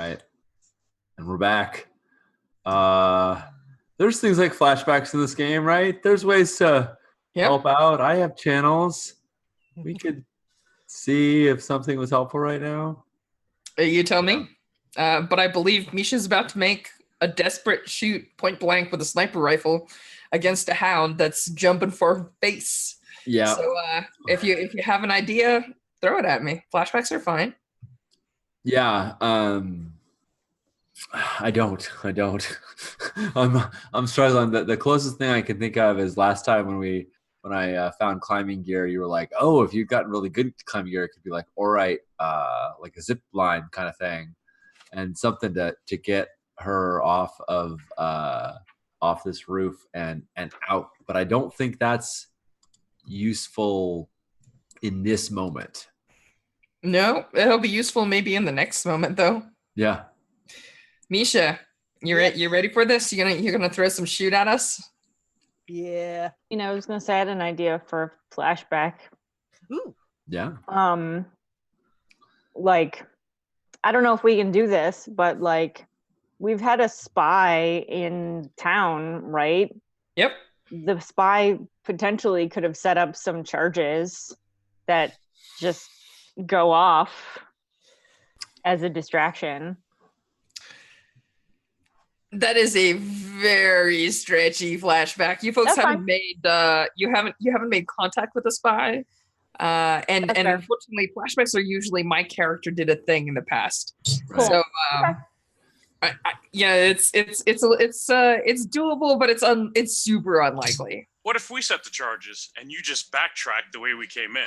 right. And we're back. There's things like flashbacks in this game, right? There's ways to help out. I have channels. We could see if something was helpful right now. You tell me. But I believe Misha's about to make a desperate shoot point blank with a sniper rifle against a hound that's jumping for her face. Yeah. So if you have an idea, throw it at me. Flashbacks are fine. Yeah. I don't. I'm struggling. The closest thing I can think of is last time when I found climbing gear, you were like, oh, if you've gotten really good climbing gear, it could be like, all right, like a zip line kind of thing, and something to get her off this roof and out. But I don't think that's useful in this moment. No, it'll be useful maybe in the next moment though. Yeah. Misha, you ready for this? You're gonna throw some shoot at us? Yeah. I was gonna say I had an idea for a flashback. Ooh. Yeah. Like, I don't know if we can do this, but like, we've had a spy in town, right? Yep. The spy potentially could have set up some charges that just go off as a distraction. That is a very stretchy flashback. You folks haven't made you haven't made contact with the spy, and unfortunately, flashbacks are usually my character did a thing in the past. Cool. So it's doable, but it's super unlikely. What if we set the charges and you just backtrack the way we came in?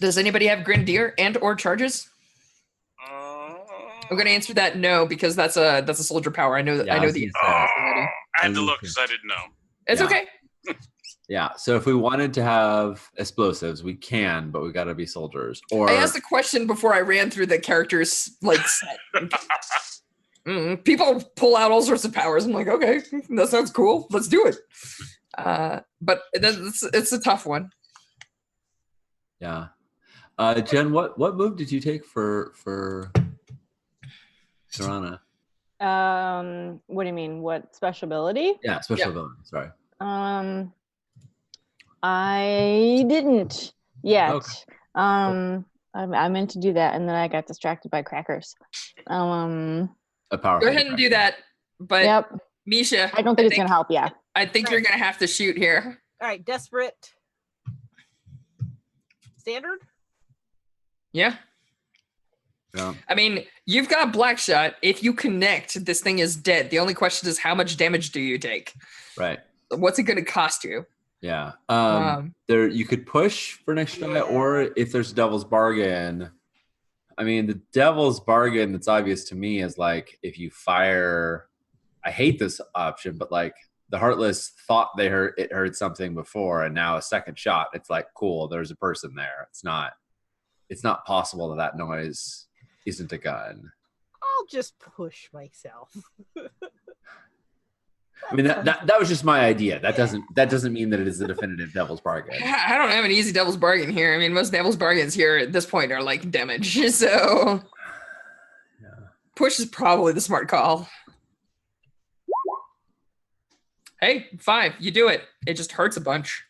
Does anybody have Grenadier and or charges? I'm going to answer that no, because that's a soldier power. I know that. Yeah, I know the. I had to look because I didn't know. It's okay. Yeah. So if we wanted to have explosives, we can, but we got to be soldiers. Or I asked the question before I ran through the characters like set. People pull out all sorts of powers. I'm like, okay, that sounds cool. Let's do it. But it's a tough one. Yeah. Jen, what move did you take for Serana? What do you mean? What special ability? Yeah, special ability. Sorry. I didn't yet. Okay. I meant to do that, and then I got distracted by crackers. A powerful. Go ahead and do that. But yep. Misha, I don't think it's gonna help. Yeah. I think you're gonna have to shoot here. All right, desperate. Standard. Yeah. Yeah. I mean, you've got Black Shot. If you connect, this thing is dead. The only question is how much damage do you take? Right. What's it going to cost you? Yeah. There you could push for next try, or if there's a devil's bargain. I mean, the devil's bargain that's obvious to me is like if you fire. I hate this option, but like the Heartless thought they heard something before, and now a second shot. It's like cool. There's a person there. It's not possible that noise isn't a gun. I'll just push myself. I mean that was just my idea. That doesn't mean that it is a definitive devil's bargain. I don't have an easy devil's bargain here. I mean, most devil's bargains here at this point are like damage. So push is probably the smart call. Hey, 5, you do it. It just hurts a bunch.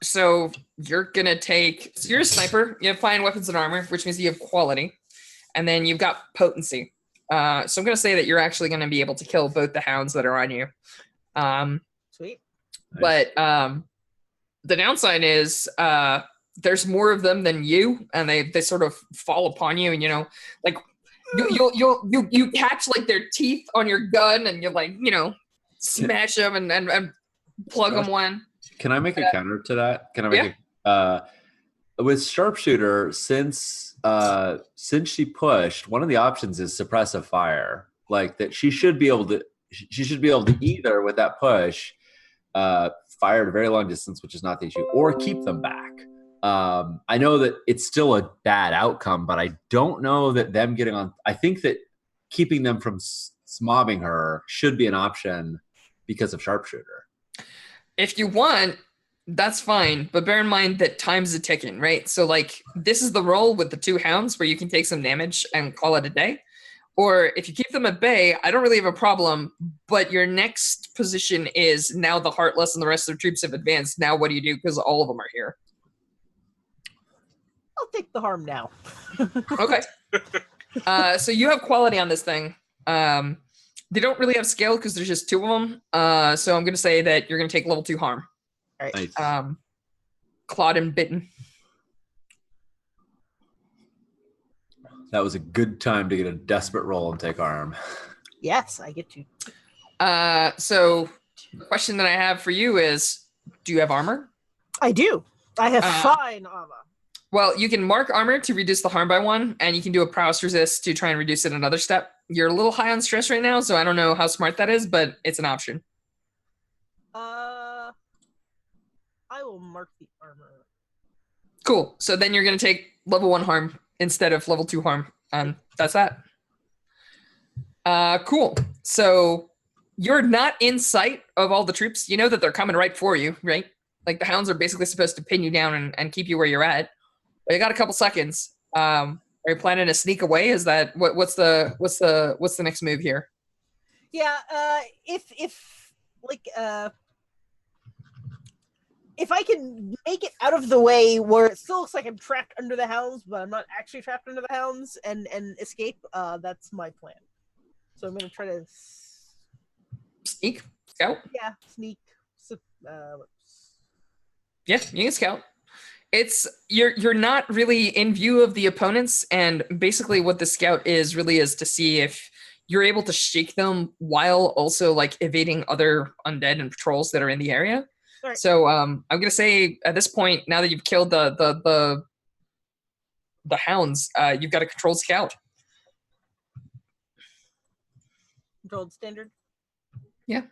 So you're gonna take. So you're a sniper. You have fine weapons and armor, which means you have quality, and then you've got potency. So I'm gonna say that you're actually gonna be able to kill both the hounds that are on you. Sweet. But the downside is there's more of them than you, and they sort of fall upon you, and like you catch like their teeth on your gun, and you like smash them and plug them one. Can I make a counter to that? Can I make with sharpshooter, since she pushed, one of the options is suppressive fire. Like that she should be able to either with that push fire at a very long distance, which is not the issue, or keep them back. I know that it's still a bad outcome, but I don't know that them getting on. I think that keeping them from smobbing her should be an option because of sharpshooter. If you want, That's fine, but bear in mind that time's a ticking, right? So like this is the roll with the 2 hounds where you can take some damage and call it a day. Or if you keep them at bay, I don't really have a problem, but your next position is now the Heartless and the rest of the troops have advanced. Now what do you do? Because all of them are here. I'll take the harm now. Okay. So you have quality on this thing. They don't really have scale because there's just 2 of them. So I'm going to say that you're going to take level 2 harm. All right. Nice. Clawed and bitten. That was a good time to get a desperate roll and take arm. Yes, I get to. So the question that I have for you is, do you have armor? I do. I have fine armor. Well, you can mark armor to reduce the harm by 1, and you can do a prowess resist to try and reduce it another step. You're a little high on stress right now, so I don't know how smart that is, but it's an option. I will mark the armor. Cool. So then you're going to take level 1 harm instead of level 2 harm, and that's that. Cool. So you're not in sight of all the troops. You know that they're coming right for you, right? Like the hounds are basically supposed to pin you down and keep you where you're at. But you got a couple seconds. Are you planning to sneak away? Is that what's the next move here? Yeah. If I can make it out of the way where it still looks like I'm trapped under the hounds, but I'm not actually trapped under the hounds and escape, that's my plan. So I'm going to try to Sneak? Scout? Yeah, sneak. Yeah, you can scout. It's you're not really in view of the opponents, and basically what the scout is really is to see if you're able to shake them while also like evading other undead and patrols that are in the area. Right. So I'm gonna say at this point, now that you've killed the hounds, you've got a controlled scout. Controlled standard. Yeah.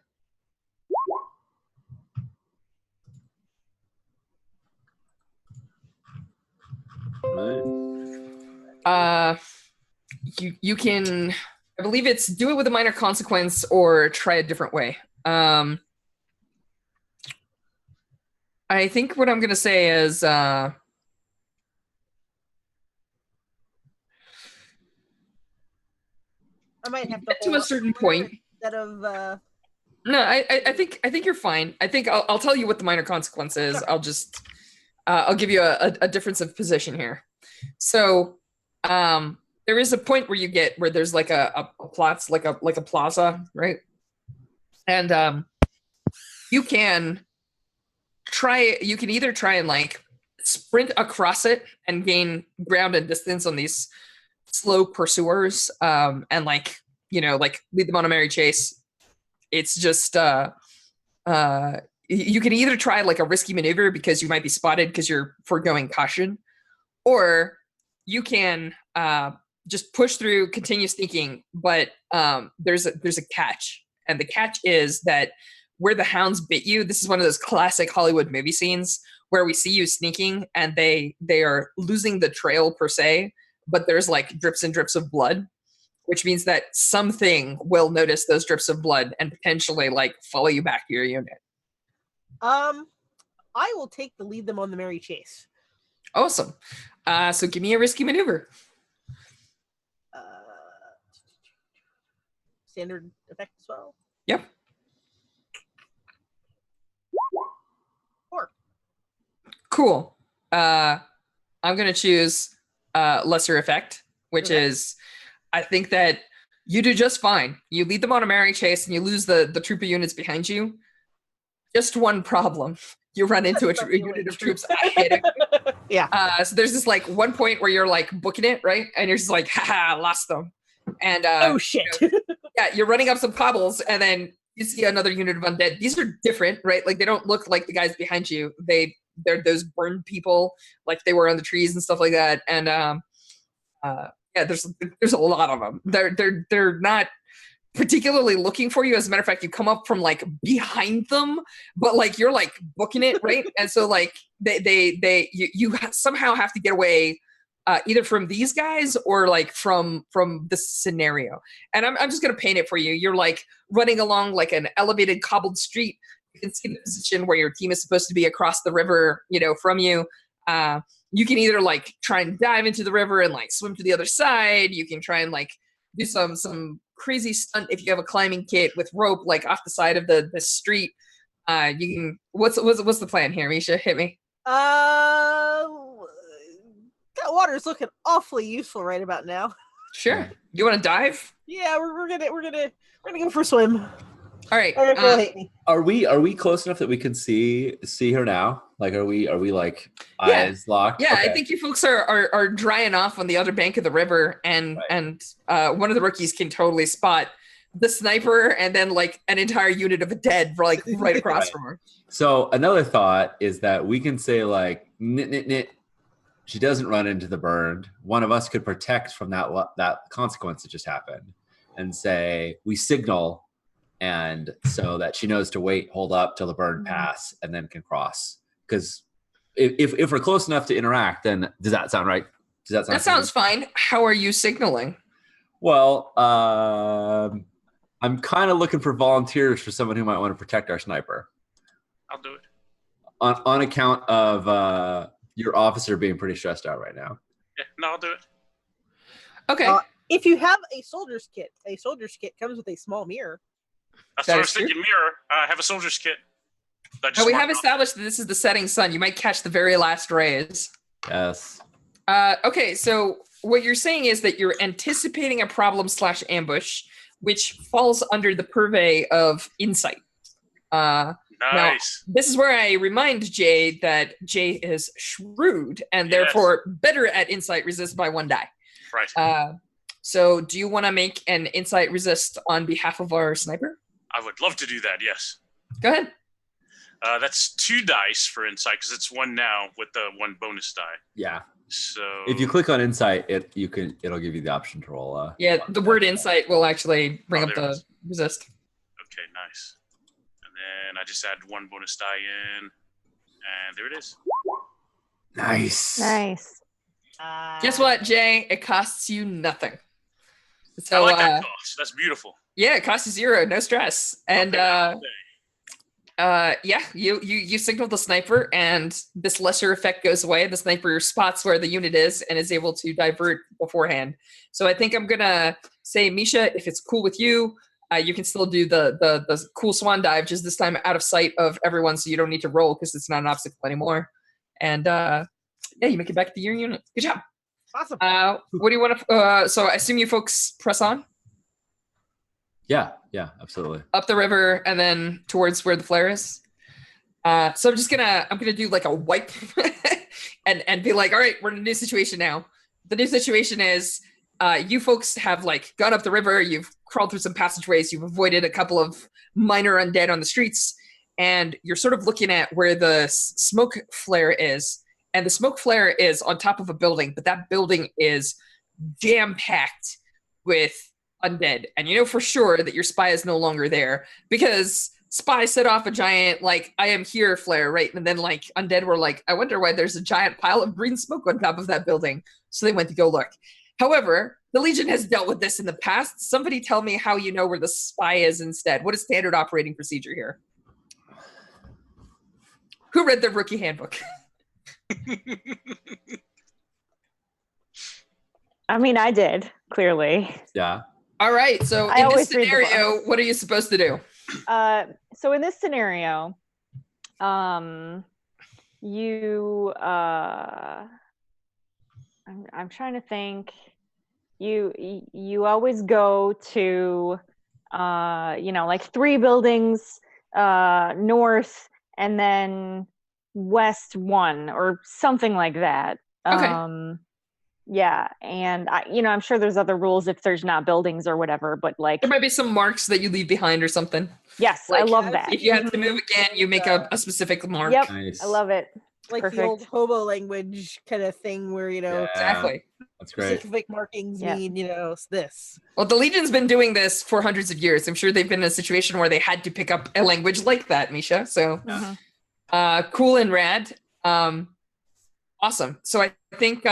You can, I believe it's do it with a minor consequence or try a different way. I think what I'm gonna say is I might have to get to a certain point instead of No, I think you're fine. I think I'll tell you what the minor consequence is. Sure. I'll just I'll give you a difference of position here. So there is a point where you get where there's like a plots like a plaza, right? And you can either try and like sprint across it and gain ground and distance on these slow pursuers, and like like lead them on a merry chase. It's just you can either try like a risky maneuver because you might be spotted because you're foregoing caution, or you can just push through, continue sneaking. But there's a catch, and the catch is that where the hounds bit you, this is one of those classic Hollywood movie scenes where we see you sneaking and they are losing the trail per se, but there's like drips and drips of blood, which means that something will notice those drips of blood and potentially like follow you back to your unit. I will take the lead them on the merry chase. Awesome. So give me a risky maneuver. Standard effect as well. Yep. 4. Cool. I'm gonna choose lesser effect, which is I think that you do just fine. You lead them on a merry chase and you lose the troop of units behind you. Just one problem. You run into a unit of troops ahead of you. Yeah. So there's this like one point where you're like booking it, right? And you're just like, haha, lost them. And oh shit. You're running up some cobbles and then you see another unit of undead. These are different, right? Like they don't look like the guys behind you. They're those burned people, like they were on the trees and stuff like that. And there's a lot of them. They're not particularly looking for you. As a matter of fact, you come up from like behind them, but like you're like booking it, right? And so like you somehow have to get away either from these guys or like from this scenario. And I'm just gonna paint it for you. You're like running along like an elevated cobbled street, You can see the position where your team is supposed to be across the river, from you. You can either like try and dive into the river and like swim to the other side. You can try and like do some crazy stunt if you have a climbing kit with rope like off the side of the street. You can. What's the plan here, Misha? Hit me. That water is looking awfully useful right about now. Sure. You want to dive? Yeah, we're gonna go for a swim. All right. Will hate me. Are we close enough that we can see her now? Like, are we like eyes locked? Yeah, okay. I think you folks are drying off on the other bank of the river, and one of the rookies can totally spot the sniper and then like an entire unit of a dead like right across from her. So another thought is that we can say like nit. She doesn't run into the burned. One of us could protect from that consequence that just happened, and say we signal, and so that she knows to wait, hold up till the burn pass, and then can cross. Because if we're close enough to interact, then does that sound right? That sounds fine. How are you signaling? Well, I'm kind of looking for volunteers for someone who might want to protect our sniper. I'll do it. On account of your officer being pretty stressed out right now. Yeah, no, I'll do it. Okay. If you have a soldier's kit comes with a small mirror. That's what I was thinking. Mirror. I have a soldier's kit. We have established that this is the setting sun. You might catch the very last rays. Yes. Okay, so what you're saying is that you're anticipating a problem / ambush, which falls under the purvey of insight. Nice. Now, this is where I remind Jay that Jay is shrewd and therefore better at insight resist by 1 die. Right. So do you want to make an insight resist on behalf of our sniper? I would love to do that, yes. Go ahead. That's 2 dice for insight because it's 1 now with the 1 bonus die. Yeah. So if you click on insight, it'll give you the option to roll. The word insight will actually bring up the resist. Okay, nice. And then I just add 1 bonus die in, and there it is. Nice. Guess what, Jay? It costs you nothing. So, I like that cost. That's beautiful. Yeah, it costs you 0, no stress. And you signal the sniper, and this lesser effect goes away. The sniper spots where the unit is and is able to divert beforehand. So I think I'm gonna say, Misha, if it's cool with you, you can still do the cool swan dive, just this time out of sight of everyone, so you don't need to roll because it's not an obstacle anymore. And you make it back to your unit. Good job. Awesome. What do you want to? So I assume you folks press on. Yeah, absolutely. Up the river and then towards where the flare is. So I'm gonna do like a wipe and be like, all right, we're in a new situation now. The new situation is you folks have like gone up the river, you've crawled through some passageways, you've avoided a couple of minor undead on the streets, and you're sort of looking at where the smoke flare is. And the smoke flare is on top of a building, but that building is jam-packed with undead. And you know for sure that your spy is no longer there because spy set off a giant, like, I am here flare, right? And then, like, undead were like, I wonder why there's a giant pile of green smoke on top of that building. So they went to go look. However, the Legion has dealt with this in the past. Somebody tell me how you know where the spy is instead. What is standard operating procedure here? Who read the rookie handbook? I mean, I did, clearly. Yeah. All right. So in this scenario, what are you supposed to do? So in this scenario, you I'm trying to think. You always go to like 3 buildings north and then west 1 or something like that. Okay. Yeah, and I'm sure there's other rules if there's not buildings or whatever, but like there might be some marks that you leave behind or something. Yes, like, I love that. If you have to move again, you make a specific mark. Yep, Nice. I love it. Like Perfect. the old hobo language kind of thing where, Exactly. That's great. specific markings mean, this. Well, the Legion's been doing this for hundreds of years. I'm sure they've been in a situation where they had to pick up a language like that, Misha. So cool and rad. Awesome. So I think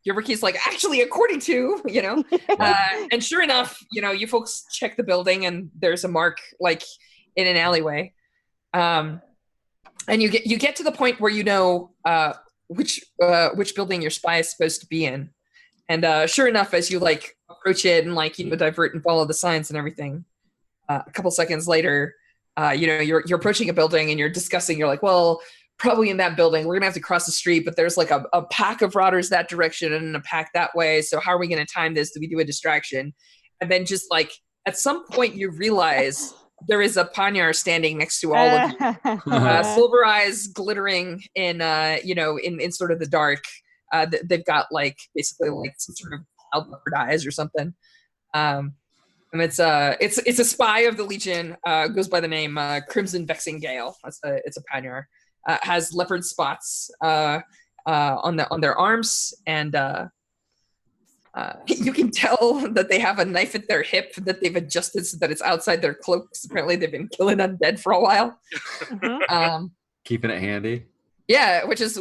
your rookie's like, actually, according to, and sure enough, you folks check the building and there's a mark like in an alleyway. And you get to the point where you know which building your spy is supposed to be in. And sure enough, as you like approach it and like divert and follow the signs and everything, a couple seconds later, you're approaching a building and you're discussing. You're like, well, probably in that building, we're gonna have to cross the street, but there's like a pack of rotters that direction and a pack that way. So how are we gonna time this? Do we do a distraction? And then just like at some point you realize there is a Panyar standing next to all of you, silver eyes glittering in in sort of the dark. They've got like basically like some sort of cloud leopard eyes or something. And it's a spy of the Legion. Goes by the name Crimson Vexing Gale. It's a Panyar. Has leopard spots on their arms, and you can tell that they have a knife at their hip that they've adjusted so that it's outside their cloaks. Apparently, they've been killing undead for a while. Keeping it handy. Yeah, which is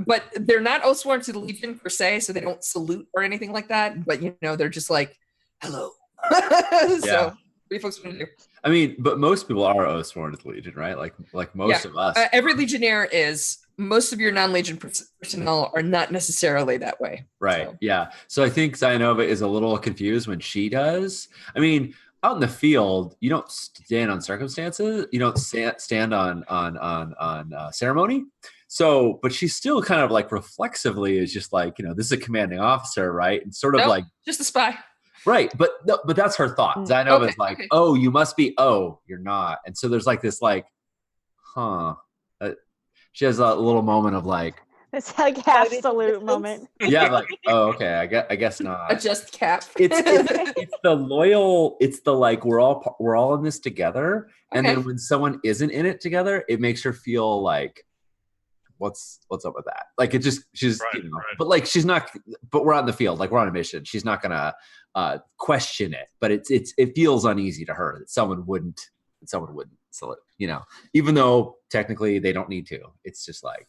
but they're not oathsworn to the Legion per se, so they don't salute or anything like that. But they're just like, hello. So, what do you folks want to do? I mean, but most people are oathsworn to the Legion, right? Like most of us. Every Legionnaire is. Most of your non-Legion personnel are not necessarily that way. Right. So. Yeah. So I think Zionova is a little confused when she does. I mean, out in the field, you don't stand on circumstances. You don't stand on ceremony. So, but she's still kind of like reflexively is just like, this is a commanding officer, right? And sort of like just a spy. Right. But that's her thought. Zionova is like, oh, you must be, oh, you're not. And so there's like this like, huh. She has a little moment of like, it's like half salute moment. Yeah, like, oh, okay, I guess not. Adjust cap. It's the loyal. It's the like we're all in this together, and then when someone isn't in it together, it makes her feel like, what's up with that? Like she's right. But like she's not. But we're out in the field, like we're on a mission. She's not gonna question it, but it feels uneasy to her that someone wouldn't. So even though technically they don't need to, it's just like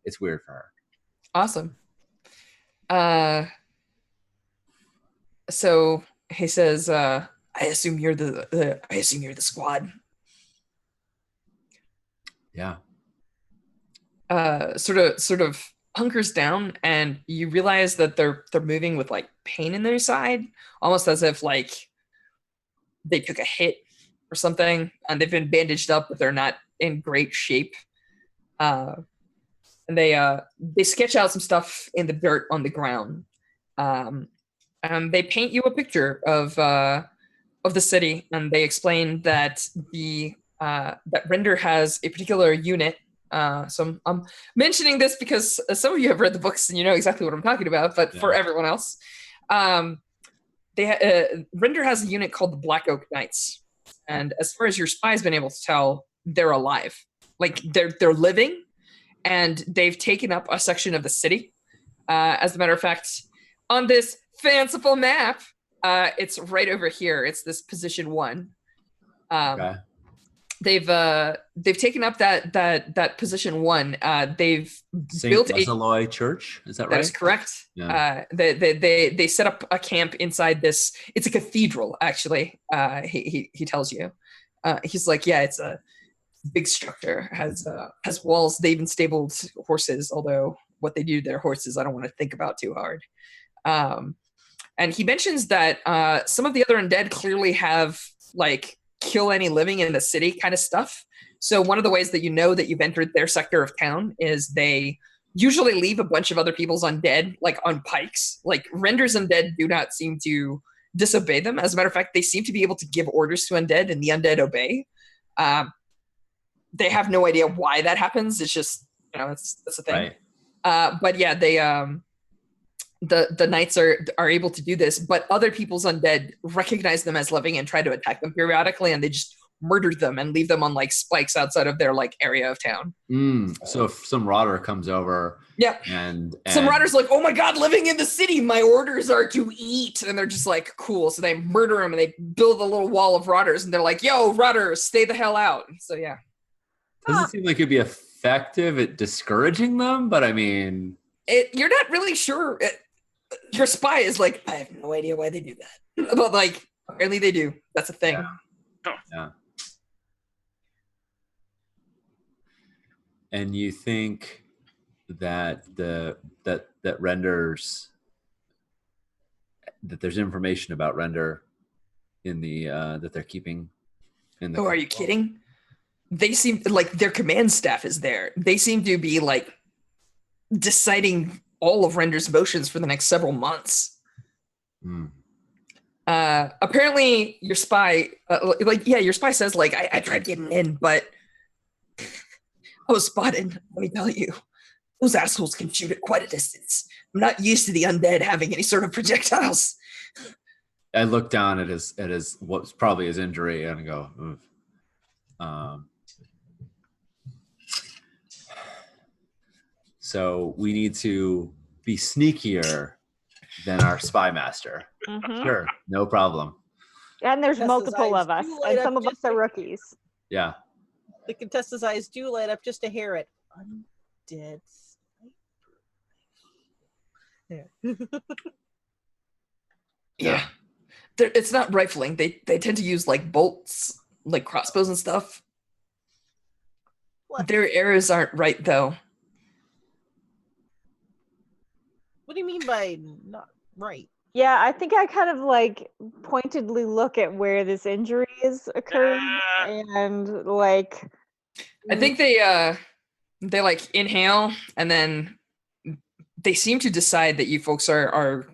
it's weird for her. Awesome. So he says, I assume you're the squad. Yeah. Sort of hunkers down, and you realize that they're moving with like pain in their side, almost as if like they took a hit or something, and they've been bandaged up, but they're not in great shape. And they sketch out some stuff in the dirt on the ground. And they paint you a picture of the city, and they explain that that Render has a particular unit. So I'm mentioning this because some of you have read the books and you know exactly what I'm talking about, but for everyone else, Render has a unit called the Black Oak Knights. And as far as your spy's been able to tell, they're alive. Like they're living, and they've taken up a section of the city. As a matter of fact, on this fanciful map, it's right over here. It's this position 1. Okay. They've taken up that position 1. They've built a church. Is that right? That is correct. Yeah. They set up a camp inside this. It's a cathedral, actually. He tells you. He's like, yeah, it's a big structure. Has walls. They even stabled horses. Although what they do to their horses, I don't want to think about too hard. And he mentions that some of the other undead clearly have like kill any living in the city kind of stuff. So one of the ways that you know that you've entered their sector of town is they usually leave a bunch of other people's undead like on pikes. Like Render's undead do not seem to disobey them. As a matter of fact, they seem to be able to give orders to undead and the undead obey. They have no idea why that happens. It's just, that's the thing. Right. But yeah, they the knights are able to do this, but other people's undead recognize them as living and try to attack them periodically, and they just murder them and leave them on like spikes outside of their like area of town. So if some rotter comes over, and some rotter's like, oh my god, living in the city, my orders are to eat, and they're just like, cool. So they murder them and they build a little wall of rotters, and they're like, yo, rotters, stay the hell out. So yeah, doesn't seem like it'd be effective at discouraging them, but I mean, you're not really sure. Your spy is like, I have no idea why they do that, but like apparently they do. That's a thing. Yeah. And you think that that renders that there's information about render in the that they're keeping in the. Oh, are you kidding? They seem like their command staff is there. They seem to be like deciding all of Render's motions for the next several months. Apparently your spy your spy says like I tried getting in, but I was spotted. Let me tell you, those assholes can shoot at quite a distance. I'm not used to the undead having any sort of projectiles. I look down at his what's probably his injury and I go, so we need to be sneakier than our spy master. Sure, no problem. And there's Tessa's multiple eyes of us, do light and some up of us just are like- rookies. The Contessa's eyes do light up just to hear it. Undead sniper. Yeah. It's not rifling. They tend to use like bolts, like crossbows and stuff. What? Their arrows aren't right though. What do you mean by not right? Yeah, I think I kind of like pointedly look at where this injury is occurring, and like I think they like inhale and then they seem to decide that you folks are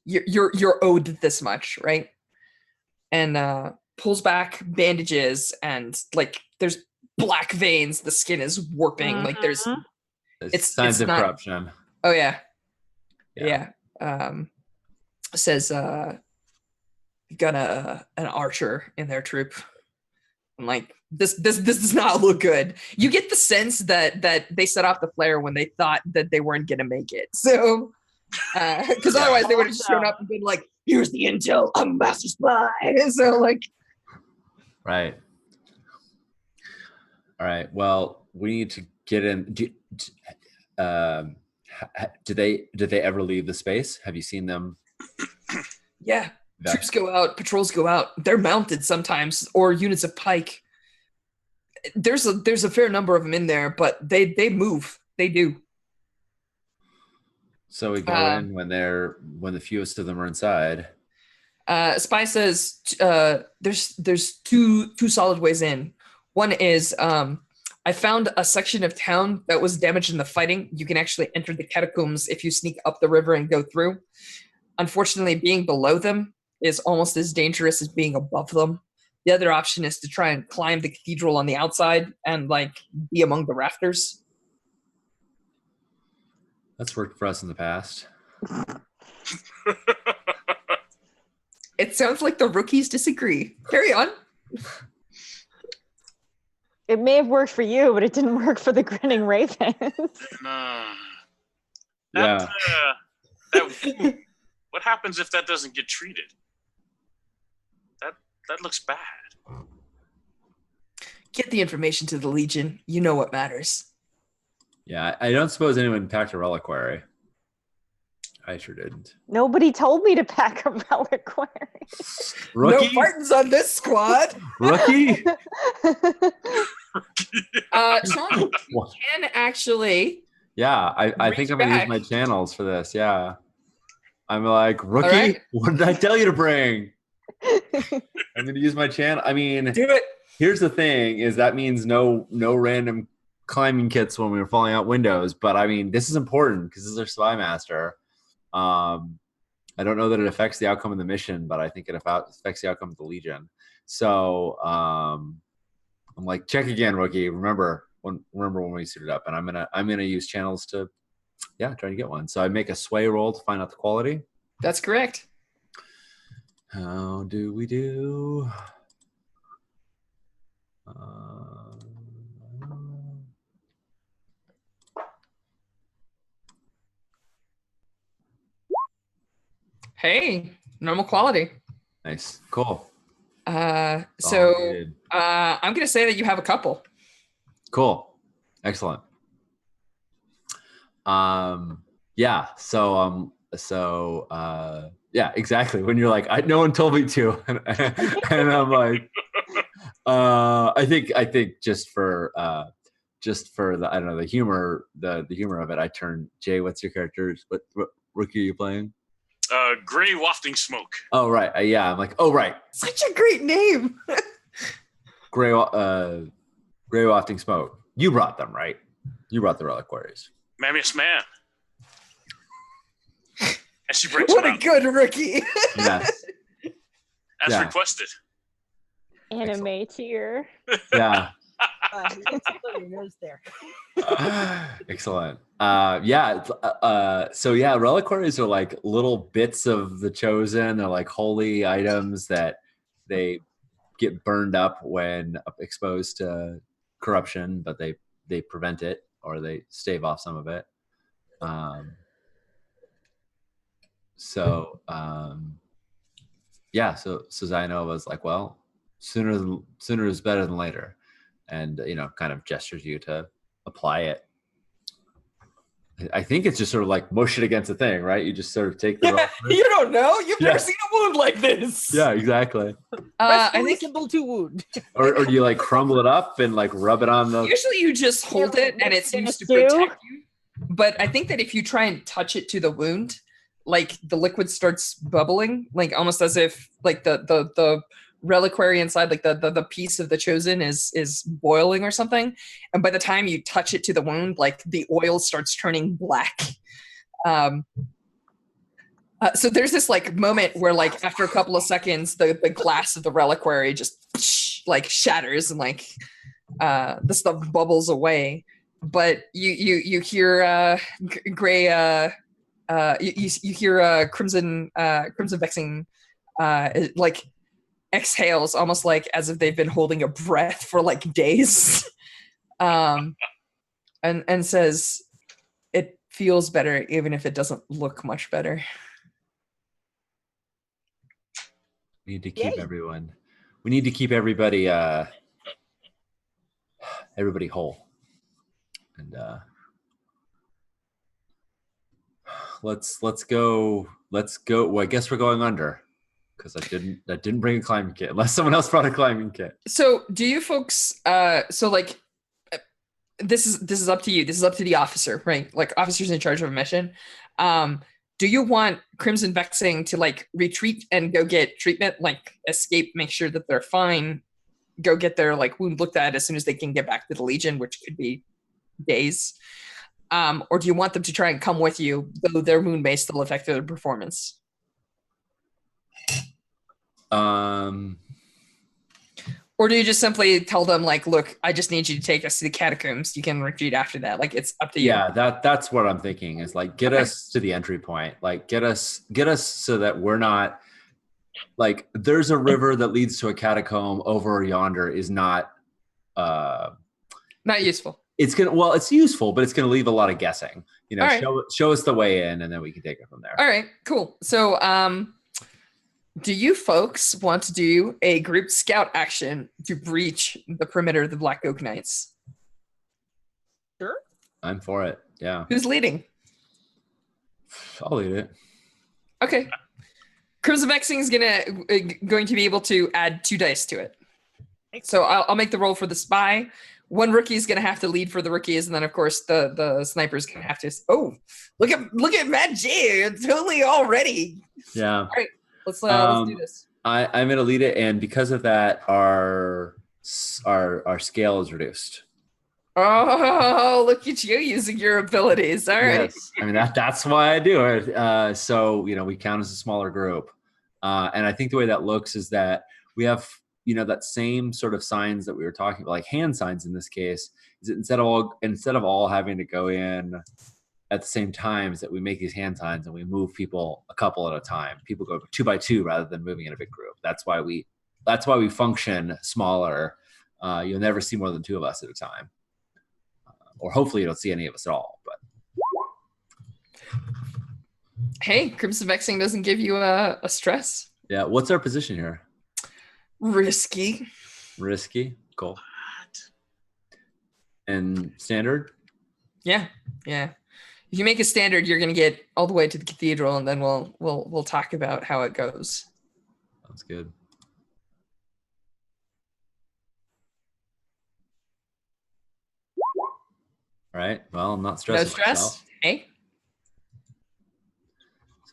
you're owed this much, right? And pulls back bandages and like there's black veins, the skin is warping, like there's It's signs of not- corruption. Oh yeah. Yeah. Says got an archer in their troop. I'm like, this does not look good. You get the sense that they set off the flare when they thought that they weren't gonna make it. So because otherwise they would have shown up and been like, here's the intel, I'm a master spy. So like Right. All right. Well, we need to get in. Do they ever leave the space? Have you seen them? yeah. Troops go out, patrols go out. They're mounted sometimes, or units of pike. There's a fair number of them in there, but they move. They do. So we go in when the fewest of them are inside. Spy says there's two solid ways in. One is I found a section of town that was damaged in the fighting. You can actually enter the catacombs if you sneak up the river and go through. Unfortunately, being below them is almost as dangerous as being above them. The other option is to try and climb the cathedral on the outside and like be among the rafters. That's worked for us in the past. It sounds like the rookies disagree. Carry on. it may have worked for you, but it didn't work for the grinning ravens. Yeah. What happens if that doesn't get treated? That looks bad. Get the information to the Legion. You know what matters. Yeah, I don't suppose anyone packed a reliquary. I sure didn't. Nobody told me to pack a reliquary. Rookie? No Martins on this squad. Rookie? Sean, you can actually. Yeah, I think I'm going to use back. my channels for this. Yeah. I'm like, rookie, right. what did I tell you to bring? I'm going to use my channel. I mean, Do it. here's the thing is that means no random climbing kits when we were falling out windows. But I mean, this is important because this is our spy master. I don't know that it affects the outcome of the mission, but I think it affects the outcome of the Legion. So I'm like, check again, rookie. Remember when we suited up, and I'm gonna use channels to, try to get one. So I make a sway roll to find out the quality. That's correct. How do we do? Hey, normal quality. Nice, cool. So good. I'm gonna say that you have a couple. Cool, excellent. Yeah, exactly. When you're like, no one told me to, and I'm like, I think just for just for the, I don't know, the humor, the humor of it, I turn, Jay, what's your character? What rookie are you playing? Gray wafting smoke. Oh, right. Yeah, I'm like, oh, right. Such a great name. Gray wafting smoke. You brought them, right? You brought the reliquaries. Man, yes, man. And she breaks What them a out. good rookie. Yes. As Yeah. requested. Anime tier. Yeah. You can tell your nose there. Excellent. So yeah, reliquaries are like little bits of the chosen. They're like holy items that they get burned up when exposed to corruption, but they prevent it or they stave off some of it. So Zaino was like, well, sooner is better than later, and kind of gestures you to apply it. I think it's just sort of like mush it against a thing, right? You just sort of take the You don't know. You've never seen a wound like this. yeah, exactly. I think simple to wound. Or do you like crumble it up and like rub it on the? usually you just hold it and it seems to protect you. But I think that if you try and touch it to the wound, like the liquid starts bubbling, like almost as if like the reliquary inside, like the piece of the chosen is boiling or something. And by the time you touch it to the wound, like the oil starts turning black. So there's this like moment where like after a couple of seconds, the glass of the reliquary just like shatters and like the stuff bubbles away. But you hear Gray you hear Crimson Vexing like exhales almost like as if they've been holding a breath for like days, and says, "It feels better even if it doesn't look much better." We need to keep everyone. We need to keep everybody whole. And let's go. Well, I guess we're going under because I didn't bring a climbing kit unless someone else brought a climbing kit. So do you folks? So like, this is up to you. This is up to the officer, right? Like officers in charge of a mission. Do you want Crimson Vexing to like retreat and go get treatment, like escape, make sure that they're fine, go get their like wound looked at as soon as they can get back to the Legion, which could be days? Or do you want them to try and come with you, though their wound may still affect their performance? Or do you just simply tell them like, look, I just need you to take us to the catacombs. You can retreat after that. Like it's up to you. Yeah, that's what I'm thinking is like get us to the entry point. Like get us so that we're not like there's a river that leads to a catacomb over yonder is not useful. It's useful, but it's gonna leave a lot of guessing. Right. Show us the way in and then we can take it from there. All right, cool. So do you folks want to do a group scout action to breach the perimeter of the Black Oak Knights? Sure. I'm for it. Yeah. Who's leading? I'll lead it. Okay. Crimson Vexing is going to be able to add 2 dice to it. So I'll make the roll for the spy. One rookie is going to have to lead for the rookies, and then of course the sniper's going to have to. Oh, look at Matt J. It's totally already. Yeah. All right. Let's do this. I'm going to lead it, and because of that, our scale is reduced. Oh, look at you using your abilities. All right. Yes. I mean that's why I do it. So we count as a smaller group, and I think the way that looks is that we have that same sort of signs that we were talking about, like hand signs in this case. Is that instead of all having to go in at the same time, is that we make these hand signs and we move people a couple at a time. People go 2 by 2 rather than moving in a big group. That's why we function smaller. You'll never see more than 2 of us at a time, or hopefully you don't see any of us at all. But hey, Crimson Vexing doesn't give you a stress. yeah, what's our position here? Risky. Cool. And standard? Yeah. If you make a standard, you're going to get all the way to the cathedral, and then we'll talk about how it goes. Sounds good. All right. Well, I'm not No stressing stress. myself. Hey.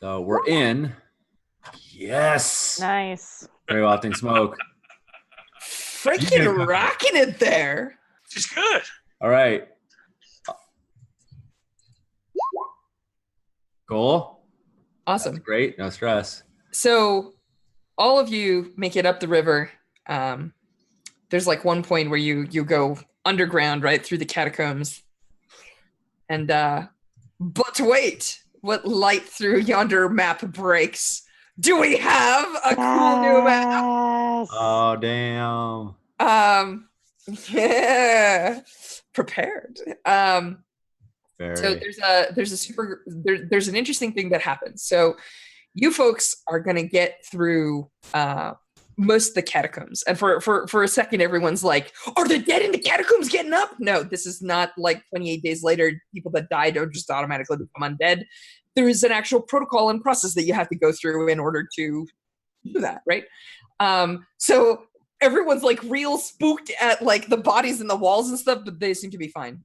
So we're in. Yes. Nice. Very wafting smoke. Freaking rocking it there. She's good. All right. Cool. Awesome. That's great. No stress. So all of you make it up the river. There's like one point where you go underground, right through the catacombs. And but wait, what light through yonder map breaks? Do we have a cool new map? Oh, damn. Yeah, prepared. Very. So there's an interesting thing that happens. So you folks are gonna get through most of the catacombs, and for a second, everyone's like, "Are the dead in the catacombs getting up?" No, this is not like 28 days later. People that die don't just automatically become undead. There is an actual protocol and process that you have to go through in order to do that, right? So everyone's like real spooked at like the bodies and the walls and stuff, but they seem to be fine.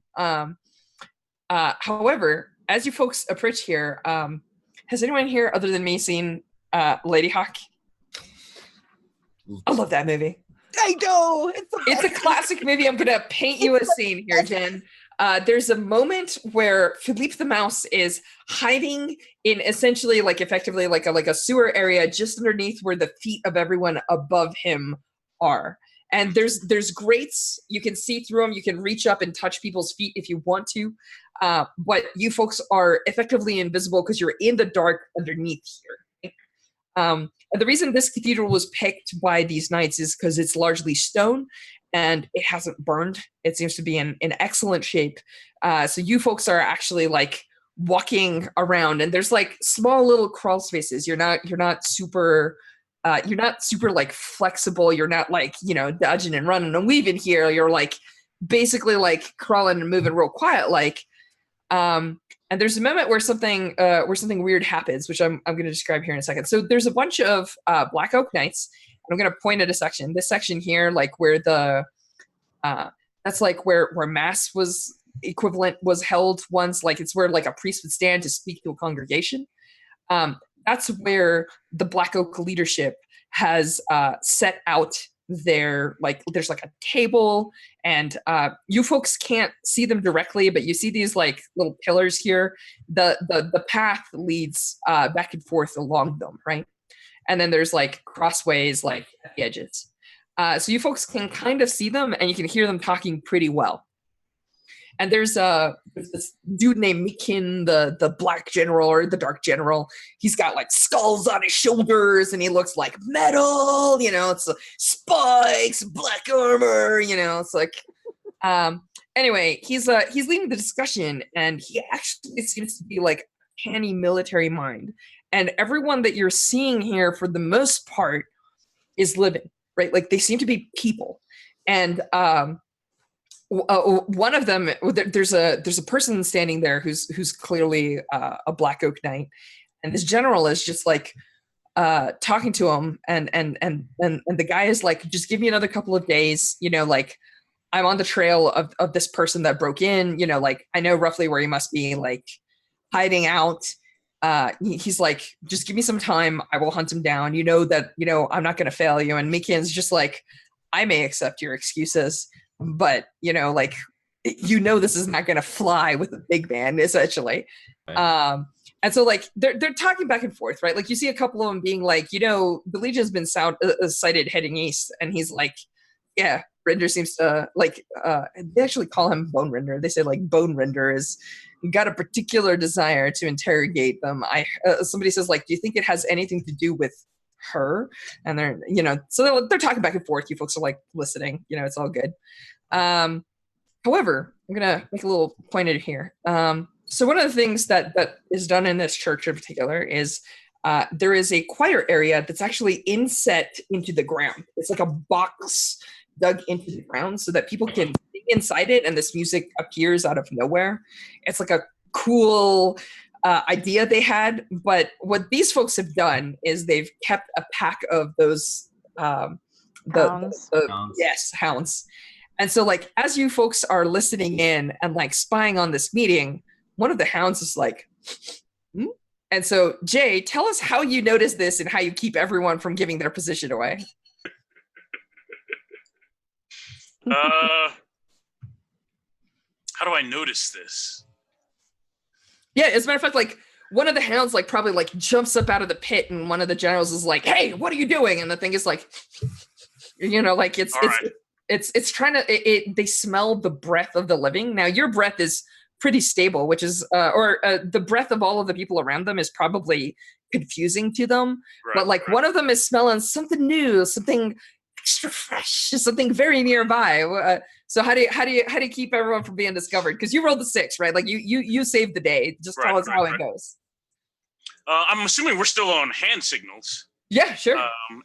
However, as you folks approach here, has anyone here other than me seen Lady Hawk? I love that movie. I know. It's a classic movie. I'm gonna paint you a scene here, Jen. There's a moment where Philippe the Mouse is hiding in essentially like effectively like a sewer area just underneath where the feet of everyone above him are. And there's grates. You can see through them. You can reach up and touch people's feet if you want to. But you folks are effectively invisible because you're in the dark underneath here. And the reason this cathedral was picked by these knights is because it's largely stone and it hasn't burned. It seems to be in excellent shape. So you folks are actually like walking around, and there's like small little crawl spaces. You're not super like flexible. You're not like, dodging and running and weaving here. You're like basically like crawling and moving real quiet like. And there's a moment where something weird happens, which I'm going to describe here in a second. So there's a bunch of Black Oak Knights. And I'm going to point at a section. This section here, like where that's like where mass was equivalent was held once. Like it's where like a priest would stand to speak to a congregation. That's where the Black Oak leadership has set out their like. There's like a table, and you folks can't see them directly, but you see these like little pillars here. The path leads back and forth along them, right? And then there's like crossways like at the edges. So you folks can kind of see them, and you can hear them talking pretty well. And there's this dude named Mikin, the Black General or the Dark General. He's got like skulls on his shoulders, and he looks like metal. It's spikes, black armor. It's like. Anyway, he's leading the discussion, and he actually seems to be like a canny military mind. And everyone that you're seeing here, for the most part, is living, right? Like they seem to be people. And one of them, there's a person standing there who's clearly a Black Oak Knight, and this general is just like talking to him, and the guy is like, just give me another couple of days, like I'm on the trail of this person that broke in, like I know roughly where he must be like hiding out. He's like, just give me some time, I will hunt him down. That I'm not gonna fail you. And Mikian's just like, I may accept your excuses, but like this is not gonna fly with a big man, essentially. Right. And so like they're talking back and forth, right? Like you see a couple of them being like, the Legion's been sighted heading east, and he's like, yeah, Render seems to like they actually call him Bone Render. They say like Bone Render is got a particular desire to interrogate them. Somebody says like, do you think it has anything to do with her? And they're so they're talking back and forth. You folks are like listening. It's all good. However, I'm gonna make a little point in here. So one of the things that is done in this church in particular is there is a choir area that's actually inset into the ground. It's like a box dug into the ground so that people can sing inside it, and this music appears out of nowhere. It's like a cool idea they had, but what these folks have done is they've kept a pack of those hounds. Yes, hounds. And so like as you folks are listening in and like spying on this meeting, one of the hounds is like, hmm? And so Jay, tell us how you notice this and how you keep everyone from giving their position away. How do I notice this? Yeah, as a matter of fact, like one of the hounds like probably like jumps up out of the pit and one of the generals is like, hey, what are you doing? And the thing is like, you know, like it's trying to, they smell the breath of the living. Now your breath is pretty stable, which is, the breath of all of the people around them is probably confusing to them. Right, but like one of them is smelling something new, something extra fresh, something very nearby. So how do you keep everyone from being discovered? Because you rolled the 6, right? Like you saved the day. Just tell us how it goes. I'm assuming we're still on hand signals. Yeah, sure.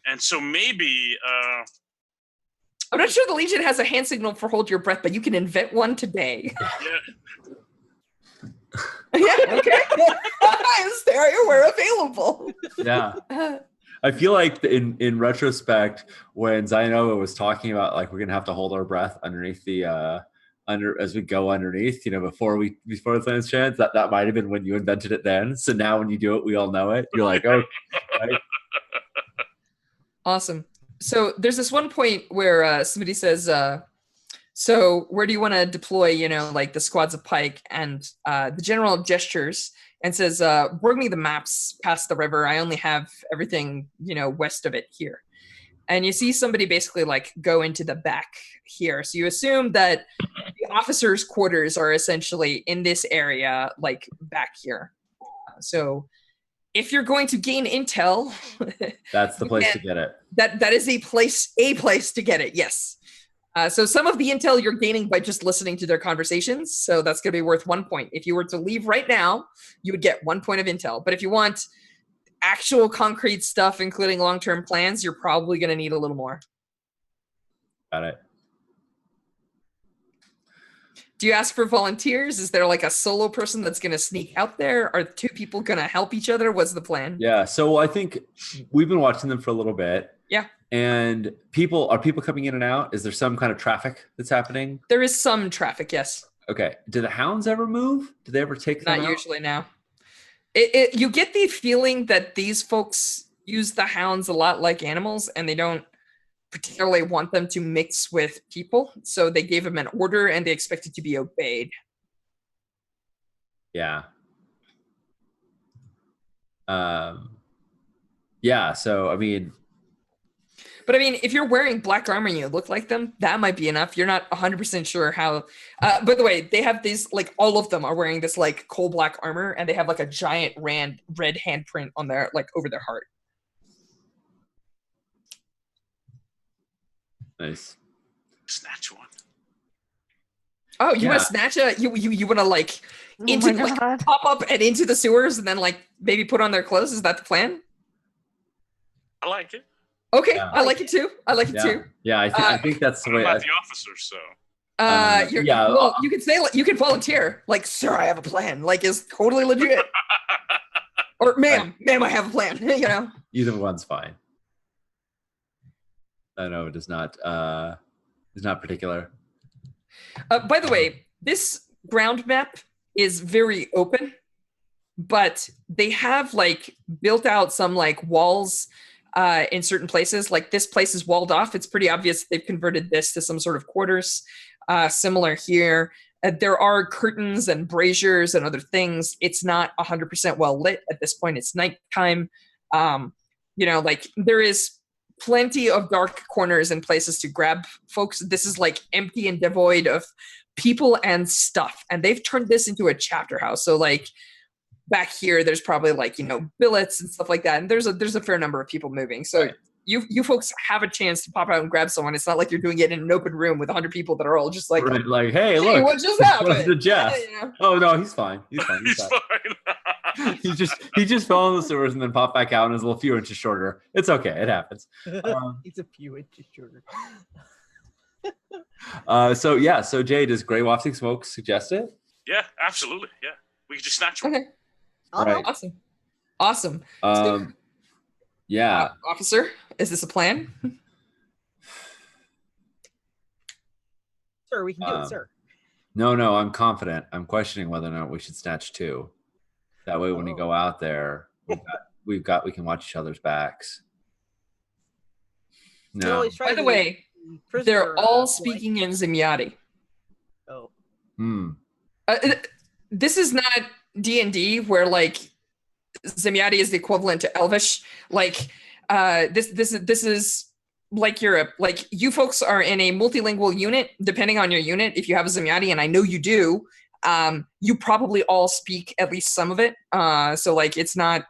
And so maybe I'm not sure the Legion has a hand signal for hold your breath, but you can invent one today. Yeah. Yeah, okay. Stereo, we're available. Yeah. I feel like in retrospect, when Zainova was talking about like we're gonna have to hold our breath underneath the as we go underneath, you know, before the Lance chance, that might have been when you invented it then. So now when you do it, we all know it. You're like, oh, right? Awesome. So there's this one point where somebody says, so where do you want to deploy, you know, like the squads of pike? And the general gestures and says, bring me the maps past the river. I only have everything, you know, west of it here. And you see somebody basically like go into the back here. So you assume that the officers' quarters are essentially in this area, like back here. So if you're going to gain intel, that's the place to get it. That is a place to get it. Yes. So some of the intel you're gaining by just listening to their conversations. So that's going to be worth 1 point. If you were to leave right now, you would get 1 point of intel. But if you want actual concrete stuff, including long-term plans, you're probably going to need a little more. Got it. Do you ask for volunteers? Is there like a solo person that's going to sneak out there? Are 2 people going to help each other? What's the plan? Yeah. So I think we've been watching them for a little bit. Yeah. And are people coming in and out? Is there some kind of traffic that's happening? There is some traffic, yes. Okay. Do the hounds ever move? Do they ever take them out? Not usually, now. You get the feeling that these folks use the hounds a lot like animals, and they don't particularly want them to mix with people. So they gave them an order, and they expect it to be obeyed. Yeah. Yeah. So, I mean... But I mean, if you're wearing black armor and you look like them, that might be enough. You're not 100% sure how. By the way, they have these, like, all of them are wearing this, like, coal black armor, and they have, like, a giant red handprint on their, like, over their heart. Nice. Snatch one. Oh, you want to snatch a? You want to, like, pop up and into the sewers and then, like, maybe put on their clothes? Is that the plan? I like it. Okay, yeah. I like it too. Yeah, I think that's the way. I'm not the officer, so. Well, you can say, you can volunteer. Like, sir, I have a plan. Like, is totally legit. Or, ma'am, I have a plan. You know. Either one's fine. I know it is not. Is not particular. By the way, this ground map is very open, but they have like built out some like walls. In certain places, like this place is walled off. It's pretty obvious they've converted this to some sort of quarters. Similar here. There are curtains and braziers and other things. It's not 100% well lit at this point. It's nighttime. You know, like there is plenty of dark corners and places to grab folks. This is like empty and devoid of people and stuff. And they've turned this into a chapter house. So like, back here, there's probably like, you know, billets and stuff like that. And there's a fair number of people moving. So right. You folks have a chance to pop out and grab someone. It's not like you're doing it in an open room with 100 people that are all just like, right, like, hey, look, what just happened? The Jeff. Yeah. Oh no, he's fine. He's fine. he just fell in the sewers and then popped back out and is a few inches shorter. It's okay. It happens. He's a few inches shorter. So Jay, does Grey Wafting Smoke suggest it? Yeah, absolutely. Yeah. We could just snatch one. Okay. Right. Awesome. Yeah. Officer, is this a plan? Sir, we can do it, sir. No, I'm confident. I'm questioning whether or not we should snatch 2. That way, when we go out there, we can watch each other's backs. No. By the way, they're all speaking in Zemyati. Oh. This is not D&D where like Zemyati is the equivalent to Elvish. Like this is like Europe. Like you folks are in a multilingual unit. Depending on your unit, if you have a Zemyati, and I know you do, you probably all speak at least some of it. So like it's not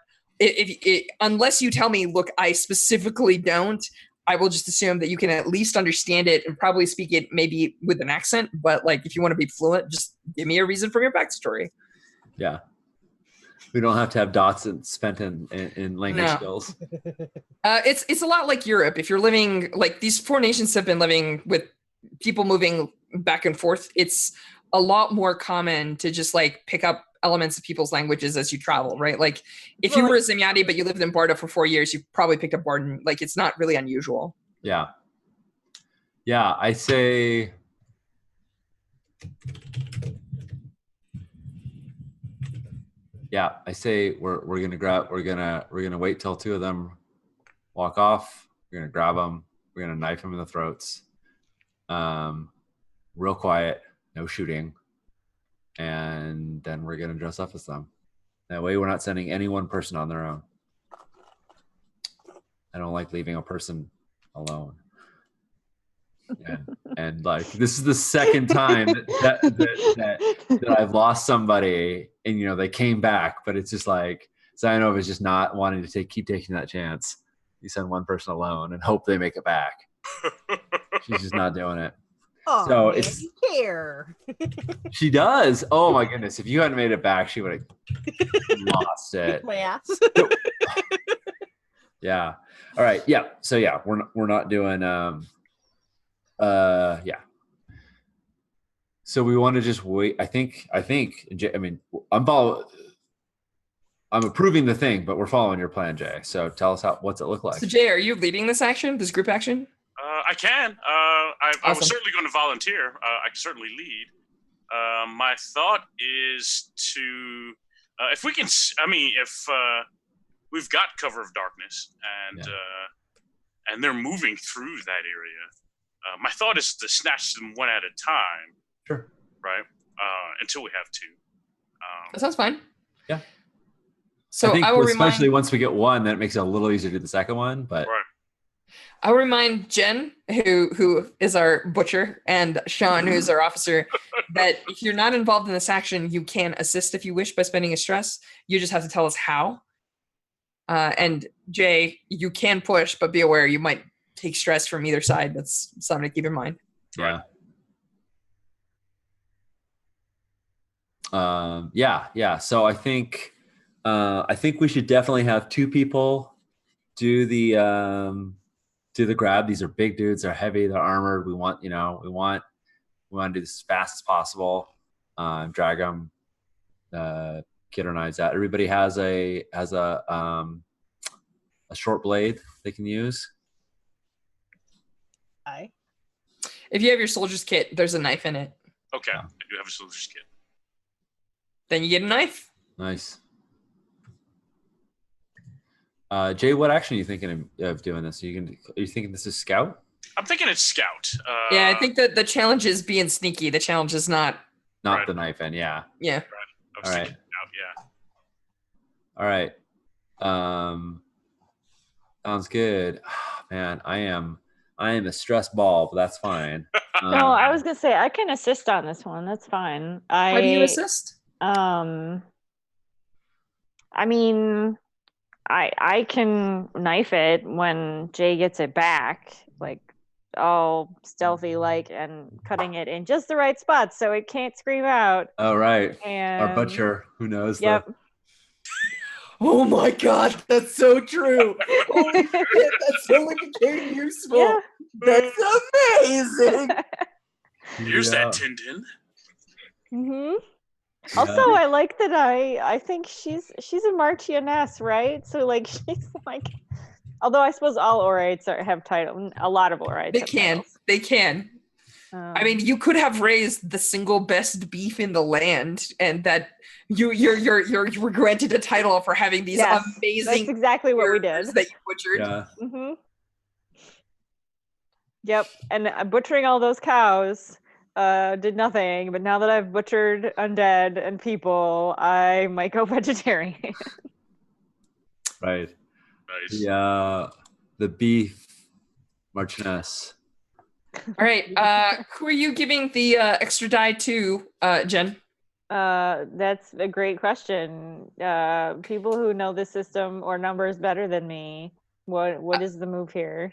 unless you tell me, look, I specifically don't. I will just assume that you can at least understand it and probably speak it maybe with an accent. But like, if you want to be fluent, just give me a reason from your backstory. Yeah. We don't have to have dots spent in language skills. It's a lot like Europe. If you're living, like these 4 nations have been living with people moving back and forth. It's a lot more common to just like pick up elements of people's languages as you travel, right? Like if you were a Zemyati, but you lived in Barda for 4 years, you probably picked up Bardan. Like it's not really unusual. Yeah. Yeah. I say, we're gonna wait till 2 of them walk off. We're gonna grab them. We're gonna knife them in the throats. Real quiet, no shooting. And then we're going to dress up as them. That way we're not sending any one person on their own. I don't like leaving a person alone. And like, this is the second time that I've lost somebody and, you know, they came back, but it's just like, Zainov is just not wanting to keep taking that chance. You send one person alone and hope they make it back. She's just not doing it. Oh, so man, you care. She does. Oh my goodness! If you hadn't made it back, she would have lost it. My ass. Yeah. All right. Yeah. So yeah, we're not doing. Yeah. So we want to just wait. I think. I mean, I'm approving the thing, but we're following your plan, Jay. So tell us what's it look like. So Jay, are you leading this action? This group action? I can. I Awesome. was certainly going to volunteer. I can certainly lead. My thought is to, if we can, if we've got cover of darkness and they're moving through that area, my thought is to snatch them one at a time. Sure. Right. Until we have 2. That sounds fine. Yeah. So I will especially once we get one, that makes it a little easier to do the second one. But right. I'll remind Jen, who is our butcher, and Sean, who's our officer, that if you're not involved in this action, you can assist if you wish by spending a stress. You just have to tell us how. And Jay, you can push, but be aware you might take stress from either side. That's something to keep in mind. Yeah. Yeah. So I think we should definitely have 2 people do the grab. These are big dudes. They're heavy. They're armored. We want to do this as fast as possible. Drag them. Kid or knives out. Everybody has a short blade they can use. Aye. If you have your soldier's kit, there's a knife in it. Okay. I do have a soldier's kit. Then you get a knife. Nice. Jay, what action are you thinking of doing this? Are you thinking this is scout? I'm thinking it's scout. Yeah, I think that the challenge is being sneaky. The challenge is not the knife in. Yeah. Yeah. All right. Scout, yeah. All right. Sounds good. Man, I am a stress ball, but that's fine. No, I was gonna say I can assist on this one. That's fine. How do you assist? I mean, I can knife it when Jay gets it back, like all stealthy like, and cutting it in just the right spot so it can't scream out. Oh right. And our butcher, who knows? Yep. Oh my god, that's so true. Holy shit, that totally became useful. Yeah. That's amazing. Here's that Tintin. Mm-hmm. Also, I like that. I think she's a marchioness, right? So like she's like, although I suppose all orates have title. A lot of orates. They can. I mean, you could have raised the single best beef in the land, and that you were granted a title for having these amazing. That's exactly what we did. That you butchered. Yeah. Mm-hmm. Yep, and butchering all those cows did nothing. But now that I've butchered undead and people, I might go vegetarian. Right. Nice. The beef Martinez. All right. Who are you giving the extra die to, Jen? That's a great question. People who know the system or numbers better than me. What is the move here?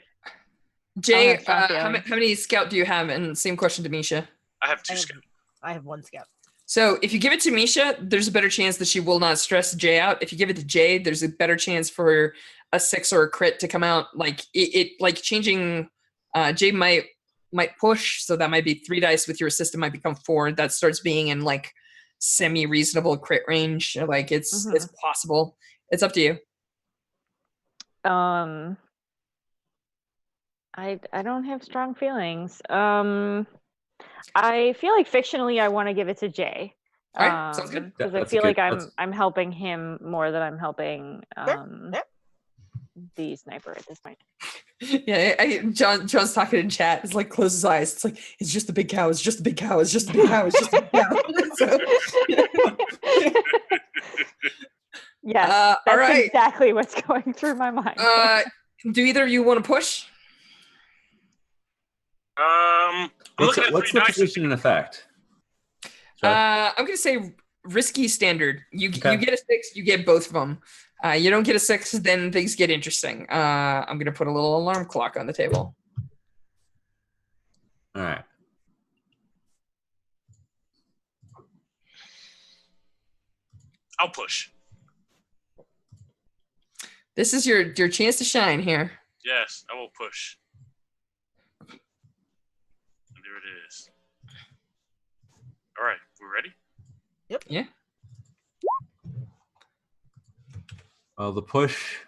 Jay, how many scout do you have? And same question to Misha. I have 2 scout. I have 1 scout. So if you give it to Misha, there's a better chance that she will not stress Jay out. If you give it to Jay, there's a better chance for a 6 or a crit to come out. Like it like changing. Jay might push, so that might be 3 dice with your assistant might become 4. That starts being in like semi-reasonable crit range. Like it's possible. It's up to you. I don't have strong feelings. I feel like fictionally I want to give it to Jay. All right, sounds good. Because I feel like I'm helping him more than I'm helping the sniper at this point. Yeah, John's talking in chat. It's like close his eyes. It's like it's just a big cow. It's just a big cow. It's just a big cow. It's just a big cow. Yes, that's all right. exactly what's going through my mind. Do either of you want to push? What's the position in effect? I'm gonna say risky standard. You get a 6, you get both of them. You don't get a 6, then things get interesting. I'm gonna put a little alarm clock on the table. All right. I'll push. This is your chance to shine here. Yes, I will push. And there it is. All right, we ready? Yep. Yeah. Well, the push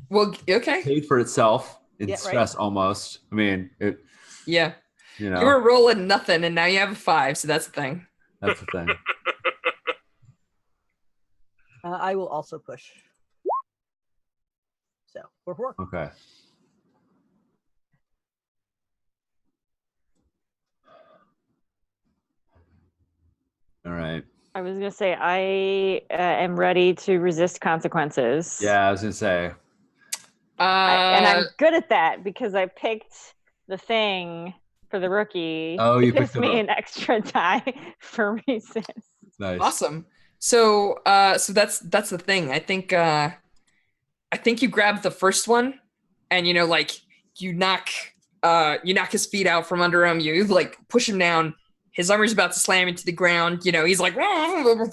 Well, okay. paid for itself in Yeah, stress almost. I mean, Yeah. you know, You were rolling nothing, and now you have a 5, so that's the thing. that's the thing. I will also push. So 4. Okay. All right. I was gonna say I am ready to resist consequences. Yeah, I was gonna say. And I'm good at that because I picked the thing for the rookie. Oh, you it gives picked me it up. an extra die for resist. Nice. Awesome. So that's the thing. I think you grab the first one, and you knock his feet out from under him. You like push him down. His armor's about to slam into the ground. He's like,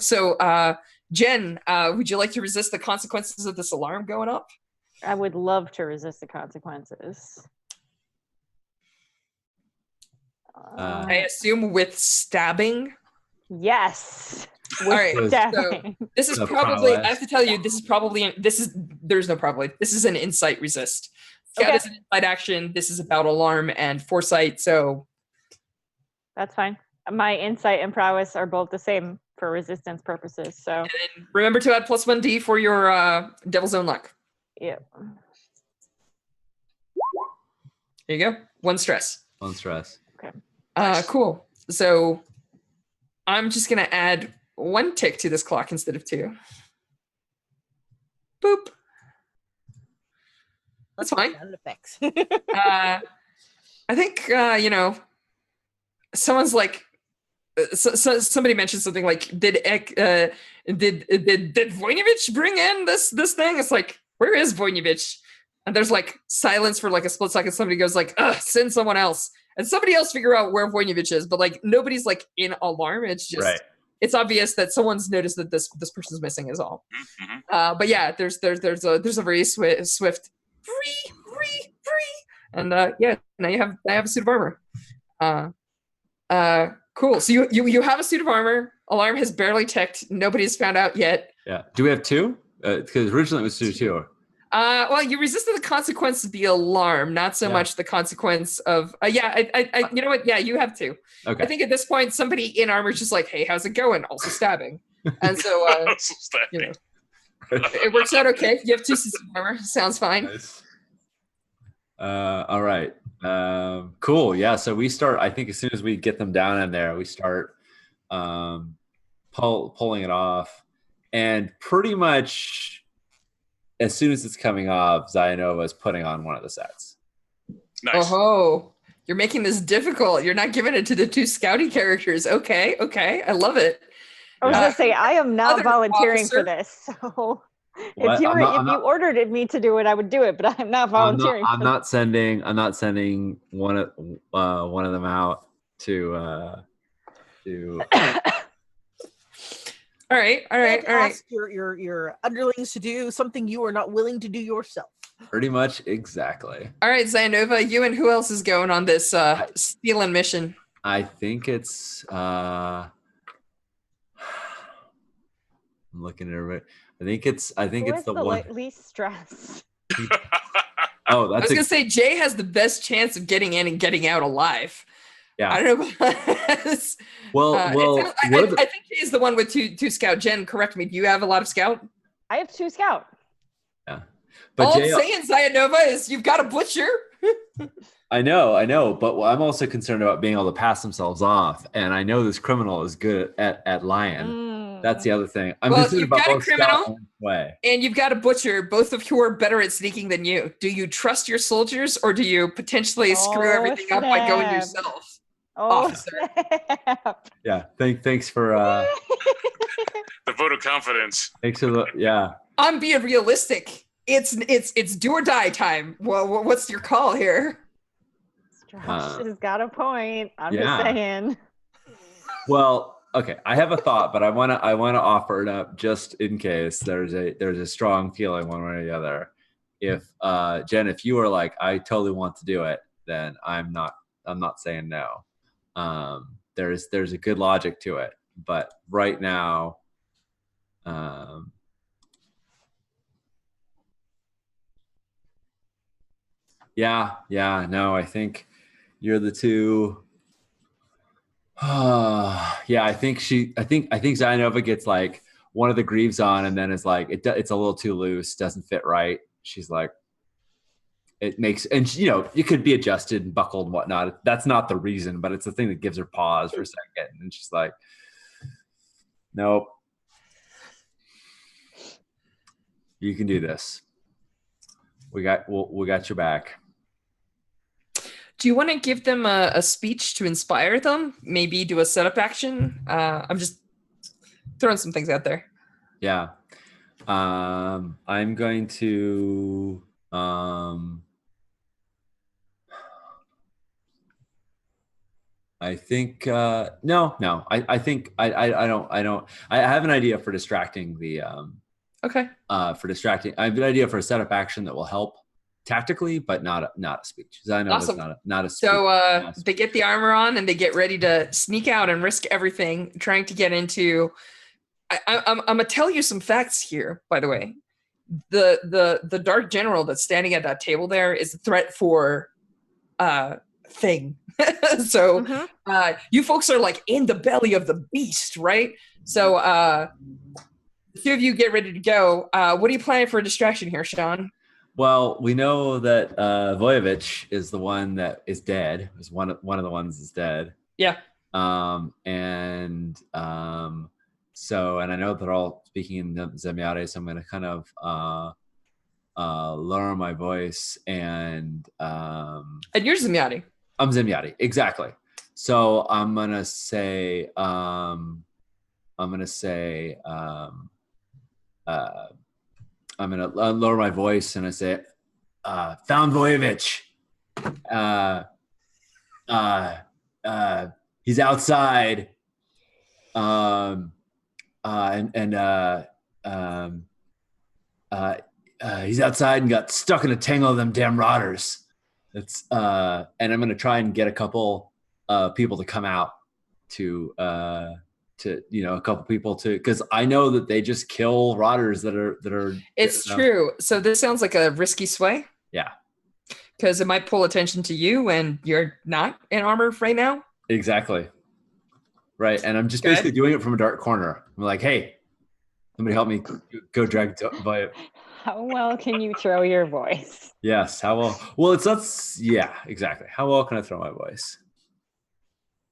so Jen, would you like to resist the consequences of this alarm going up? I would love to resist the consequences. I assume with stabbing. Yes. All right. Stabbing. So this is probably. I have to tell you, there's no probably. This is an insight resist. Scout is an insight action. This is about alarm and foresight. So that's fine. My insight and prowess are both the same for resistance purposes. So and then remember to add +1d for your Devil's Own luck. Yep. There you go. 1 stress. 1 stress. Okay. Cool. So I'm just gonna add 1 tick to this clock instead of 2. Boop. That's fine. Sound effects. I think someone's like, somebody mentioned something like, did Voinovich bring in this thing? It's like, where is Voinovich? And there's like silence for like a split second. Somebody goes like, send someone else, and somebody else figure out where Voinovich is. But like nobody's like in alarm. It's just It's obvious that someone's noticed that this person's missing is all. Mm-hmm. But yeah, there's a very swift free, and now I have a suit of armor. Cool. So you have a suit of armor. Alarm has barely ticked. Nobody's found out yet. Yeah. Do we have 2? Because originally it was 2. Well, you resisted the consequence of the alarm, not so much the consequence of. I you know what? Yeah, you have to. Okay. I think at this point, somebody in armor is just like, "Hey, how's it going?" Also stabbing, and so Also stabbing. you know, it works out okay. You have 2 senses of armor. Sounds fine. Nice. All right. Cool. Yeah. So we start. I think as soon as we get them down in there, we start pulling it off, and pretty much as soon as it's coming off, Zayanova is putting on one of the sets. Nice. Oh, you're making this difficult. You're not giving it to the 2 scouty characters. Okay. I love it. I was gonna say I am not Other volunteering officer? for this. So What? if you I'm not- ordered me to do it, I would do it. But I'm not volunteering. I'm not sending one of them out to. All right. Ask your underlings to do something you are not willing to do yourself. Pretty much exactly. All right, Zayanova, you and who else is going on this stealing mission? I think it's. I'm looking at everybody. I think it's the one. Least stress. Oh, I that's was gonna say Jay has the best chance of getting in and getting out alive. yeah. I don't know. About this. Well, I think Jay is the one with two scout. Jen, correct me. Do you have a lot of scout? I have 2 scout. Yeah, but All Jay, I'm saying, Zayanova, is you've got a butcher. I know, but I'm also concerned about being able to pass themselves off, and I know this criminal is good at lying. That's the other thing. I'm concerned you've about got a both criminal, Scout and Way. and you've got a butcher, both of who are better at sneaking than you. Do you trust your soldiers, or do you potentially screw everything up by going yourself? Officer. Snap. Yeah, thanks for The vote of confidence. thanks for the yeah. I'm being realistic. It's do or die time. Well, what's your call here? Josh has got a point. I'm yeah. just saying. Well, okay, I have a thought, but I want to offer it up just in case there's a strong feeling one way or the other. If Jen, if you are like, I totally want to do it, then I'm not saying no. There's a good logic to it, but right now, no, I think you're the 2. Yeah, I think Zayanova gets like one of the greaves on, and then is like it's a little too loose, doesn't fit right. She's like, it makes, and it could be adjusted and buckled and whatnot. That's not the reason, but it's the thing that gives her pause for a second, and she's like, nope, you can do this. We got your back. Do you want to give them a speech to inspire them? Maybe do a setup action? I'm just throwing some things out there. Yeah. I'm going to I think no. I think I don't. I have an idea for distracting the Okay. For distracting, I have an idea for a setup action that will help tactically, but not a speech. I know Awesome. it's not a speech. So they get the armor on and they get ready to sneak out and risk everything, trying to get into. I'm gonna tell you some facts here, by the way. The Dark General that's standing at that table there is a threat for Thing. So you folks are like in the belly of the beast, right? So the 2 of you get ready to go. What are you planning for a distraction here, Sean? Well, we know that Voyevich is the one that is dead. Is one of the ones that's dead. Yeah. So, and I know they're all speaking in Zemyate, so I'm going to kind of lower my voice and you're Zemyati. I'm Zemyati, exactly. So I'm going to say I'm going to lower my voice and I say, found Voyevich. He's outside. He's outside and got stuck in a tangle of them damn rotters. And I'm going to try and get a couple people to come out to a couple people to, because I know that they just kill rotters that are. It's true. So this sounds like a risky sway. Yeah. Because it might pull attention to you, and you're not in armor right now. Exactly. Right, and I'm just basically doing it from a dark corner. I'm like, hey, somebody help me go drag by. How well can you throw your voice? Yes. How well? Well, it's not. Yeah, exactly. How well can I throw my voice?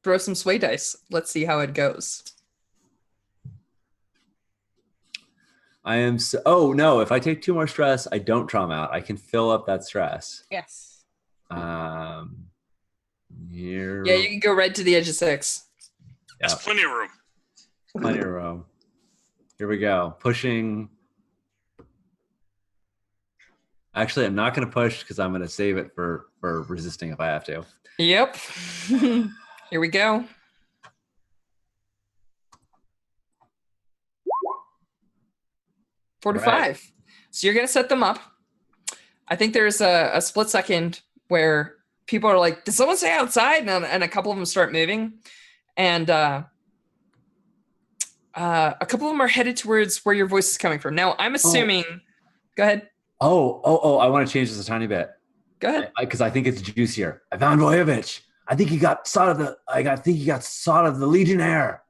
Throw some sway dice. Let's see how it goes. I am. Oh no! If I take 2 more stress, I don't trauma out. I can fill up that stress. Yes. Here. Yeah, you can go right to the edge of 6. That's plenty of room. Plenty of room. Here we go. Pushing. Actually, I'm not going to push because I'm going to save it for resisting if I have to. Yep. Here we go. Four to Right. 5. So you're going to set them up. I think there's a split second where people are like, did someone say outside? And a couple of them start moving. And a couple of them are headed towards where your voice is coming from. Now, I'm assuming... Go ahead. Oh, I want to change this a tiny bit. Go ahead. Because I think it's juicier. I found Voyevich. I think he got sawed of the legionnaire.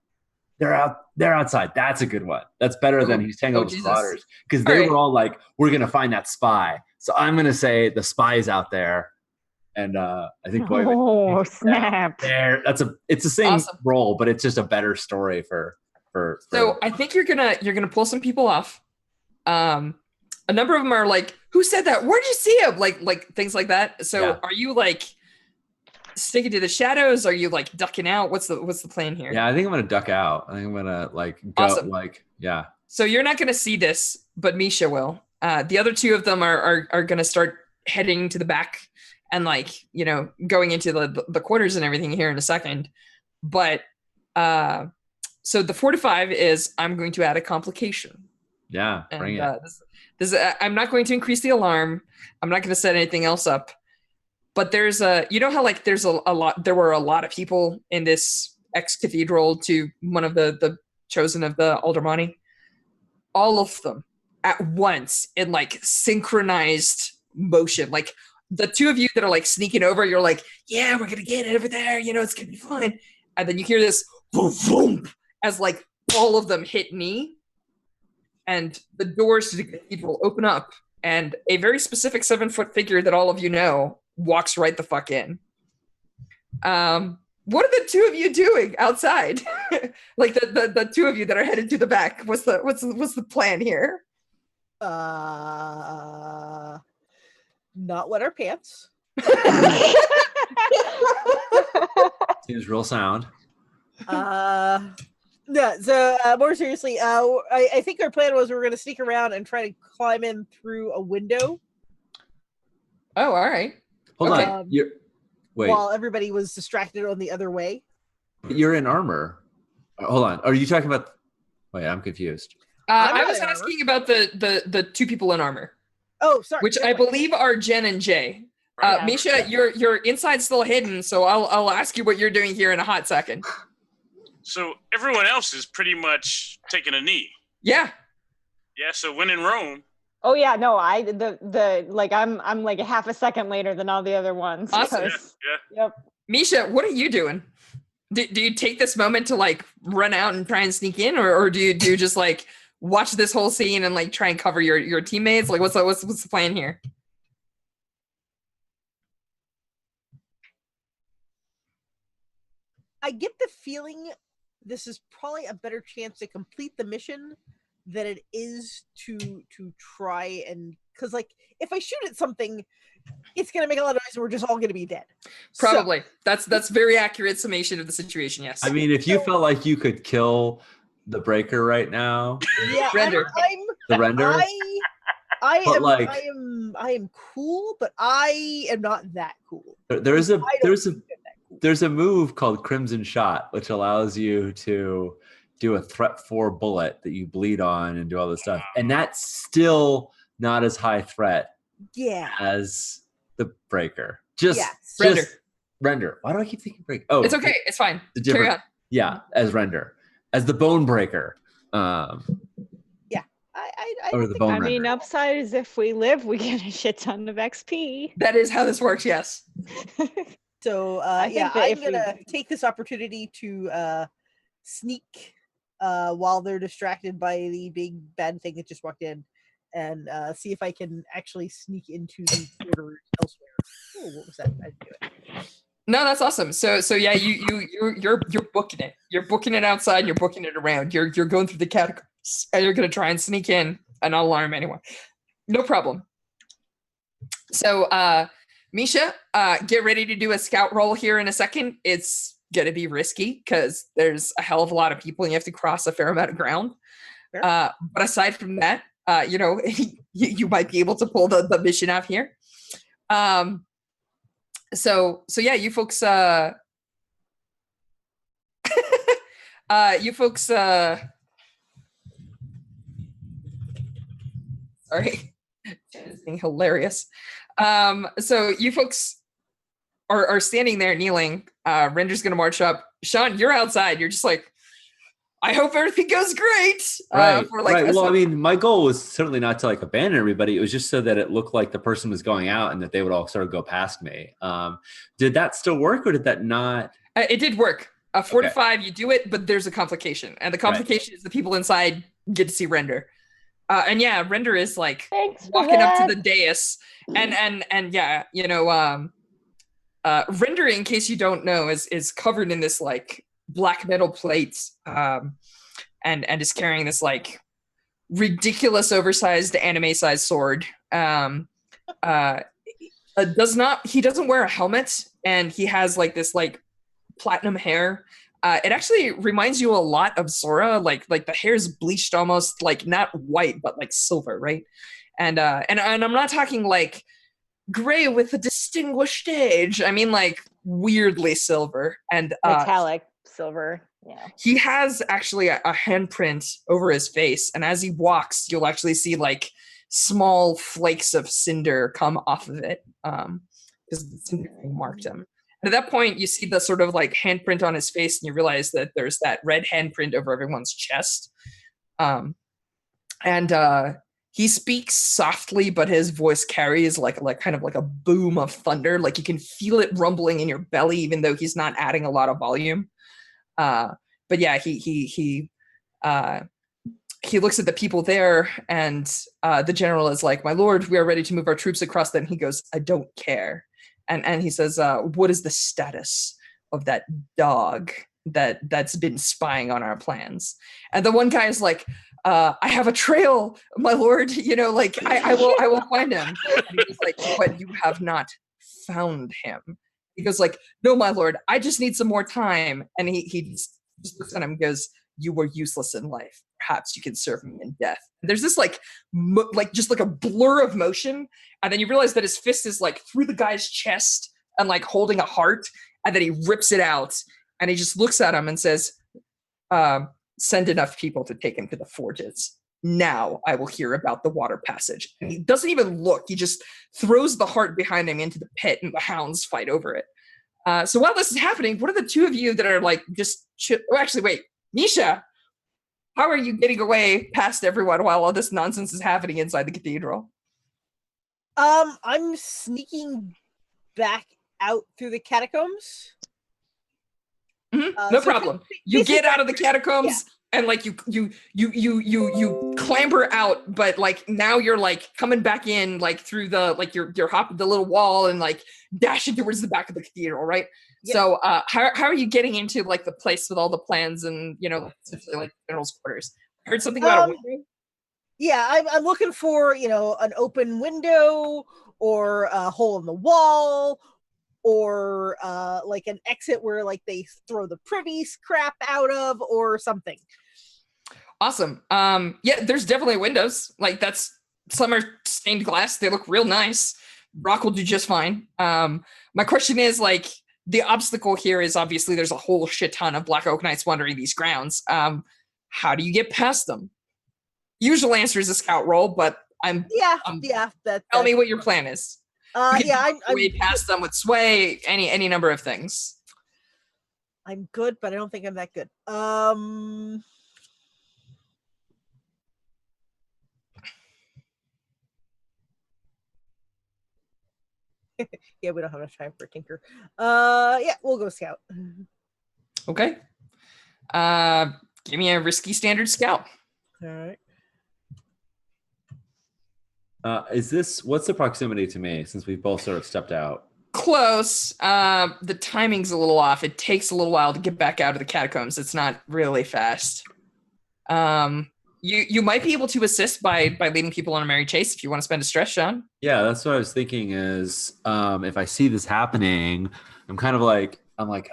They're outside. That's a good one. That's better than he's tangled with rotters. Because they were all like, we're gonna find that spy. So I'm gonna say the spy is out there. And I think Oh snap. There. It's the same role, but it's just a better story for So I think you're gonna pull some people off. A number of them are like, who said that? Where'd you see him? Like things like that. So Are you like sticking to the shadows? Are you like ducking out? What's the plan here? Yeah, I think I'm gonna duck out. I think I'm gonna go So you're not gonna see this, but Misha will. The other 2 of them are gonna start heading to the back and going into the quarters and everything here in a second. But so the 4 to 5 is I'm going to add a complication. Yeah, bring it. I'm not going to increase the alarm. I'm not going to set anything else up. But there's how there's a lot. There were a lot of people in this ex-cathedral to one of the chosen of the Aldermani. All of them at once in synchronized motion. Like the 2 of you that are sneaking over, you're like, yeah, we're gonna get it over there. It's gonna be fine. And then you hear this boom, boom, as all of them hit me. And the doors to the cathedral open up, and a very specific 7-foot figure that all of you know walks right the fuck in. What are the 2 of you doing outside? the 2 of you that are headed to the back. What's the plan here? Not wet our pants. Seems real sound. Yeah, so more seriously, I think our plan was we were going to sneak around and try to climb in through a window. Oh, all right. Hold on. Wait. While everybody was distracted on the other way. You're in armor. Hold on. Are you talking about... Wait, I'm confused. I was asking about the 2 people in armor. Oh, sorry. Which I believe are Jen and Jay. Misha, your inside's still hidden, so I'll ask you what you're doing here in a hot second. So everyone else is pretty much taking a knee. Yeah. Yeah. So when in Rome. Oh yeah, no, I'm like a half a second later than all the other ones. Awesome. Yeah. Yep. Misha, what are you doing? Do you take this moment to run out and try and sneak in, or do you just watch this whole scene and try and cover your teammates? What's the plan here? I get the feeling this is probably a better chance to complete the mission than it is to try and, because if I shoot at something, it's gonna make a lot of noise and we're just all gonna be dead. Probably. So, that's very accurate summation of the situation. Yes. I mean, if you felt like you could kill the breaker right now, yeah, Render. the render. I am cool, but I am not that cool. There's a move called Crimson Shot, which allows you to do a threat 4 bullet that you bleed on and do all this stuff. And that's still not as high threat as the breaker. Just render. Render. Why do I keep thinking breaker? Oh, it's okay. It's fine. Carry on. Yeah, as render. as the bone breaker. Or the bone I mean, render. upside is if we live, we get a shit ton of XP. That is how this works. Yes. So I think that I'm if we- gonna take this opportunity to sneak while they're distracted by the big bad thing that just walked in, and see if I can actually sneak into the quarters elsewhere. Oh, what was that? I didn't do it. No, that's awesome. So yeah, you're booking it. You're booking it outside. You're booking it around. You're going through the catacombs, and you're gonna try and sneak in and not alarm anyone. No problem. So, Misha, get ready to do a scout roll here in a second. It's gonna be risky because there's a hell of a lot of people, and you have to cross a fair amount of ground. Sure. But aside from that, you might be able to pull the mission out here. So yeah, you folks sorry, it's being hilarious. So you folks are standing there kneeling. Render's gonna march up. Sean, you're outside. You're just like, I hope everything goes great. Right. Right. Well, I mean, my goal was certainly not to like abandon everybody. It was just so that it looked like the person was going out and that they would all sort of go past me. Did that still work or did that not? It did work. 4 to Okay. 5, you do it, but there's a complication. And the complication is the people inside get to see Render. And yeah, Render is like Thanks for walking up that. to the dais. And yeah, Render, in case you don't know, is covered in this like black metal plate, and is carrying this like ridiculous oversized anime sized sword. He doesn't wear a helmet, and he has like this like platinum hair. It actually reminds you a lot of Zora, like the hair is bleached almost like not white but like silver, right? And I'm not talking like gray with a distinguished edge. I mean like weirdly silver and Metallic silver. Yeah. he has actually a handprint over his face, and as he walks, you'll actually see like small flakes of cinder come off of it, because the cinder marked him. And at that point, you see the sort of like handprint on his face, and you realize that there's that red handprint over everyone's chest. He speaks softly, but his voice carries like kind of like a boom of thunder. Like you can feel it rumbling in your belly, even though he's not adding a lot of volume. But yeah, he looks at the people there, and the general is like, "My lord, we are ready to move our troops across." Then he goes, "I don't care," and he says, "What is the status of that dog that's been spying on our plans?" And the one guy is like, "I have a trail, my lord. I will find him." And he's like, "But you have not found him." He goes like, "No, my lord, I just need some more time." And he just looks at him and goes, "You were useless in life. Perhaps you can serve me in death." And there's this like just like a blur of motion, and then you realize that his fist is like through the guy's chest and like holding a heart, and then he rips it out, and he just looks at him and says, "Send enough people to take him to the forges. Now I will hear about the water passage." And he doesn't even look. He just throws the heart behind him into the pit, and the hounds fight over it. So while this is happening, what are the two of you that are like just actually, wait, Misha, how are you getting away past everyone while all this nonsense is happening inside the cathedral? I'm sneaking back out through the catacombs. No problem. You get out of the catacombs, and like you clamber out, but like now you're like coming back in like through the like you're hopping the little wall and like dashing towards the back of the cathedral, right? Yep. So how are you getting into like the place with all the plans and essentially like general's quarters? I heard something about a window. Yeah, I'm looking for an open window or a hole in the wall, or like an exit where like they throw the privy crap out of or something. Awesome. Yeah, there's definitely windows. Like some are stained glass. They look real nice. Rock will do just fine. My question is like the obstacle here is obviously there's a whole shit ton of Black Oak Knights wandering these grounds. How do you get past them? Usual answer is a scout roll, but tell me what your plan is. I'm way past them with sway, any number of things. I'm good, but I don't think I'm that good. Yeah, we don't have enough time for a tinker. Yeah, we'll go scout. Okay. Give me a risky standard scout. All right. What's the proximity to me since we both sort of stepped out? Close. The timing's a little off. It takes a little while to get back out of the catacombs. It's not really fast. You might be able to assist by leading people on a merry chase if you want to spend a stress, Sean. Yeah, that's what I was thinking is if I see this happening, I'm like,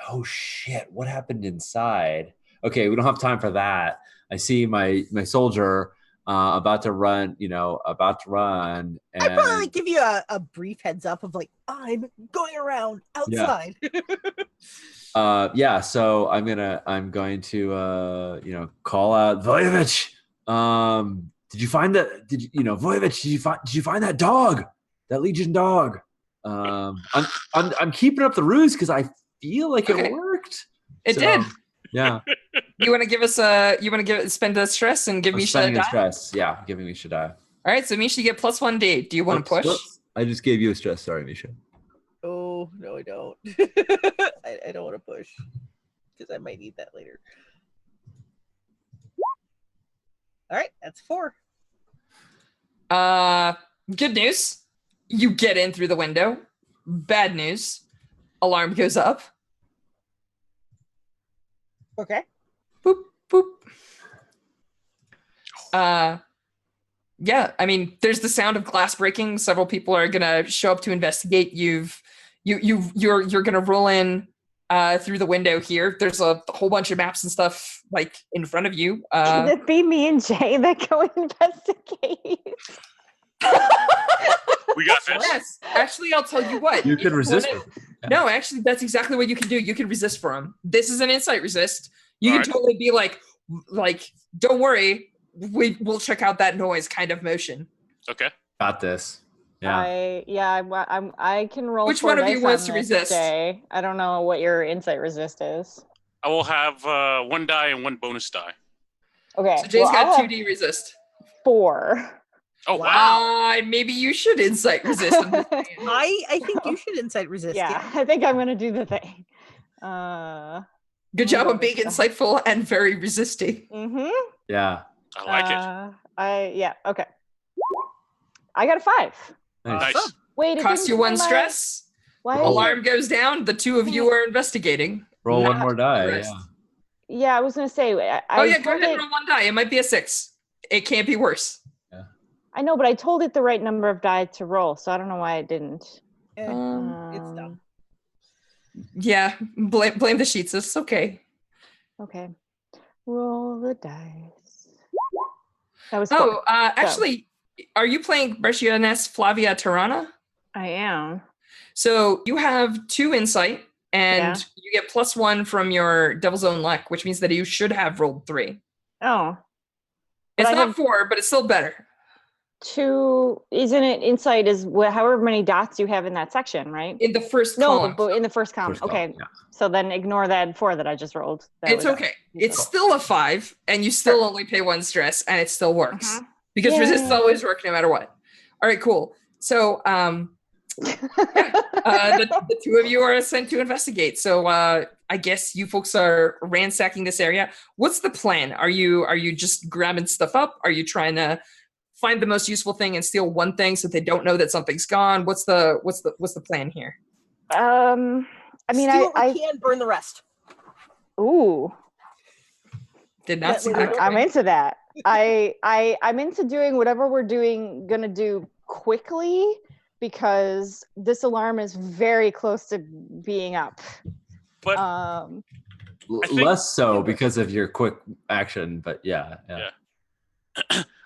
oh shit, what happened inside? Okay, we don't have time for that. I see my soldier about to run. And I'd probably give you a brief heads up of like, I'm going around outside. Yeah. So I'm going to call out Voyevich. Did you find that? Voyevich? Did you find that dog? That Legion dog? I'm keeping up the ruse because I feel like it worked. It did. Yeah. You want to give us spend the stress and give me Shaddai? Stress. Yeah, giving me Shaddai. All right, so Misha, you get +1D. Do you want to push? I just gave you a stress. Sorry, Misha. Oh no, I don't. I don't want to push because I might need that later. All right, that's 4. Good news. You get in through the window. Bad news. Alarm goes up. Okay. Boop, boop. Yeah, I mean, there's the sound of glass breaking. Several people are gonna show up to investigate. You're gonna roll in through the window here. There's a whole bunch of maps and stuff like in front of you. Can it be me and Jay that go investigate? We got this. Yes, actually, I'll tell you what. You can resist. No, actually, that's exactly what you can do. You can resist for him. This is an insight resist. You can totally be like, don't worry, we'll check out that noise kind of motion. Okay. Got this. Yeah. I can roll. Which one of you wants to resist? Jay. I don't know what your insight resist is. I will have 1 die and 1 bonus die. Okay. So Jay's got 2D resist. 4. Oh wow. Maybe you should insight resist. I think you should insight resist. Yeah, I think I'm gonna do the thing. Good job of being insightful and very resisting. Mm-hmm. Yeah. I like it. Okay. I got a 5. Nice. Wait, it Cost you 1 stress. Why? Alarm goes down. The 2 of you are investigating. Roll 1 more die. Rest. Yeah, I was gonna say. Go ahead and roll 1 die. It might be a 6. It can't be worse. I know, but I told it the right number of die to roll, so I don't know why it didn't. It's dumb. Yeah, blame the sheets. It's okay. Okay. Roll the dice. That was cool. Actually, are you playing Legionnaires Flavia Tirana? I am. So you have 2 insight, and you get +1 from your Devil's Own Luck, which means that you should have rolled 3. Oh. It's not 4, but it's still better. 2, isn't it? Insight is however many dots you have in that section, right? In the first column. No, but in the first column. Okay. Yeah. So then ignore that 4 that I just rolled. It's okay. It's still a 5, and you still only pay 1 stress, and it still works. Because resist always work no matter what. All right, cool. So the 2 of you are sent to investigate. So I guess you folks are ransacking this area. What's the plan? Are you just grabbing stuff up? Are you trying to find the most useful thing and steal one thing so they don't know that something's gone? What's the plan here? I mean, steal what we can, burn the rest. Ooh. Did not see that. I'm into that. I'm into doing whatever we're gonna do quickly, because this alarm is very close to being up. But less so because of your quick action, but yeah.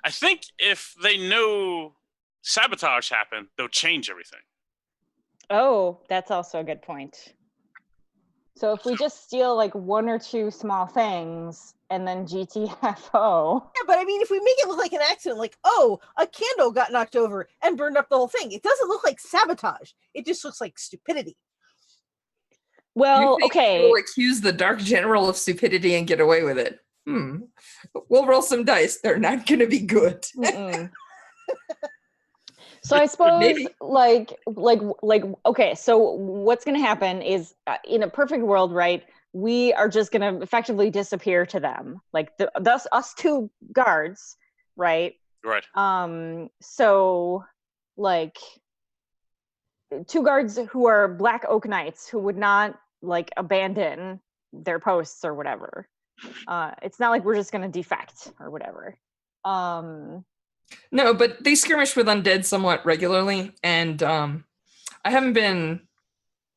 I think if they know sabotage happened, they'll change everything. Oh, that's also a good point. So if we just steal like 1 or 2 small things and then GTFO. Yeah, but I mean, if we make it look like an accident, like, oh, a candle got knocked over and burned up the whole thing, it doesn't look like sabotage. It just looks like stupidity. Well, okay. We'll accuse the Dark General of stupidity and get away with it. We'll roll some dice. They're not going to be good. So I suppose, Maybe. okay, so what's going to happen is, in a perfect world, right, we are just going to effectively disappear to them. Like, us two guards, right? Right. So, like, two guards who are Black Oak Knights who would not, like, abandon their posts or whatever. It's not like we're just going to defect or whatever. No, but they skirmish with undead somewhat regularly, and I haven't been.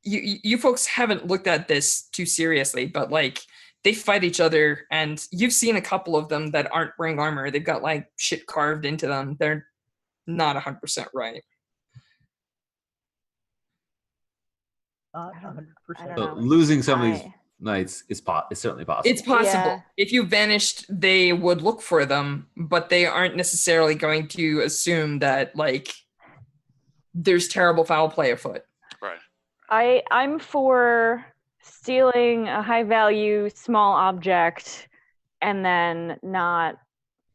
You folks haven't looked at this too seriously, but like they fight each other, and you've seen a couple of them that aren't wearing armor. They've got like shit carved into them. They're not 100% right. Not I don't 100%. know. Losing some of these knights is certainly possible. It's possible. Yeah. If you vanished, they would look for them, but they aren't necessarily going to assume that like there's terrible foul play afoot. Right. I'm for stealing a high value small object and then not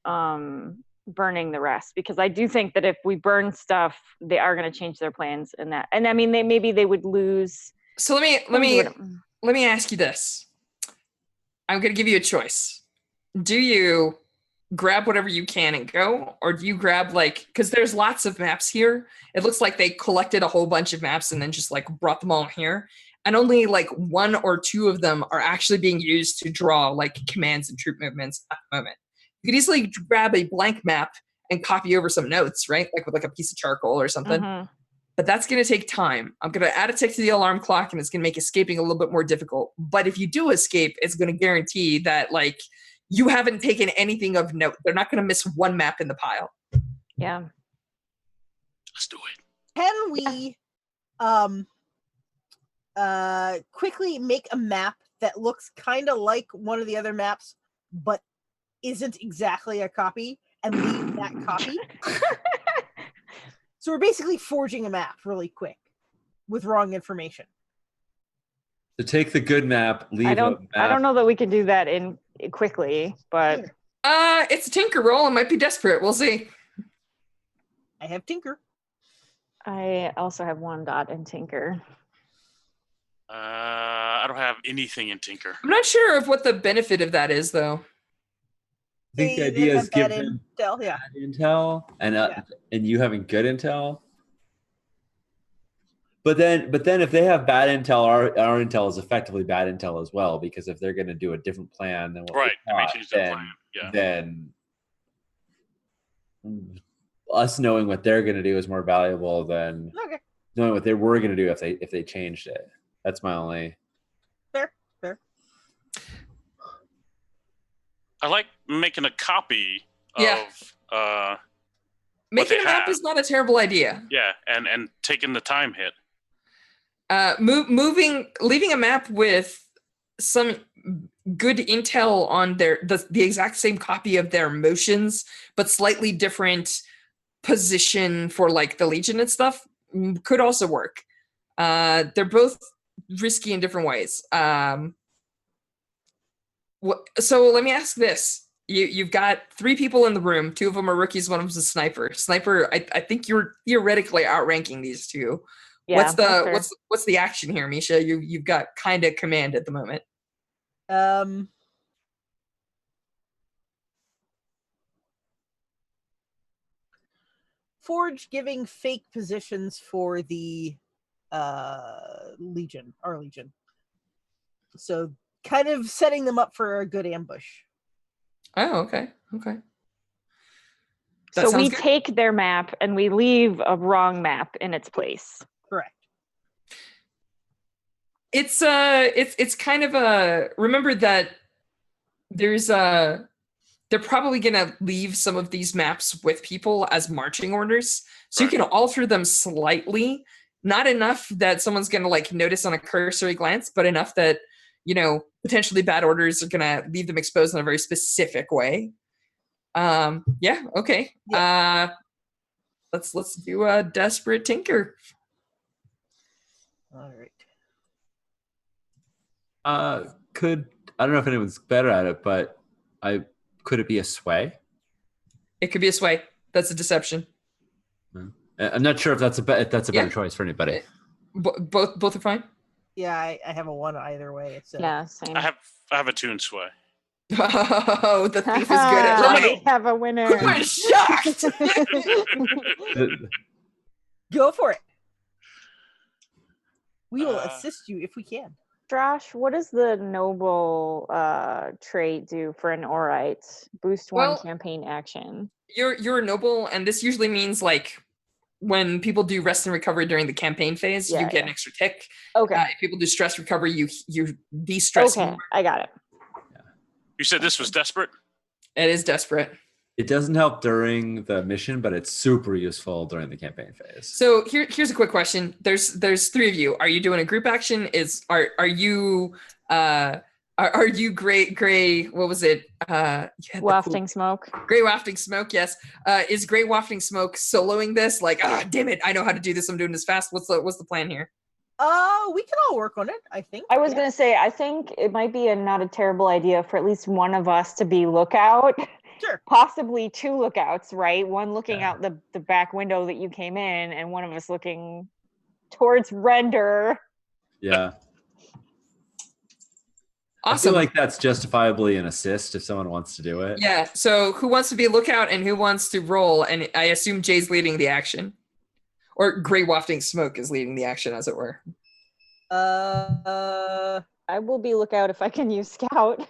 burning the rest, because I do think that if we burn stuff, they are going to change their plans, and I mean maybe they would lose. So let me ask you this. I'm going to give you a choice. Do you grab whatever you can and go, or do you grab like, because there's lots of maps here. It looks like they collected a whole bunch of maps and then just like brought them all here, and only like one or two of them are actually being used to draw like commands and troop movements at the moment. You could easily grab a blank map and copy over some notes, right? Like with like a piece of charcoal or something. Mm-hmm. But that's going to take time. I'm going to add a tick to the alarm clock, and it's going to make escaping a little bit more difficult. But if you do escape, it's going to guarantee that like you haven't taken anything of note. They're not going to miss one map in the pile. Yeah. Let's do it. Can we quickly make a map that looks kind of like one of the other maps, but isn't exactly a copy, and leave that copy? So we're basically forging a map really quick with wrong information. To take the good map, leave I don't know that we can do that in quickly, but it's a tinker roll. It might be desperate. We'll see. I have Tinker. I also have 1 dot in Tinker. I don't have anything in Tinker. I'm not sure of what the benefit of that is, though. I think the idea is give them intel, yeah. bad intel, and you having good intel. But then if they have bad intel, our intel is effectively bad intel as well, because if they're going to do a different plan than what we thought, then us knowing what they're going to do is more valuable than knowing what they were going to do if they changed it. That's my only. Fair. I like making a copy of making a map is not a terrible idea. Yeah, and taking the time hit. Leaving a map with some good intel on the exact same copy of their motions, but slightly different position for like the Legion and stuff could also work. They're both risky in different ways. So let me ask this. You've got 3 people in the room. 2 of them are rookies. One of them's a sniper. Sniper, I think you're theoretically outranking these 2. Yeah, what's the action here, Misha? You've got kind of command at the moment. Forge giving fake positions for the Legion, our Legion. So kind of setting them up for a good ambush. Oh, okay. So we take their map and we leave a wrong map in its place. Correct. It's kind of a, remember that they're probably going to leave some of these maps with people as marching orders. So you can alter them slightly, not enough that someone's going to like notice on a cursory glance, but enough that, potentially bad orders are going to leave them exposed in a very specific way. Okay. Yeah. Let's do a desperate tinker. All right. Could I don't know if anyone's better at it, but could it be a sway? It could be a sway. That's a deception. I'm not sure if that's a better choice for anybody. Both are fine. Yeah, I have a 1 either way. So. Yeah, same. I have a 2 in sway. Oh, the thief is good at lying. We have a winner. Who is shocked? Go for it. We will assist you if we can. Josh, what does the noble trait do for an Orite? Boost 1 campaign action. You're a noble, and this usually means like when people do rest and recovery during the campaign phase, you get an extra tick. Okay. If people do stress recovery, you de-stress. Okay, I got it. You said this was desperate? It is desperate. It doesn't help during the mission, but it's super useful during the campaign phase. So here's a quick question. There's 3 of you. Are you doing a group action? Are you gray? What was it? Wafting smoke. Gray wafting smoke. Yes. Is gray wafting smoke soloing this? Like, damn it! I know how to do this. I'm doing this fast. What's the plan here? We can all work on it, I think. I was gonna say, I think it might be not a terrible idea for at least one of us to be lookout. Sure. Possibly 2 lookouts, right? One looking out the back window that you came in, and one of us looking towards Render. Yeah. Awesome. I feel like that's justifiably an assist if someone wants to do it. Yeah. So who wants to be a lookout and who wants to roll? And I assume Jay's leading the action. Or gray wafting smoke is leading the action, as it were. I will be lookout if I can use scout.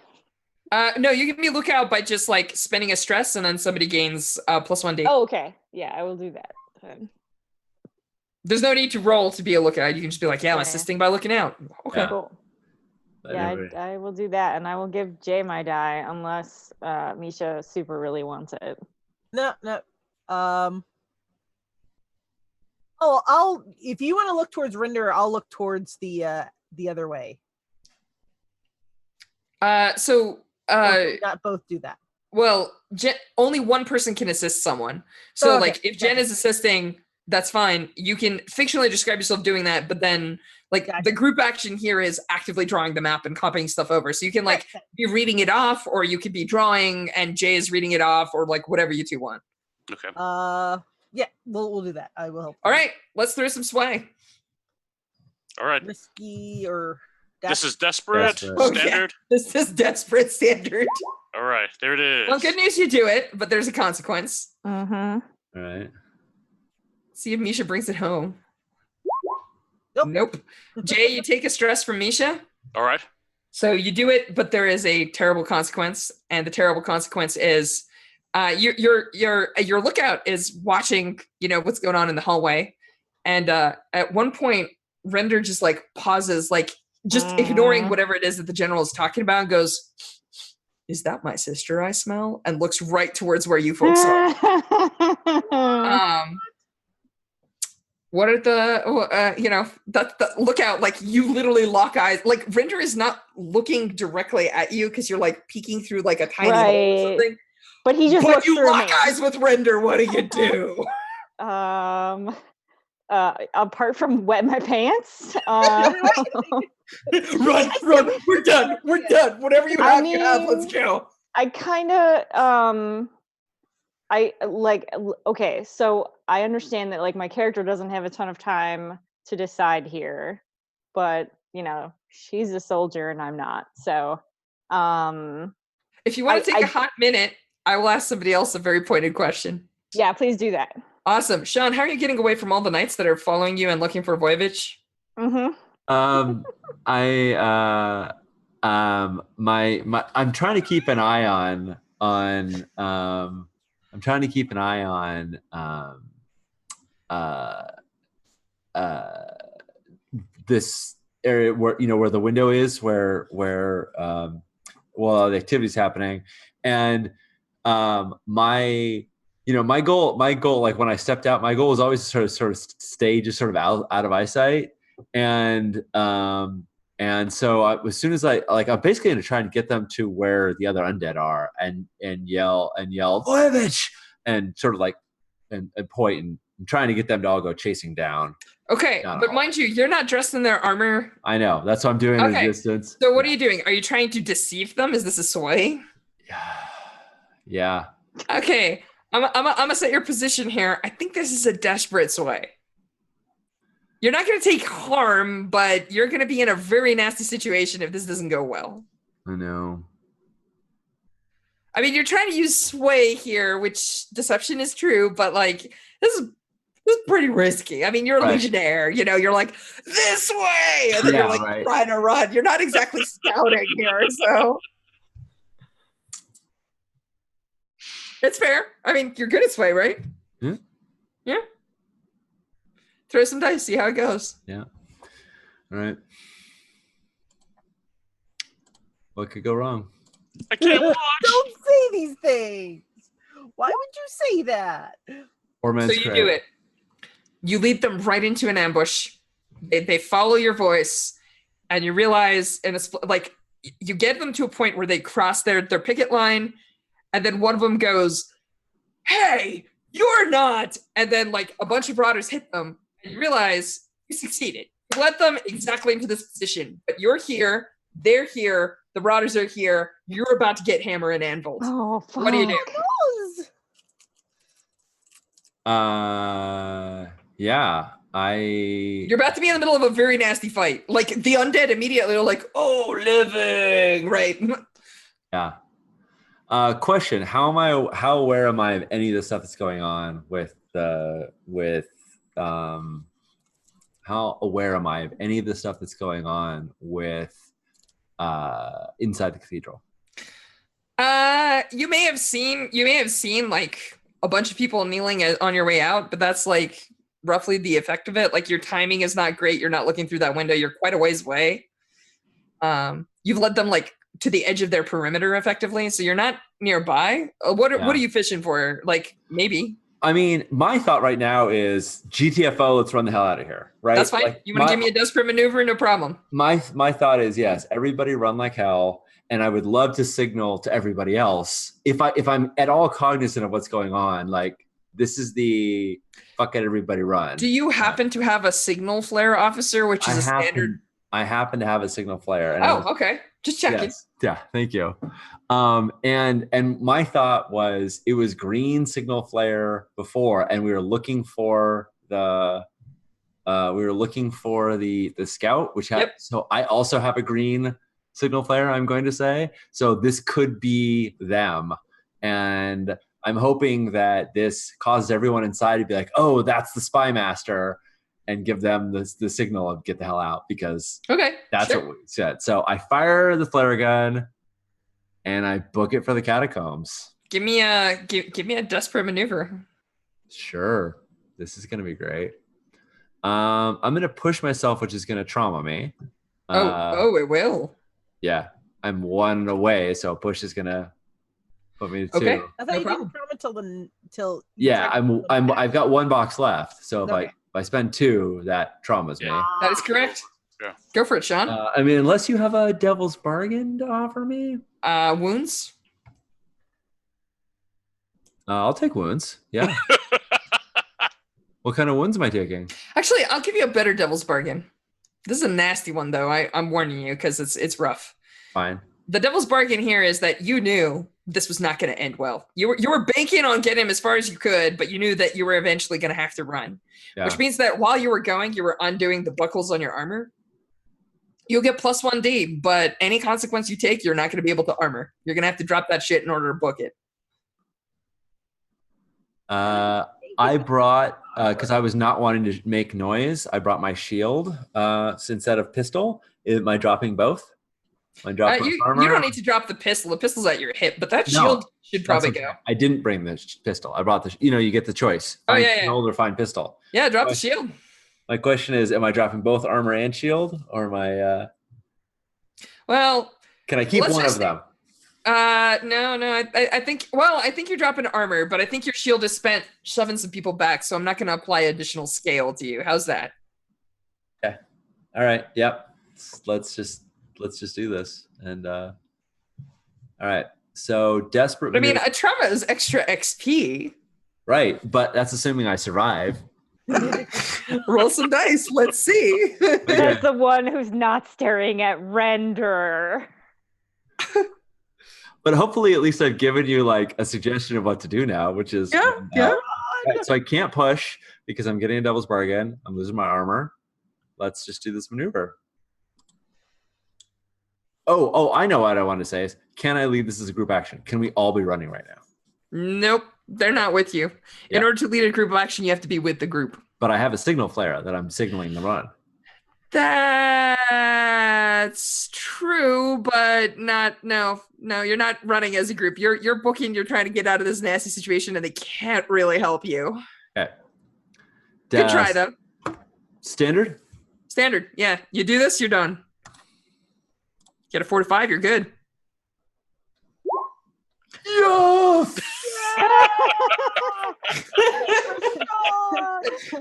No, you can be lookout by just like spending a stress, and then somebody gains +1 D. Oh, okay. Yeah, I will do that. There's no need to roll to be a lookout. You can just be like, I'm assisting by looking out. Okay. Cool. Yeah, I will do that, and I will give Jay my die unless Misha super really wants it. No. I'll if you want to look towards Render, I'll look towards the other way. Not both do that. Well, only one person can assist someone. So like if Jen is assisting, that's fine. You can fictionally describe yourself doing that, but then like the group action here is actively drawing the map and copying stuff over. So you can like be reading it off, or you could be drawing and Jay is reading it off, or like whatever you two want. Okay. Yeah, we'll do that. I will help. All right, let's throw some sway. All right. Risky or this is desperate. Standard. Oh, yeah. This is desperate standard. All right, there it is. Well, good news, you do it, but there's a consequence. All right. See if Misha brings it home. Nope. Jay, you take a stress from Misha. All right. So you do it, but there is a terrible consequence, and the terrible consequence is your lookout is watching, what's going on in the hallway, and at one point, Render just like pauses, like just ignoring whatever it is that the general is talking about, and goes, "Is that my sister I smell?" and looks right towards where you folks are. What are the lookout, like you literally lock eyes, like Render is not looking directly at you because you're like peeking through like a tiny hole or something. But he just looks you through lock me. eyes with Render. What do you do? Apart from wet my pants, run! We're done. Whatever you have, you have. Let's go. I kind of okay, so I understand that like my character doesn't have a ton of time to decide here, but she's a soldier and I'm not. So if you want to take a hot minute, I will ask somebody else a very pointed question. Yeah, please do that. Awesome. Sean, how are you getting away from all the knights that are following you and looking for Voyevich? I'm trying to keep an eye this area where the window is, where the activity's happening, and my goal, like when I stepped out, my goal was always to sort of stay just sort of out of eyesight, and so as soon as I'm basically going to try and get them to where the other undead are, and yell Voyevich, and sort of like and point I'm trying to get them to all go chasing down. Okay, Not but all. mind you, you're not dressed in their armor. I know. That's what I'm doing at a Okay. distance. So what are you doing? Are you trying to deceive them? Is this a sway? Yeah. Okay, I'm gonna set your position here. I think this is a desperate sway. You're not gonna take harm, but you're gonna be in a very nasty situation if this doesn't go well. I know. I mean, you're trying to use sway here, which deception is true, but like this is pretty risky. I mean, you're a Right. legionnaire, you know, you're like, this way, and then Yeah, you're like right. trying to run. You're not exactly scouting here, so it's fair. I mean, you're good at sway, right? Yeah. Yeah. Throw some dice, see how it goes. Yeah. All right. What could go wrong? I can't watch. Don't say these things. Why would you say that? Poor man's So you credit. do it. You lead them right into an ambush. They follow your voice, and you realize, and it's like you get them to a point where they cross their picket line, and then one of them goes, "Hey, you're not!" And then like a bunch of marauders hit them, and you realize you succeeded. You led them exactly into this position, but you're here, they're here, the marauders are here. You're about to get hammer and anvil. Oh, fuck. What do you do? Knows? Yeah. You're about to be in the middle of a very nasty fight. Like the undead immediately are like, "Oh, living," right? Yeah. Question: How aware am I of any of the stuff that's going on how aware am I of any of the stuff that's going on with inside the cathedral? You may have seen like a bunch of people kneeling on your way out, but that's like roughly the effect of it. Like your timing is not great. You're not looking through that window. You're quite a ways away. You've led them like to the edge of their perimeter effectively, so you're not nearby. What are you fishing for? Like maybe. I mean, my thought right now is GTFO. Let's run the hell out of here. Right? That's fine. Like, You want to give me a desperate maneuver? No problem. My thought is yes. Everybody run like hell, and I would love to signal to everybody else if I'm at all cognizant of what's going on. Like this is the fuck it, everybody run. Do you happen to have a signal flare officer, which is a standard? I happen to have a signal flare. And Okay. Just checking. Yes. Yeah, thank you. And my thought was it was green signal flare before, and we were looking for the scout, which had. Yep. So I also have a green signal flare. I'm going to say so. This could be them, and I'm hoping that this causes everyone inside to be like, "Oh, that's the spy master." And give them the signal of get the hell out because that's sure. what we said. So I fire the flare gun and I book it for the catacombs. Give me a desperate maneuver. Sure. This is gonna be great. I'm gonna push myself, which is gonna trauma me. It will. Yeah. I'm one away, so push is gonna put me to Okay. two. I thought No you problem. didn't trauma till. Yeah, I've got one box left. So if I spend two, that traumas me. That is correct. Yeah. Go for it, Sean. I mean, unless you have a devil's bargain to offer me. Wounds. I'll take wounds. Yeah. What kind of wounds am I taking? Actually, I'll give you a better devil's bargain. This is a nasty one, though. I'm warning you because it's rough. Fine. The devil's bargain here is that you knew this was not going to end well. You were banking on getting him as far as you could, but you knew that you were eventually going to have to run, which means that while you were going, you were undoing the buckles on your armor. You'll get plus 1D, but any consequence you take, you're not going to be able to armor. You're going to have to drop that shit in order to book it. I brought, because I was not wanting to make noise, I brought my shield instead of pistol. Am I dropping both? Am I dropping You armor? don't need to drop the pistol. The pistol's at your hip, but that shield should probably go. I didn't bring the pistol. I brought the, you get the choice. Oh, Find yeah. shield or find pistol. Yeah, drop the shield. My question is, am I dropping both armor and shield, or am I? Well, can I keep let's one just of them? No. I think you're dropping armor, but I think your shield is spent shoving some people back, so I'm not going to apply additional scale to you. How's that? Okay. All right. Yep. Let's just do this. And all right. So desperate. I mean, a trauma is extra XP. Right, but that's assuming I survive. Roll some dice. Let's see. That's the one who's not staring at Render. But hopefully, at least I've given you like a suggestion of what to do now, which is yeah. Right, so I can't push because I'm getting a devil's bargain. I'm losing my armor. Let's just do this maneuver. Oh, I know what I want to say is, can I lead this as a group action? Can we all be running right now? Nope, they're not with you. In order to lead a group action, you have to be with the group. But I have a signal flare that I'm signaling the run. That's true, but no, you're not running as a group. You're booking, you're trying to get out of this nasty situation and they can't really help you. Okay. Good try though. Standard? Standard, yeah. You do this, you're done. Get a 4 to 5, you're good. Yes!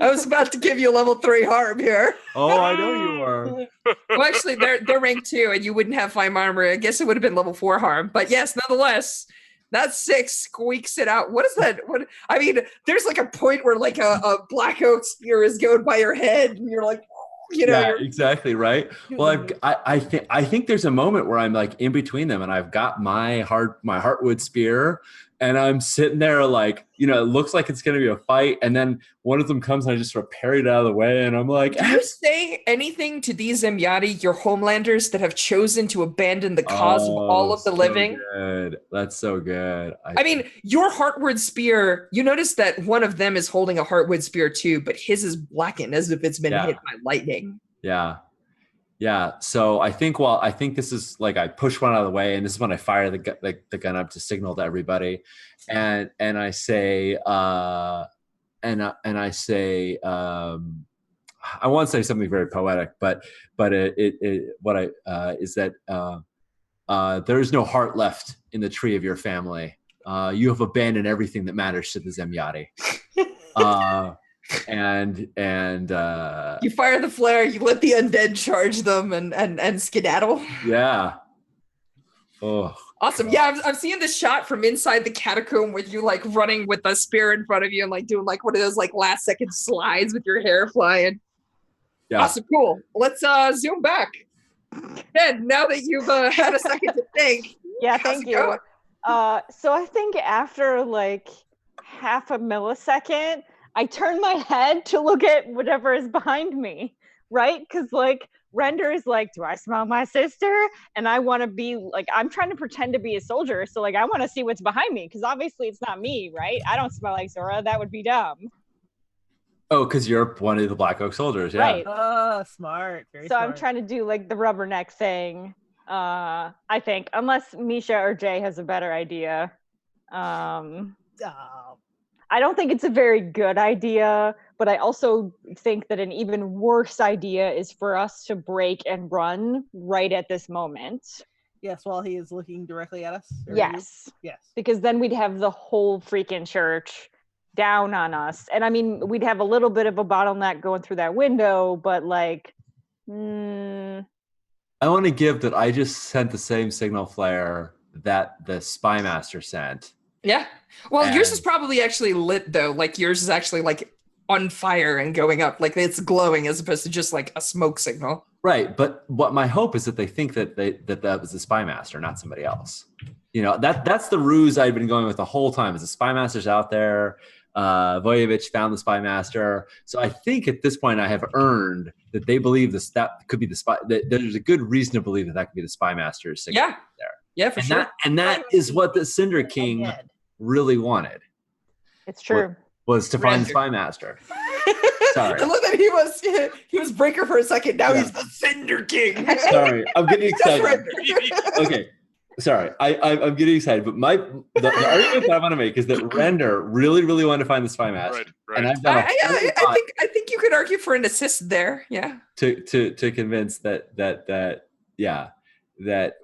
I was about to give you a level 3 harm here. Oh, I know you are. Well, actually, they're rank 2, and you wouldn't have 5 armor. I guess it would have been level 4 harm. But yes, nonetheless, that 6 squeaks it out. What is that? What I mean, there's like a point where like a black oak spear is going by your head, and you're like, yeah, exactly right. Well, I think there's a moment where I'm like in between them, and I've got my heartwood spear, and I'm sitting there like, it looks like it's gonna be a fight, and then one of them comes and I just sort of parry it out of the way, and I'm like, do you say anything to these Zemyati, your homelanders that have chosen to abandon the cause of all of the living? Good. That's so good. I mean, your heartwood spear, you notice that one of them is holding a heartwood spear too, but his is blackened as if it's been hit by lightning. Yeah. So I think this is like, I push one out of the way, and this is when I fire the gun up to signal to everybody, and I say, I want to say something very poetic, but is that there is no heart left in the tree of your family. You have abandoned everything that matters to the Zemyati. And you fire the flare, you let the undead charge them and skedaddle. Yeah. Oh, awesome. Yeah, I'm seeing this shot from inside the catacomb with you like running with the spear in front of you and like doing like one of those like last second slides with your hair flying. Yeah. Awesome, cool. Let's zoom back. Ben, now that you've had a second to think. Yeah, thank you. So I think after like half a millisecond, I turn my head to look at whatever is behind me, right? Because like Render is like, do I smell my sister? And I want to be like, I'm trying to pretend to be a soldier. So like, I want to see what's behind me because obviously it's not me, right? I don't smell like Zora. That would be dumb. Oh, because you're one of the Black Oak soldiers, yeah. Right. Oh, smart. Very so smart. I'm trying to do like the rubberneck thing. I think, unless Misha or Jay has a better idea. I don't think it's a very good idea, but I also think that an even worse idea is for us to break and run right at this moment. Yes, while he is looking directly at us? Yes. Yes. Because then we'd have the whole freaking church down on us. And I mean, we'd have a little bit of a bottleneck going through that window, but like... I want to give that I just sent the same signal flare that the Spy Master sent. Yeah. Well, yours is probably actually lit though. Like yours is actually like on fire and going up. Like it's glowing as opposed to just like a smoke signal. Right. But what my hope is that they think that that was the Spy Master, not somebody else. That's the ruse I've been going with the whole time. Is the Spy Master's out there. Voyevich found the Spy Master. So I think at this point I have earned that they believe that could be the spy. That there's a good reason to believe that could be the Spy Master's signal. Yeah. There. Yeah, for sure. That is what the Cinder King really wanted. It's true. Was to find the Spy Master. Sorry. I love that he was Breaker for a second. Now he's the Cinder King. Sorry, I'm getting excited. Okay, sorry, I'm getting excited. But the argument that I want to make is that Render really wanted to find the Spy Master, right. and I've done I think you could argue for an assist there. Yeah. To convince that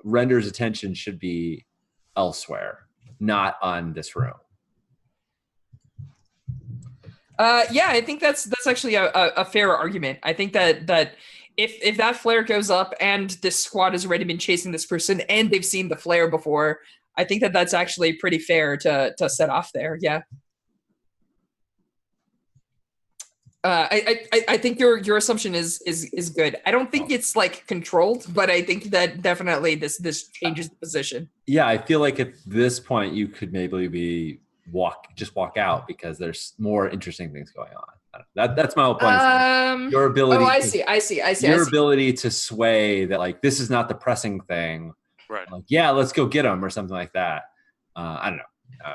Render's attention should be elsewhere, not on this room. Yeah, I think that's actually a fair argument. I think that if that flare goes up and this squad has already been chasing this person and they've seen the flare before, I think that's actually pretty fair to set off there. Yeah. I think your assumption is good. I don't think it's like controlled, but I think that definitely this changes the position. Yeah, I feel like at this point you could maybe walk out because there's more interesting things going on. That's my whole point. Your ability. Oh, I see. Your ability to sway that, like, this is not the pressing thing. Right. Like, yeah, let's go get them or something like that. I don't know.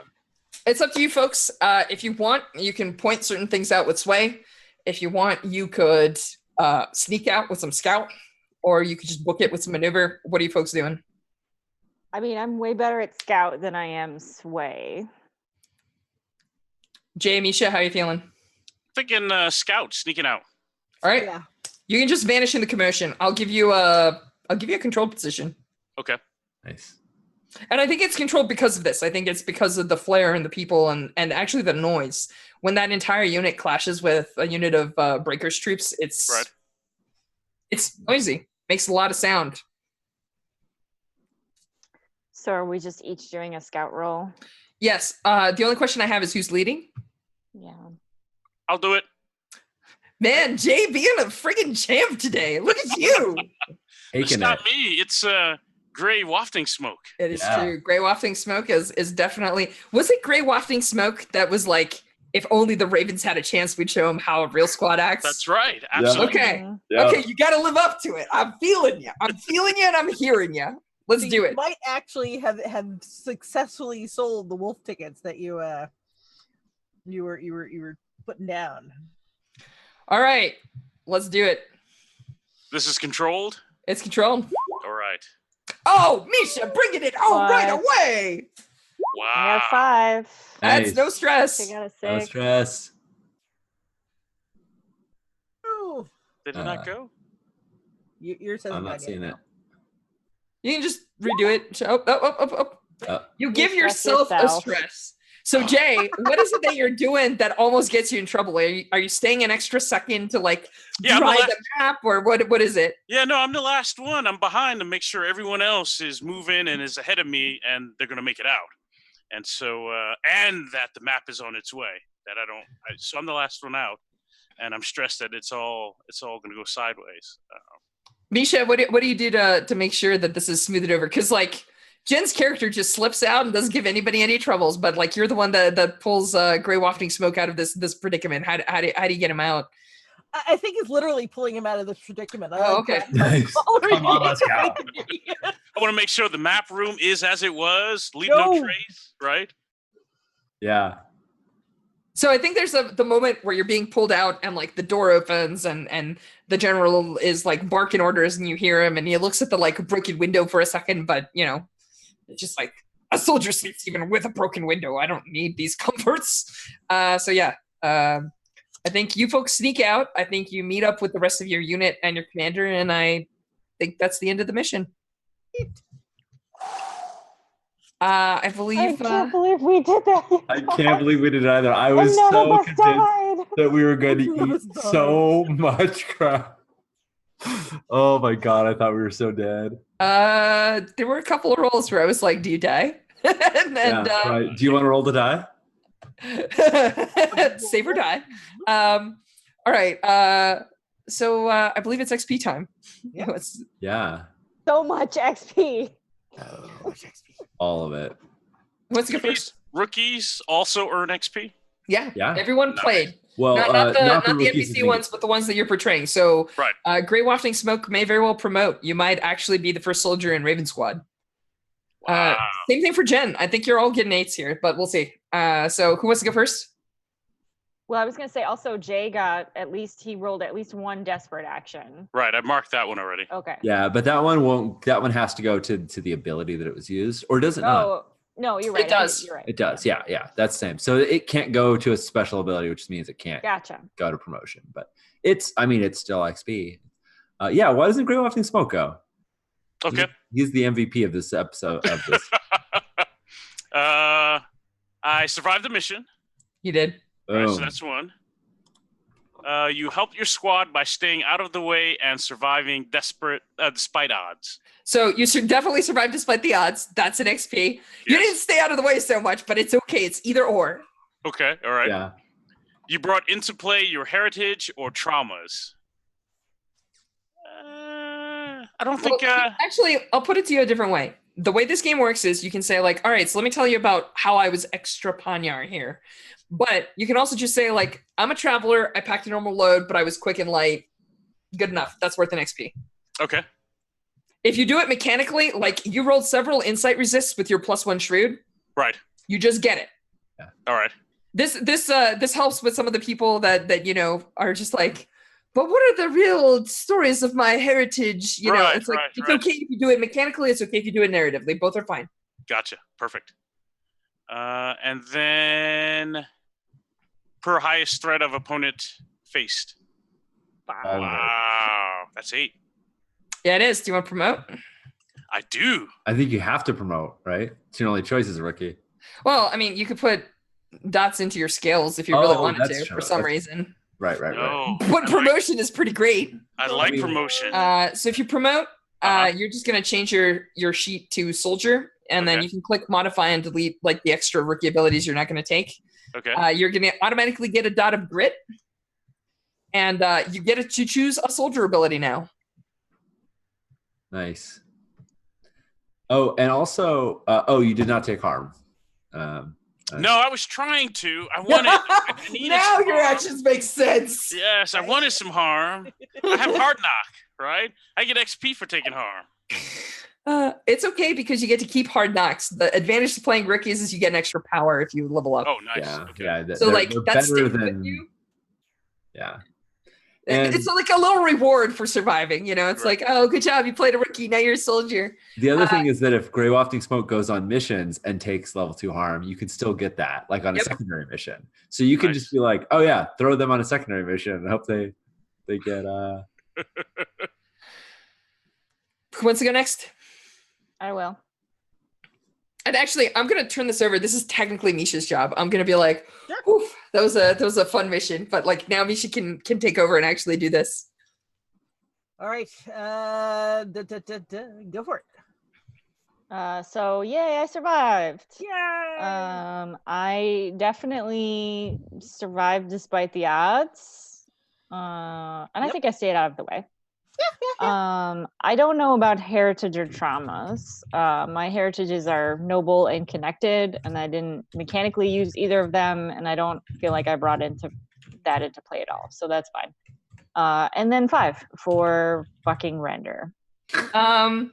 It's up to you folks. If you want, you can point certain things out with sway. If you want, you could sneak out with some scout, or you could just book it with some maneuver. What are you folks doing? I mean, I'm way better at scout than I am sway. Jay, Misha, how are you feeling? Thinking scout, sneaking out. All right. Yeah. You can just vanish in the commotion. I'll give you a controlled position. Okay. Nice. And I think it's controlled because of this. I think it's because of the flare and the people and actually the noise. When that entire unit clashes with a unit of breakers troops, it's noisy. Makes a lot of sound. So are we just each doing a scout roll? Yes. The only question I have is who's leading? Yeah. I'll do it. Man, Jay being a friggin' champ today. Look at you. It's not me. It's gray wafting smoke. It is true. Gray wafting smoke is definitely. Was it gray wafting smoke that was like, if only the Ravens had a chance, we'd show them how a real squad acts? That's right. Absolutely. Okay. Yeah. Okay, you got to live up to it. I'm feeling you. And I'm hearing you. Let's So do you it. might actually have successfully sold the wolf tickets that you were putting down. All right. Let's do it. This is controlled. It's controlled. All right. Oh, Misha, bringing it home right away. Wow. I got 5. That's Nice. no stress. I got a 6. No stress. Oh, Did it not go? yours says I'm not seeing it. You can just redo it. You give stress yourself a yourself. stress. So Jay, what is it that you're doing that almost gets you in trouble? Are you staying an extra second to like Yeah, dry the map, or what is it? Yeah, no, I'm the last one. I'm behind to make sure everyone else is moving and is ahead of me, and they're going to make it out. And so, and that the map is on its way. So I'm the last one out, and I'm stressed that it's all going to go sideways. Misha, what do you do to make sure that this is smoothed over? Because like Jen's character just slips out and doesn't give anybody any troubles, but like you're the one that pulls gray wafting smoke out of this predicament. How do you get him out? I think it's literally pulling him out of this predicament. Okay. Nice. Come on, let's go. I want to make sure the map room is as it was, leave no trace, right? Yeah. So I think there's the moment where you're being pulled out and like the door opens and the general is like barking orders and you hear him and he looks at the like broken window for a second, but you know, it's just like a soldier sleeps even with a broken window. I don't need these comforts. So yeah, I think you folks sneak out. I think you meet up with the rest of your unit and your commander, and I think that's the end of the mission. I believe. I can't believe we did that. I can't believe we did it either. I was so convinced that we were going to eat so much crap. Oh my god, I thought we were so dead. There were a couple of rolls where I was like, "Do you die?" Right. Do you want to roll the die? Save or die. All right. So I believe it's XP time. Yeah. So much XP. All of it. Who wants to go first? Rookies also earn XP. Yeah. Yeah. Everyone played. Well, not the rookies NPC ones, but the ones that you're portraying. So, right. Gray Wafting Smoke may very well promote. You might actually be the first soldier in Raven Squad. Wow. Same thing for Jen. I think you're all getting 8s here, but we'll see. So who wants to go first? Well, I was going to say also Jay he rolled at least one desperate action. Right. I marked that one already. Okay. Yeah, but that one has to go to the ability that it was used, or does it not? No, you're right. It does. You're right. It does. Yeah, that's the same. So it can't go to a special ability, which means it can't go to promotion. But it's still XP. Yeah, why doesn't Grey Wafting Smoke go? Okay. He's the MVP of this episode of this. I survived the mission. You did. Right, so that's one. You helped your squad by staying out of the way and surviving despite odds. So you should definitely survive despite the odds. That's an XP. Yes. You didn't stay out of the way so much, but it's okay. It's either or. Okay. All right. Yeah. You brought into play your heritage or traumas. I don't think. Actually, I'll put it to you a different way. The way this game works is you can say like, all right, so let me tell you about how I was extra Panyar here. But you can also just say like, I'm a traveler. I packed a normal load, but I was quick and light. Good enough. That's worth an XP. Okay. If you do it mechanically, like you rolled several insight resists with your +1 shrewd. Right. You just get it. Yeah. All right. This helps with some of the people that are just like, but what are the real stories of my heritage? It's like it's okay if you do it mechanically. It's okay if you do it narratively. Both are fine. Gotcha. Perfect. And then per highest threat of opponent faced. Wow. That's 8. Yeah, it is. Do you want to promote? I do. I think you have to promote, right? It's your only choice as a rookie. Well, I mean, you could put dots into your skills if you really wanted to for some reason. Right. But promotion is pretty great. I like promotion. So if you promote, you're just going to change your sheet to soldier, and then you can click modify and delete like the extra rookie abilities you're not going to take. Okay. You're going to automatically get a dot of grit, and you get to choose a soldier ability now. Nice. Oh, and also, you did not take harm. No, I was trying to. I wanted. I needed now your harm. actions make sense. Yes, I wanted some harm. I have hard knock, right? I get XP for taking harm. It's okay because you get to keep hard knocks. The advantage to playing rookies is you get an extra power if you level up. Oh, nice. Yeah, okay. yeah. So like that's better better than you. Yeah. It's like a little reward for surviving, It's like, oh, good job, you played a rookie, now you're a soldier. The other thing is that if Grey Wafting Smoke goes on missions and takes level 2 harm, you can still get that, like on a secondary mission. So you can just be like, oh yeah, throw them on a secondary mission and hope they get Who wants to go next? I will. And actually, I'm gonna turn this over. This is technically Misha's job. I'm gonna be like, oof, that was a fun mission, but like now Misha can take over and actually do this. All right, go for it. So yay, I survived. Yay! I definitely survived despite the odds. And I think I stayed out of the way. I don't know about heritage or traumas. My heritages are noble and connected, and I didn't mechanically use either of them, and I don't feel like I brought into play at all. So that's fine. And then 5 for fucking render. Jen,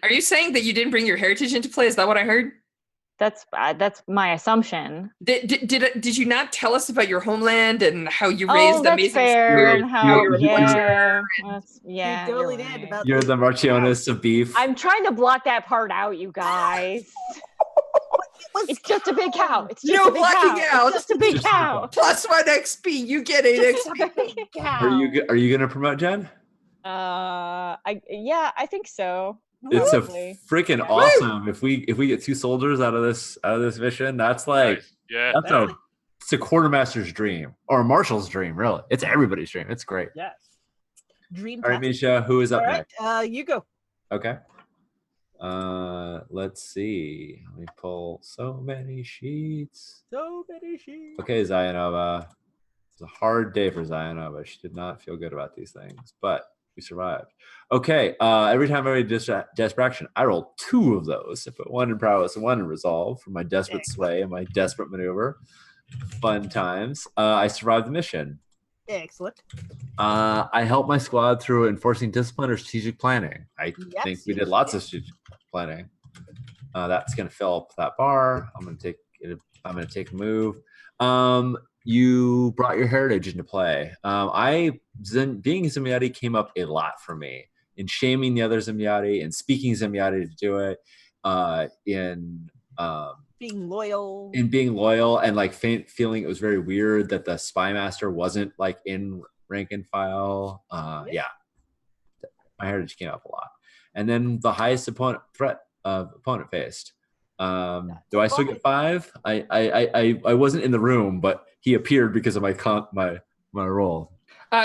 are you saying that you didn't bring your heritage into play? Is that what I heard? That's my assumption. Did you not tell us about your homeland and how you raised the amazing fair, and how you're You totally did. About You're the Marchioness of beef. I'm trying to block that part out, you guys. It's just a big cow. It's just no a big blocking cow. out. It's just a big cow. +1 XP. You get an Just XP. a big cow. Are you gonna promote Jen? I think so. It's Probably. a freaking awesome. If we get 2 soldiers out of this mission, that's like it's a quartermaster's dream or a marshal's dream. Really, it's everybody's dream. It's great. Yes. Dream. All right, Misha, who is up next? You go. Okay. Let's see. Let me pull so many sheets. Okay, Zayanova. It's a hard day for Zayanova. She did not feel good about these things, but we survived. Okay, every time I made desperate action, I rolled 2 of those. I put 1 in prowess and 1 in resolve for my desperate sway and my desperate maneuver. Fun times. I survived the mission. Excellent. I helped my squad through enforcing discipline or strategic planning. I think we did lots of strategic planning. That's going to fill up that bar. I'm going to take a move. You brought your heritage into play. Being Zemyati came up a lot for me in shaming the other Zemyati and speaking Zemyati to do it. In being loyal and like feeling it was very weird that the spy master wasn't like in rank and file. Yeah, my heritage came up a lot. And then the highest opponent faced. Do I still get 5? I wasn't in the room, but he appeared because of my role.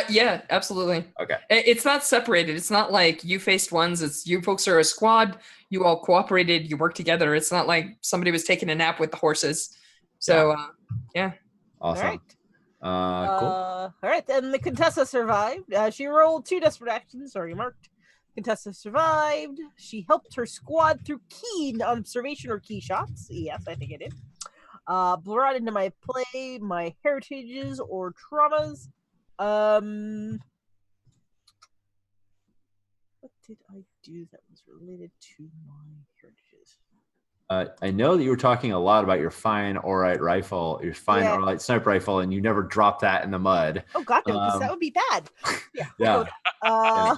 Yeah, absolutely. Okay. It's not separated. It's not like you faced ones. It's you folks are a squad. You all cooperated. You work together. It's not like somebody was taking a nap with the horses. So, yeah. Awesome. Cool. All right, and the Contessa survived. She rolled 2 desperate actions, already marked. Contessa survived. She helped her squad through keen observation or key shots. Yes, I think I did. Brought into my play my heritages or traumas. What did I do that was related to my heritages? I know that you were talking a lot about your fine Orite rifle, your fine Yeah. Orite sniper rifle, and you never dropped that in the mud. Oh God, no, because that would be bad. Yeah. Yeah.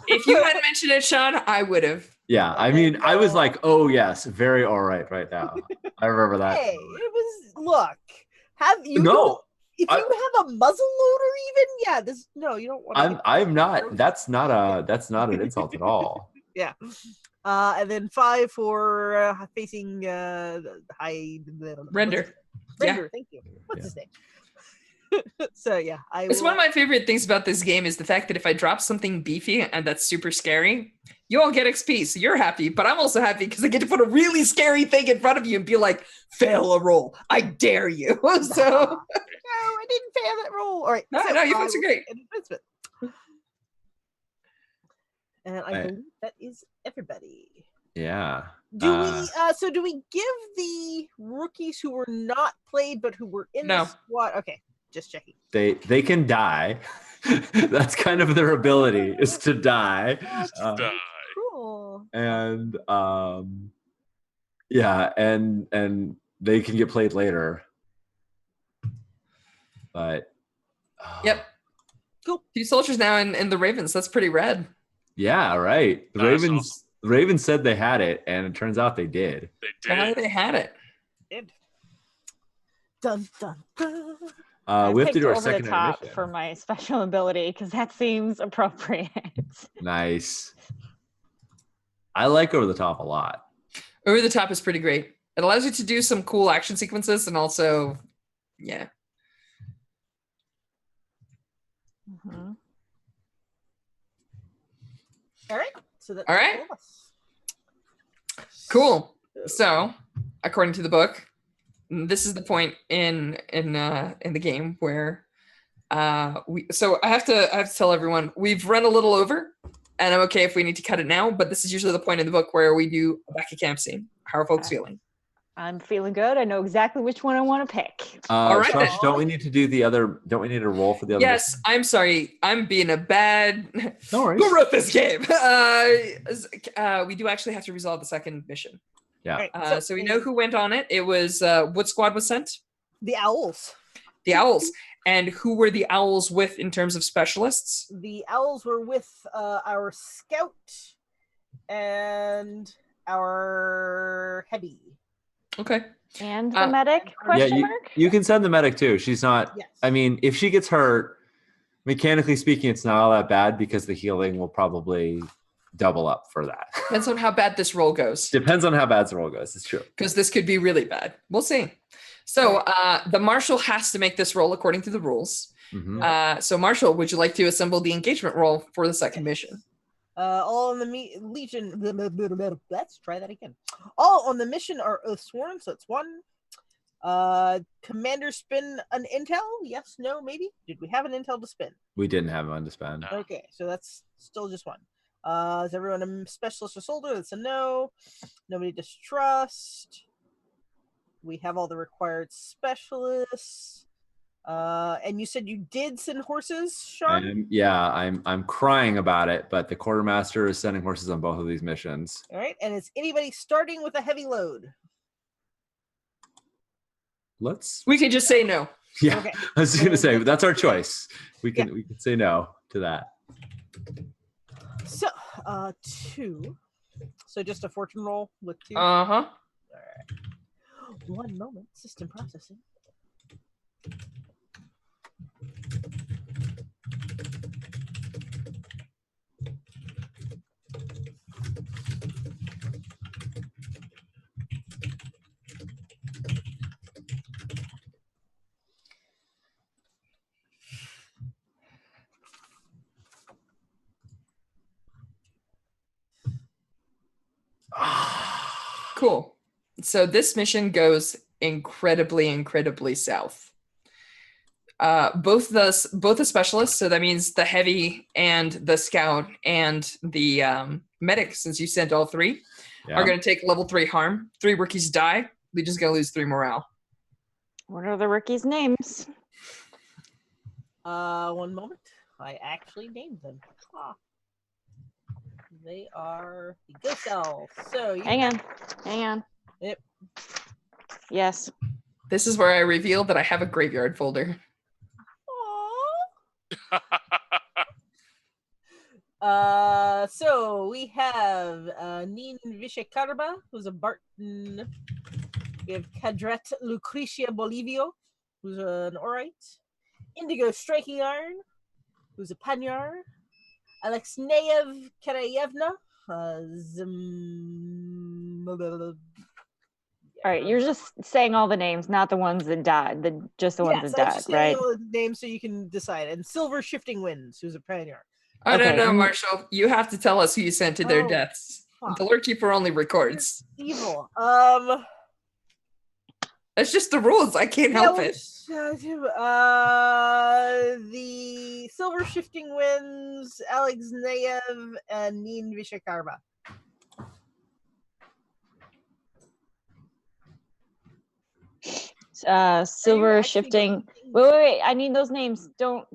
If you hadn't mentioned it, Sean, I would have. Yeah. I mean, I was like, oh yes, very Orite right now. I remember that. Hey, it was. Look, have you? No. If you have a muzzle loader, even you don't want. I'm not. That's not an insult at all. Yeah. And then 5 for facing high Render. Render, thank you. What's his name? So yeah, It's one of my favorite things about this game is the fact that if I drop something beefy and that's super scary, you all get XP, so you're happy. But I'm also happy because I get to put a really scary thing in front of you and be like, "Fail a roll, I dare you." So no, I didn't fail that roll. All right, no, you folks are great. And I believe that is everybody. Yeah. Do we give the rookies who were not played but who were in the squad? Okay, just checking. They can die. That's kind of their ability is to die. Cool. And and they can get played later. But yep. Cool. 2 soldiers now in the Ravens. That's pretty rad. Yeah, right. The Ravens said they had it, and it turns out they did. They had it. Dun, dun, dun. We have to do our over secondary the top mission. for my special ability because that seems appropriate. Nice. I like over the top a lot. Over the top is pretty great. It allows you to do some cool action sequences and also, yeah. Mm-hmm. All right. So that's all right. Cool. So, according to the book, this is the point in the game where so I have to tell everyone we've run a little over, and I'm okay if we need to cut it now. But this is usually the point in the book where we do a back of camp scene. How are folks feeling? I'm feeling good. I know exactly which one I want to pick. All right. Josh, don't we need to do the other? Don't we need to roll for the other? Yes. Mission? I'm sorry. I'm being a bad. No worries. Who wrote this game? We do actually have to resolve the second mission. Yeah. Right, so we know who went on it. It was what squad was sent? The Owls. The Owls. And who were the Owls with in terms of specialists? The Owls were with our scout and our heavy. Okay. And the medic? Question mark? You can send the medic too. She's not. Yes. I mean, if she gets hurt, mechanically speaking, it's not all that bad because the healing will probably double up for that. Depends on how bad this roll goes. Depends on how bad the roll goes. It's true. Because this could be really bad. We'll see. So the Marshal has to make this roll according to the rules. Mm-hmm. So Marshal, would you like to assemble the engagement roll for the second mission? All on the Legion. Let's try that again. All on the mission are sworn, so it's 1. Commander spin an intel? Yes, no, maybe. Did we have an intel to spin? We didn't have one to spend. Okay, so that's still just 1. Is everyone a specialist or soldier? That's a no. Nobody distrust. We have all the required specialists. And you said you did send horses, Sean? I'm crying about it, but the quartermaster is sending horses on both of these missions. All right, and is anybody starting with a heavy load? We can just say no. Yeah, okay. I was going to say that's our choice. We can say no to that. So 2. So just a fortune roll with 2. Uh huh. All right. 1 moment. System processing. Cool. So this mission goes incredibly south. both the specialists, so that means the heavy and the scout and the medic, since you sent all three, are going to take level 3 harm. 3 rookies die. Legion's going to lose 3 morale. What are the rookies' names? One moment. I actually named them. They are the Ghost Elves. So Hang on. Yep. Yes. This is where I reveal that I have a graveyard folder. So we have Nin Vishakarba, who's a Barton. We have Cadret Lucretia Bolivio, who's an Orite. Indigo Striking Iron, who's a Panyar. Alexneyev Karayevna, All right, you're just saying all the names, not the ones that died. Just the ones that died, just right? all the names so you can decide. And Silver Shifting Winds, who's a Panyar. Oh, Okay. no, Marshall. You have to tell us who you sent to their deaths. Fuck. The Lord Keeper only records. Evil. That's just the rules. I can't help it. The Silver Shifting Winds, Alexneyev, and Nin Vishakarba. Silver Shifting. Wait! I need those names. Don't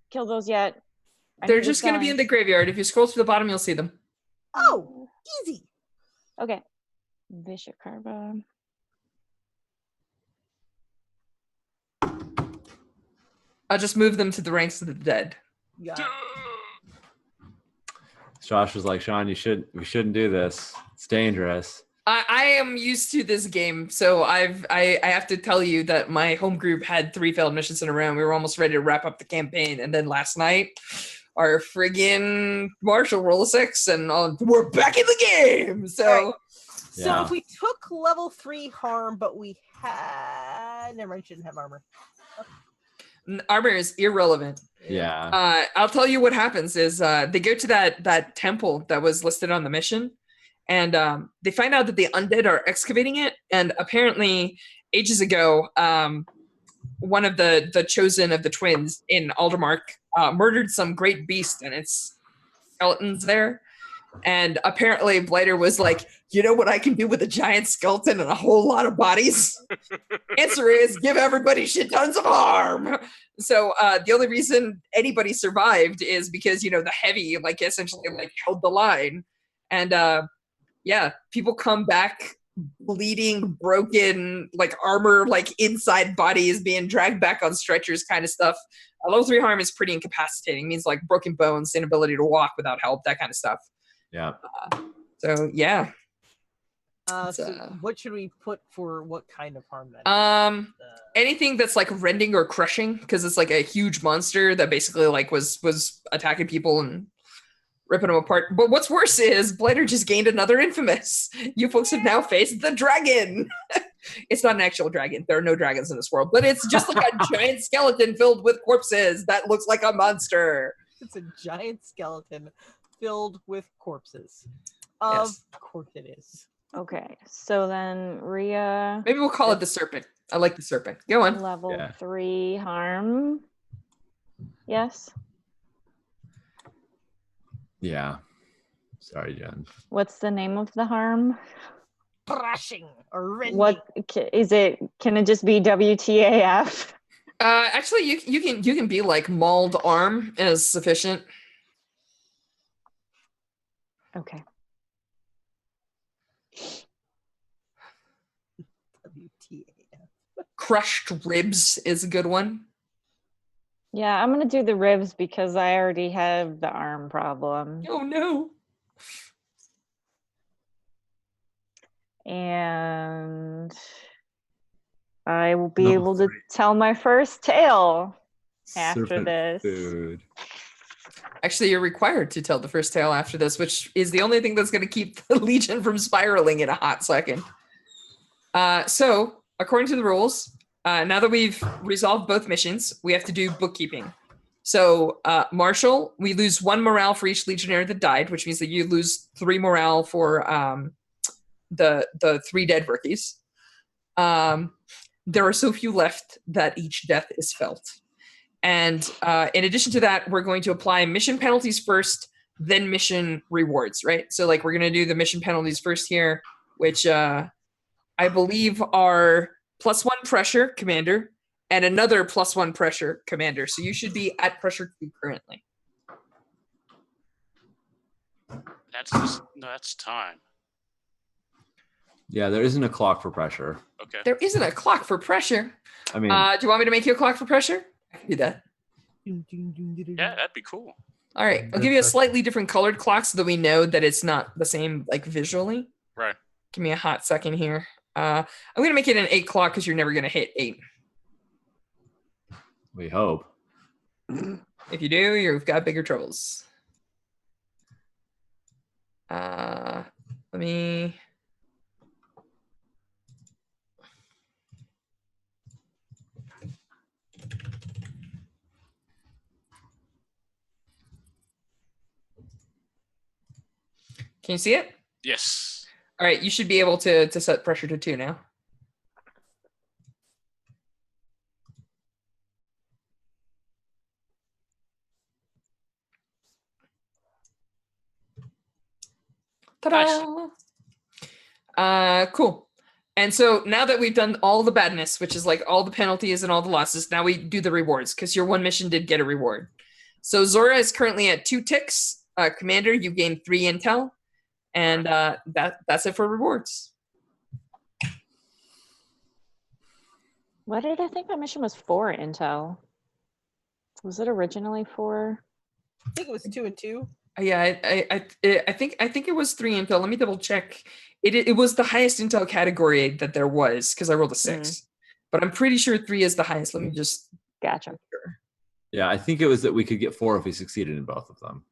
kill those yet. They're just going to be in the graveyard. If you scroll to the bottom, you'll see them. Oh, easy. Okay. Vishakarba. I'll just move them to the ranks of the dead. Yeah. Josh was like, Sean, we shouldn't do this. It's dangerous. I am used to this game, so I have to tell you that my home group had 3 failed missions in a row. We were almost ready to wrap up the campaign, and then last night, our friggin' Marshall roll a 6, and we're back in the game. So, so if we took level 3 harm, but we had never mind, shouldn't have armor. Armor is irrelevant. Yeah. I'll tell you what happens is they go to that temple that was listed on the mission, and they find out that the undead are excavating it. And apparently, ages ago, one of the chosen of the twins in Aldermark murdered some great beast, and its skeletons there. And apparently, Blighter was like, you know what I can do with a giant skeleton and a whole lot of bodies? Answer is give everybody shit tons of harm. So the only reason anybody survived is because, the heavy, essentially, held the line. And people come back bleeding, broken, armor, inside bodies being dragged back on stretchers kind of stuff. Level 3 harm is pretty incapacitating. It means broken bones, inability to walk without help, that kind of stuff. Yeah. So what should we put for what kind of harm then? Anything that's rending or crushing, because it's a huge monster that basically was attacking people and ripping them apart. But what's worse is Blighter just gained another infamous. You folks have now faced the dragon. It's not an actual dragon. There are no dragons in this world, but it's just a giant skeleton filled with corpses that looks like a monster. It's a giant skeleton filled with corpses. Yes. Of course it is. Okay, so then Rhea. Maybe we'll call it the serpent. I like the serpent. Go on. Level 3 harm. Yes. Yeah. Sorry, Jen. What's the name of the harm? Thrashing or rending. What is it? Can it just be WTAF? Actually, you can be mauled arm is sufficient. Okay. WTAF. Crushed ribs is a good one. Yeah, I'm gonna do the ribs because I already have the arm problem. Oh no. And I will be able to tell my first tale after Serpent this. Food. Actually, you're required to tell the first tale after this, which is the only thing that's going to keep the Legion from spiraling in a hot second. So, according to the rules, now that we've resolved both missions, we have to do bookkeeping. So, Marshall, we lose 1 morale for each Legionnaire that died, which means that you lose 3 morale for the 3 dead rookies. There are so few left that each death is felt. And in addition to that, we're going to apply mission penalties first, then mission rewards, right? So like we're going to do the mission penalties first here, which I believe are +1 pressure, Commander, and another +1 pressure, Commander. So you should be at pressure 2 currently. That's time. Yeah, there isn't a clock for pressure. Okay. There isn't a clock for pressure. I mean, do you want me to make you a clock for pressure? I can do that. Yeah, that'd be cool. All right, I'll give you a slightly different colored clock so that we know that it's not the same, like visually. Right. Give me a hot second here. I'm gonna make it an 8 clock because you're never gonna hit 8. we hope. If you do, you've got bigger troubles. Let me. Can you see it? Yes. All right, you should be able to set pressure to 2 now. Ta-da! Cool. And so now that we've done all the badness, which is like all the penalties and all the losses, now we do the rewards because your one mission did get a reward. So Zora is currently at 2 ticks. Commander, you gain 3 intel. And that's it for rewards. Why did I think my mission was 4 intel? Was it originally 4? I think it was 2 and 2. Yeah, I think it was 3 intel. Let me double check. It was the highest intel category that there was because I rolled a 6. But I'm pretty sure 3 is the highest. Let me just. Gotcha. Yeah, I think it was that we could get 4 if we succeeded in both of them.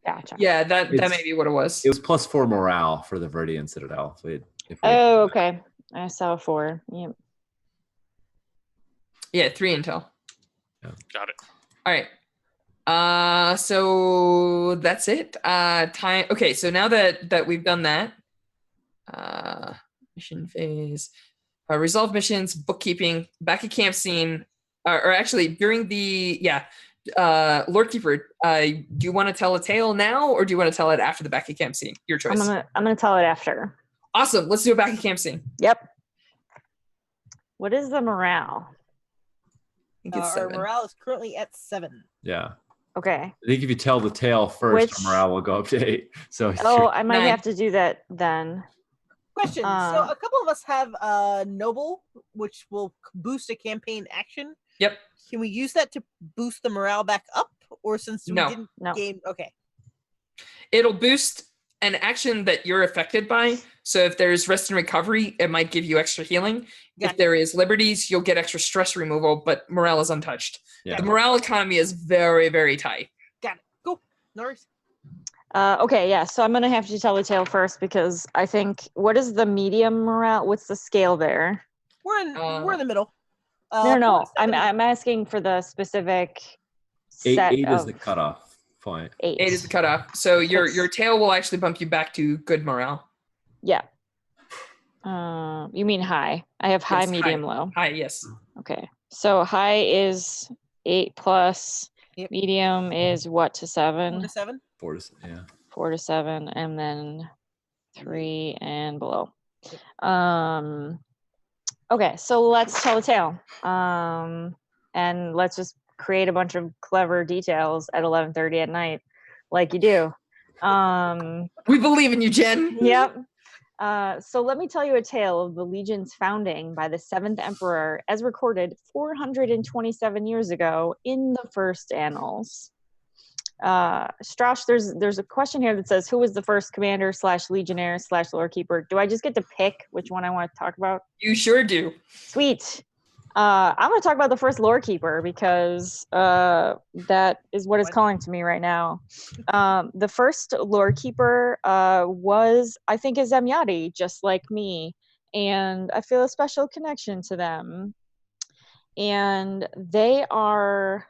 Gotcha. Yeah, that may be what it was. It was +4 morale for the Viridian Citadel. So oh, okay. I saw 4. Yep. Yeah, 3 intel. Yeah. Got it. All right. So that's it. Time. Okay, so now that we've done that, mission phase, resolve missions, bookkeeping, back at camp scene, or actually during the Lord Keeper. Do you want to tell a tale now, or do you want to tell it after the back at camp scene? Your choice. I'm gonna tell it after. Awesome. Let's do a back at camp scene. Yep. What is the morale? I think it's Our 7. morale is currently at 7. Yeah. Okay. I think if you tell the tale first, our morale will go up to 8. So I might 9. have to do that then. Question. So a couple of us have Noble, which will boost a campaign action. Yep. Can we use that to boost the morale back up? Or since we didn't No. game... Okay. It'll boost an action that you're affected by. So if there's rest and recovery, it might give you extra healing. Gotcha. If there is liberties, you'll get extra stress removal, but morale is untouched. Yeah. The morale economy is very, very tight. Got it. Cool. No worries. Okay, yeah. So I'm gonna have to tell the tale first because I think what is the medium morale? What's the scale there? We're in the middle. No. 47. I'm asking for the specific 8 set is of the cutoff point. 8. 8 is the cutoff. So your That's- tail will actually bump you back to good morale. Yeah. You mean high? I have high, Yes, medium, high. low. Hi, yes. Okay. So high is 8 plus. Yep. Medium is what to 4 7? to 7. 4 to, yeah. 4 to 7, and then 3 and below. Okay, so let's tell a tale. And let's just create a bunch of clever details at 11:30 at night, like you do. We believe in you, Jen. Yep. So let me tell you a tale of the Legion's founding by the 7th Emperor, as recorded 427 years ago in the First Annals. Strash, there's a question here that says, who was the first commander / legionnaire / lore keeper? Do I just get to pick which one I want to talk about? You sure do. Sweet. I'm going to talk about the first lore keeper because that is what is calling to me right now. The first lore keeper was, I think, a Zemyati, just like me. And I feel a special connection to them. And they are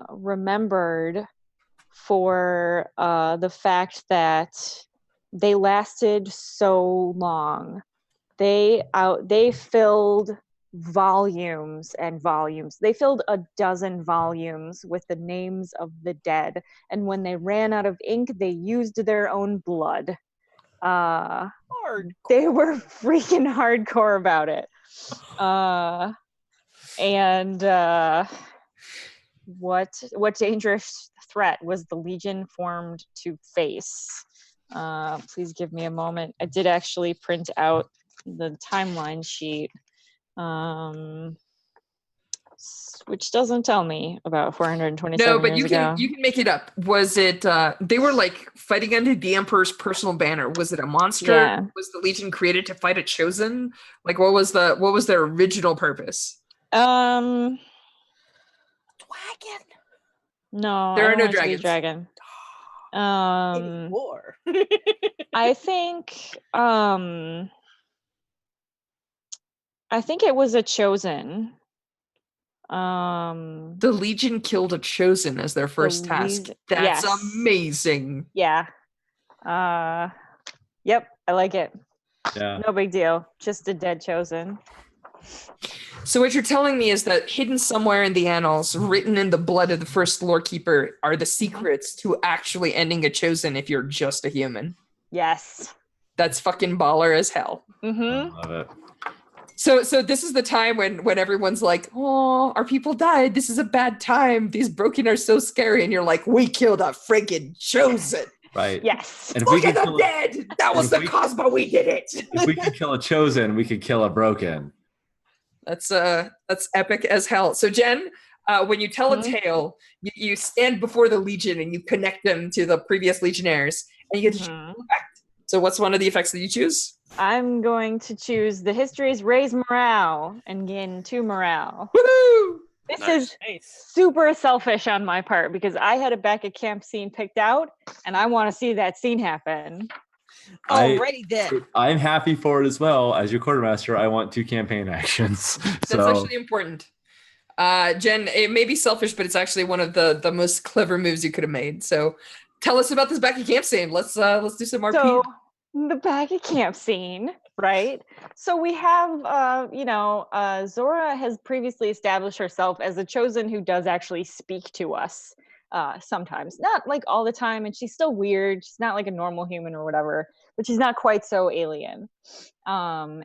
remembered for the fact that they lasted so long. They filled volumes and volumes. They filled 12 volumes with the names of the dead, and when they ran out of ink, they used their own blood. They were freaking hardcore about it. What dangerous threat was the Legion formed to face? Please give me a moment. I did actually print out the timeline sheet, which doesn't tell me about 427 No, but years ago. you can make it up. Was it they were like fighting under the Emperor's personal banner? Was it a monster? Yeah. Was the Legion created to fight a chosen? Like what was their original purpose? Dragon. No, There I are don't no want it to be dragons. dragon. War. I think it was a chosen. The Legion killed a chosen as their first task. That's yes. amazing. Yeah. Yep, I like it. Yeah. No big deal. Just a dead chosen. So what you're telling me is that hidden somewhere in the annals, written in the blood of the first lore keeper, are the secrets to actually ending a chosen if you're just a human. Yes. That's fucking baller as hell. Mm-hmm. I love it. So this is the time when everyone's like, oh, our people died. This is a bad time. These broken are so scary. And you're like, we killed a friggin' chosen. Right. Yes. And if Look we at could them kill dead. That was the cause, but we did it. if we could kill a chosen, we could kill a broken. That's epic as hell. So Jen, when you tell a tale, you stand before the Legion and you connect them to the previous legionnaires, and you get to choose an effect. So what's one of the effects that you choose? I'm going to choose the histories raise morale and gain 2 morale. Woohoo! This Nice. is Nice. super selfish on my part because I had a back at camp scene picked out and I want to see that scene happen. Alrighty then. I'm happy for it as well. As your quartermaster, I want 2 campaign actions. That's So actually important. Jen, it may be selfish, but it's actually one of the most clever moves you could have made. So tell us about this back at camp scene. Let's do some RP. So the back at camp scene, right? So we have, Zora has previously established herself as a chosen who does actually speak to us sometimes. Not like all the time, and she's still weird. She's not like a normal human or whatever, but she's not quite so alien. We're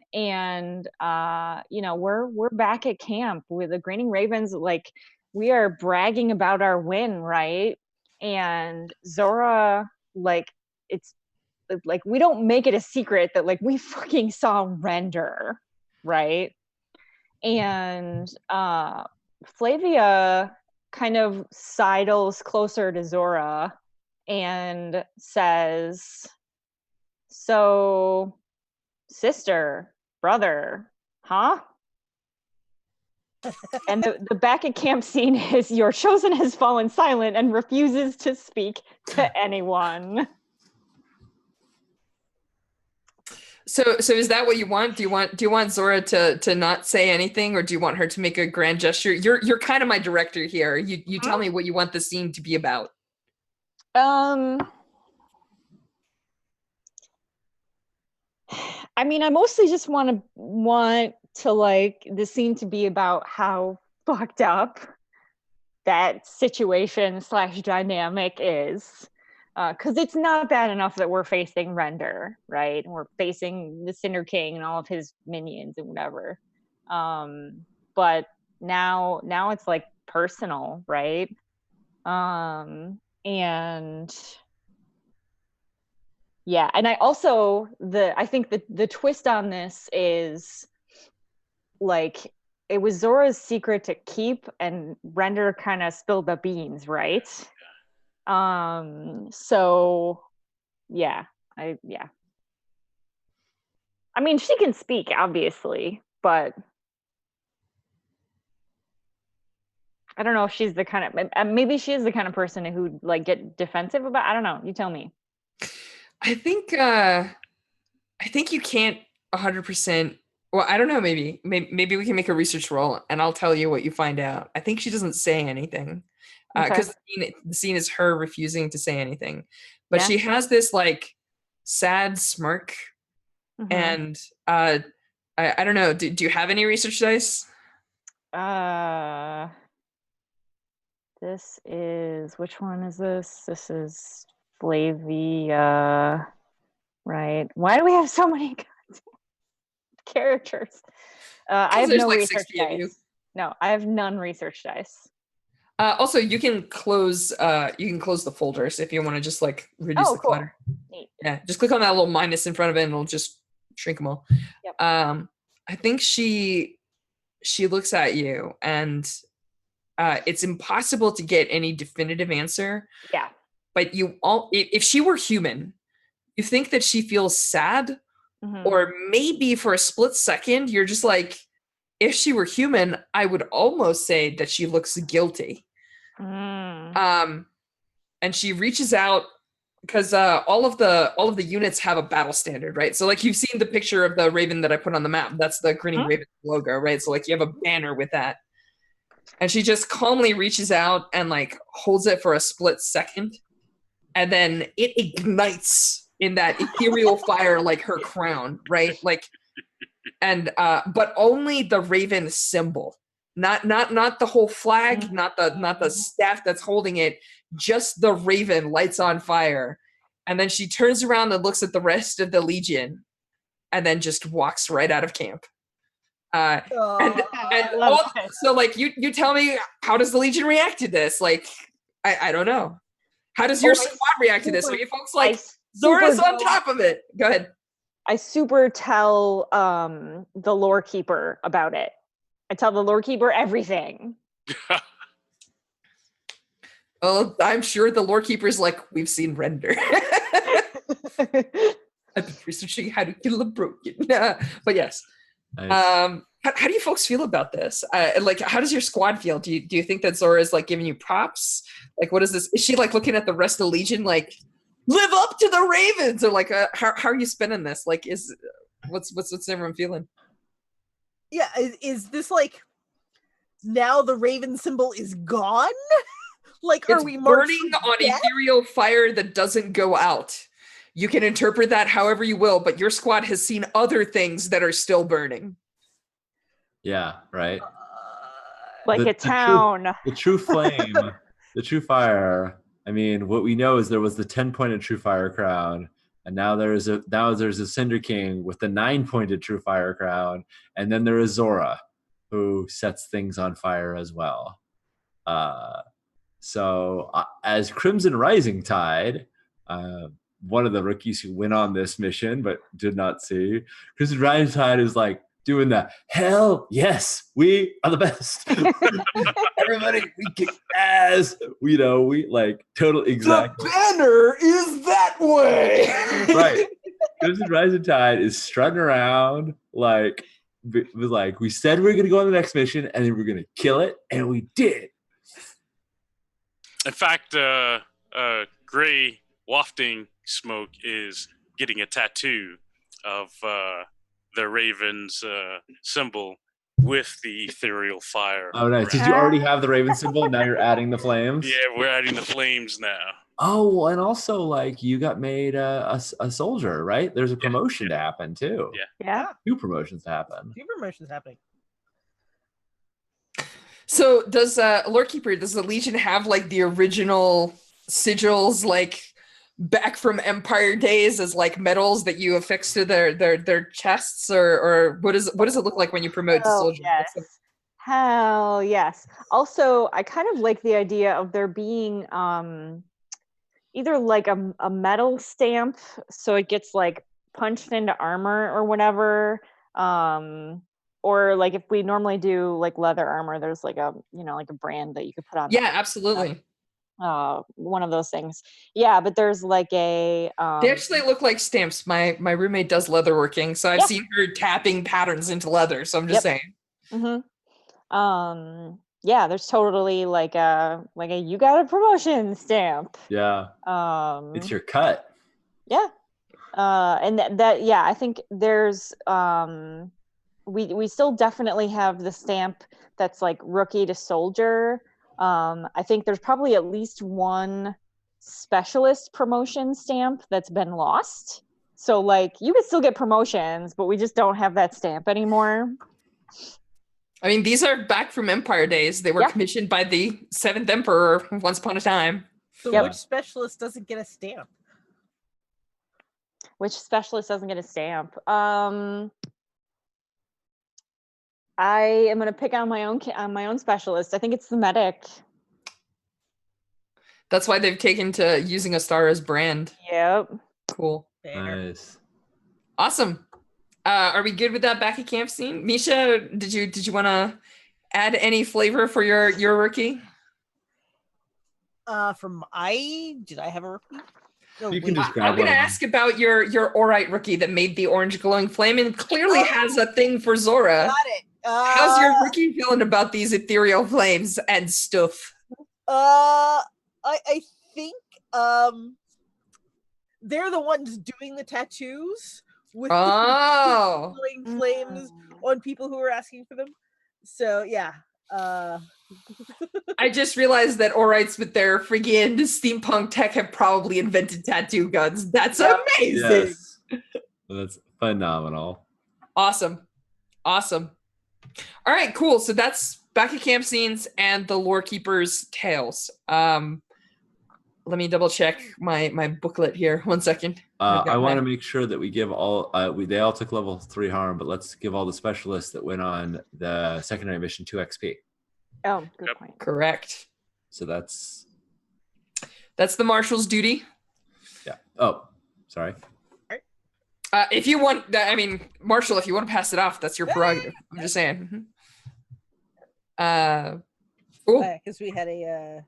back at camp with the Graining Ravens. Like, we are bragging about our win, right? And Zora, like, it's like we don't make it a secret that like we fucking saw Render, right? And Flavia kind of sidles closer to Zora and says, so sister, brother, huh? And the back at camp scene is your chosen has fallen silent and refuses to speak to anyone. So is that what you want? Do you want Zora to not say anything, or do you want her to make a grand gesture? You're kind of my director here. You tell me what you want the scene to be about. I mean, I mostly just want to like the scene to be about how fucked up that situation / dynamic is. Because it's not bad enough that we're facing Render, right? We're facing the Cinder King and all of his minions and whatever. But now it's like personal, right? And yeah, and I also I think the twist on this is like it was Zora's secret to keep, and Render kind of spilled the beans, right? So yeah, I mean, she can speak obviously, but I don't know if she's the kind of maybe she is the kind of person who like get defensive about. I don't know. You tell me. I think you can't 100%. Well, I don't know. Maybe we can make a research roll, and I'll tell you what you find out. I think she doesn't say anything. Because the scene is her refusing to say anything, but she has this like sad smirk, and I don't know. Do you have any research dice? This is, which one is this? This is Flavia, right? Why do we have so many characters? I have there's no like research 60 of you. dice. No, I have none research dice. Also, you can close the folders if you want to just like reduce the cool. clutter. Neat. Yeah, just click on that little minus in front of it, and it'll just shrink them all. Yep. I think she looks at you, and it's impossible to get any definitive answer. Yeah. But if she were human, you think that she feels sad, or maybe for a split second, you're just like, if she were human, I would almost say that she looks guilty. And she reaches out because all of the units have a battle standard, right? So like you've seen the picture of the raven that I put on the map. That's the grinning raven logo, right? So like you have a banner with that. And she just calmly reaches out and like holds it for a split second. And then it ignites in that ethereal fire like her crown, right? Like, and but only the raven symbol. Not the whole flag, not the staff that's holding it, just the raven lights on fire. And then she turns around and looks at the rest of the Legion and then just walks right out of camp. So like you tell me, how does the Legion react to this? Like, I don't know. How does your squad react to this? Are you folks like, Zora's on top of it? Go ahead. I super tell the lore keeper about it. I tell the lore keeper everything. Oh, I'm sure the lore keeper's like, we've seen Render. I've been researching how to kill a broken. But yes. Nice. How do you folks feel about this? Like, how does your squad feel? Do you think that Zora is like giving you props? Like, what is this? Is she like looking at the rest of the Legion like, live up to the Ravens? Or like, how are you spinning this? Like, what's everyone feeling? Yeah, is this like, now the Raven symbol is gone? Like, it's are we burning on ethereal fire that doesn't go out? You can interpret that however you will, but your squad has seen other things that are still burning. Yeah, right. Like a town. The true flame, the true fire. I mean, what we know is there was the 10-pointed true fire crown, and now there's a Cinder King with the 9-pointed true fire crown, and then there is Zora, who sets things on fire as well. So as Crimson Rising Tide, one of the rookies who went on this mission but did not see, Crimson Rising Tide is like doing that. Hell yes, we are the best. Everybody, we kick ass. We like total exactly. The banner is that way. Right. Crimson Rising Tide is strutting around like we said we were gonna go on the next mission and then we're gonna kill it, and we did. In fact, gray wafting smoke is getting a tattoo of the Raven's symbol with the ethereal fire. Oh, nice. Did you already have the Raven symbol? Now you're adding the flames? Yeah, we're adding the flames now. Oh, and also, like, you got made a soldier, right? There's a promotion to happen, too. Yeah. 2 promotions to happen. 2 promotions happening. So does Lore Keeper, does the Legion have like the original sigils like back from Empire days as like medals that you affix to their chests, or what does it look like when you promote to soldier? Yes. Hell yes. Also, I kind of like the idea of there being either like a metal stamp, so it gets like punched into armor or whatever. Or like if we normally do like leather armor, there's like a like a brand that you could put on. Yeah, absolutely. One of those things. Yeah, but there's like a they actually look like stamps. My roommate does leatherworking, so I've seen her tapping patterns into leather. So I'm just saying. Mm-hmm. Yeah, there's totally like a you got a promotion stamp. Yeah. It's your cut. Yeah. And that I think there's we still definitely have the stamp that's like rookie to soldier. I think there's probably at least one specialist promotion stamp that's been lost. So like you can still get promotions, but we just don't have that stamp anymore. I mean, these are back from Empire days. They were commissioned by the 7th Emperor once upon a time. So which specialist doesn't get a stamp? Which specialist doesn't get a stamp? I am going to pick on my own specialist. I think it's the medic. That's why they've taken to using a star as brand. Yep. Cool. Nice. Awesome. Are we good with that back at camp scene? Misha, did you want to add any flavor for your rookie? Did I have a rookie? No, You can describe. I'm going to ask about your Orite rookie that made the orange glowing flame and clearly has a thing for Zora. Got it. How's your rookie feeling about these ethereal flames and stuff? I think they're the ones doing the tattoos with glowing flames on people who are asking for them. So yeah. I just realized that Orites with their friggin' steampunk tech have probably invented tattoo guns. That's amazing. Yes. That's phenomenal. Awesome. All right, cool. So that's back at camp scenes and the lore keeper's tales. Let me double check my booklet here. 1 second. I want to make sure that we give all. They all took level 3 harm, but let's give all the specialists that went on the secondary mission 2 XP. Oh, good point. Correct. So that's the marshal's duty. Yeah. Oh, sorry. If you want, I mean, Marshall, if you want to pass it off, that's your prerogative. I'm just saying. Cool. Because we had a.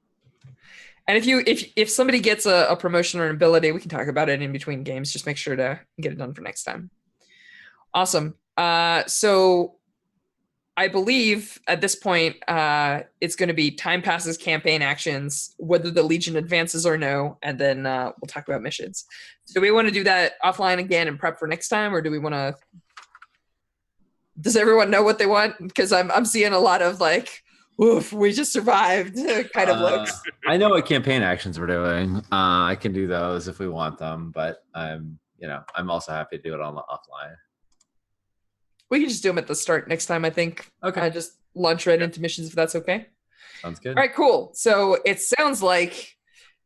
And if somebody gets a promotion or an ability, we can talk about it in between games. Just make sure to get it done for next time. Awesome. So I believe at this point, it's going to be time passes, campaign actions, whether the Legion advances or no, and then we'll talk about missions. Do we want to do that offline again and prep for next time, or do we want to? Does everyone know what they want? Because I'm seeing a lot of like, "Oof, we just survived" kind of looks. I know what campaign actions we're doing. I can do those if we want them, but I'm also happy to do it on the offline. We can just do them at the start next time, I think. Okay. Just launch right into missions if that's okay. Sounds good. All right, cool. So it sounds like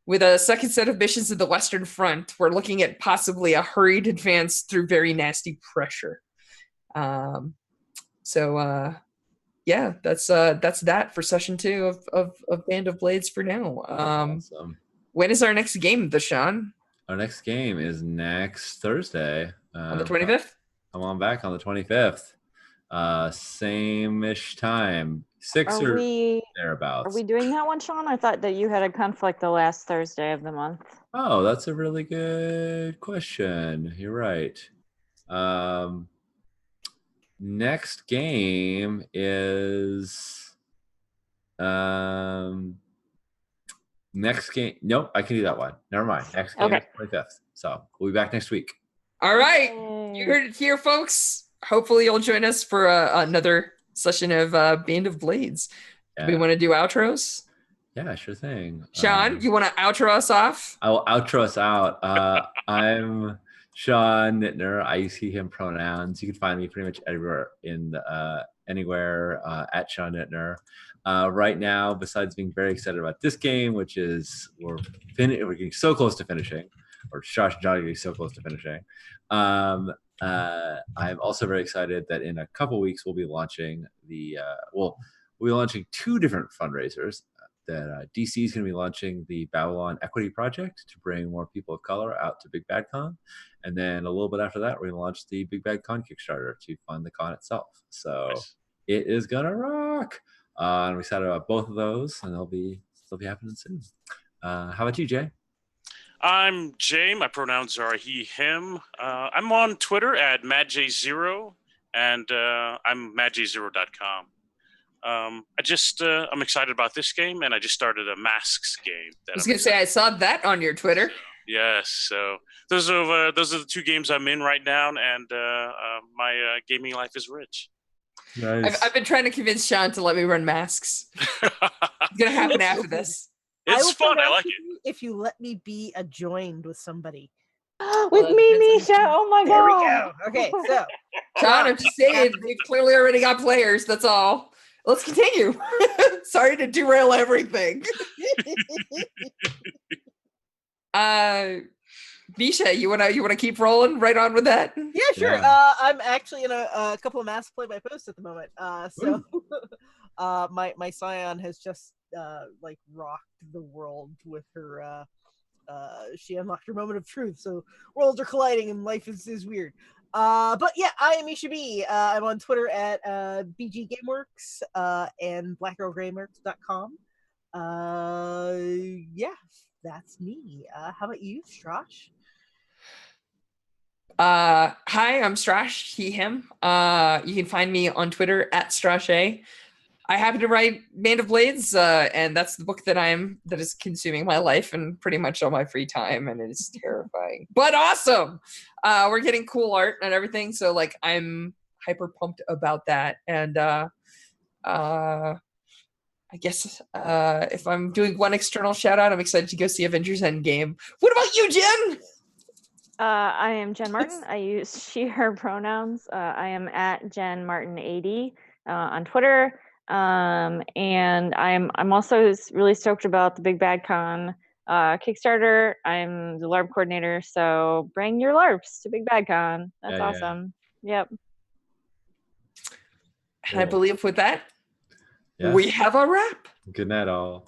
with a second set of missions at the Western Front, we're looking at possibly a hurried advance through very nasty pressure. Yeah, that's that for session 2 of Band of Blades for now. Awesome. When is our next game, Deshaun? Our next game is next Thursday. On the 25th? Come on back on the 25th. Same-ish time. 6 or thereabouts. Are we doing that one, Sean? I thought that you had a conflict the last Thursday of the month. Oh, that's a really good question. You're right. Next game is next game. Nope, I can do that one. Never mind. Next game is 25th. So we'll be back next week. All right. You heard it here, folks. Hopefully you'll join us for another session of Band of Blades. Yeah. Do we want to do outros? Yeah, sure thing. Sean, you want to outro us off? I will outro us out. I'm Sean Nittner. I see him pronouns. You can find me pretty much everywhere anywhere at Sean Nittner. Right now, besides being very excited about this game, which is we're getting so close to finishing, or Josh and John are getting so close to finishing. I'm also very excited that in a couple weeks we'll be launching we'll be launching 2 different fundraisers. That DC is going to be launching the Babylon Equity Project to bring more people of color out to Big Bad Con. And then a little bit after that, we're going to launch the Big Bad Con Kickstarter to fund the con itself. So It is going to rock. I'm excited about both of those, and they'll be happening soon. How about you, Jay? I'm Jay. My pronouns are he, him. I'm on Twitter at MadJ0, and I'm MadJ0.com. I'm excited about this game, and I just started a Masks game. I was going to say, I saw that on your Twitter. Yes, so those are the 2 games I'm in right now, and my gaming life is rich. Nice. I've been trying to convince Sean to let me run Masks. It's going to happen after this. It's fun. I like it. If you let me be adjoined with somebody. With me, Misha. Oh my There we god. go. Okay, so John, I'm just saying, we've clearly already got players. That's all. Let's continue. Sorry to derail everything. Misha, you wanna keep rolling right on with that? yeah, sure. Yeah. I'm actually in a couple of mass play by post at the moment. So my scion has just like rocked the world with her. She unlocked her moment of truth, so worlds are colliding and life is weird. But yeah, I am Misha B. I'm on Twitter at BGGameworks and BlackGirlGameworks.com. Yeah, that's me. How about you, Strash? Hi, I'm Strash, he, him. You can find me on Twitter at Strashay. I happen to write Band of Blades, and that's the book that is consuming my life and pretty much all my free time, and it's terrifying but awesome. We're getting cool art and everything, so like I'm hyper pumped about that. And I guess if I'm doing one external shout out, I'm excited to go see Avengers Endgame. What about you, Jen? I am Jen Martin. I use she, her pronouns. I am at Jen Martin 80 on Twitter. And I'm also really stoked about the Big Bad Con Kickstarter. I'm the LARP coordinator, so bring your LARPs to Big Bad Con. That's awesome. Yep. And I believe with that, we have a wrap. Good night, all.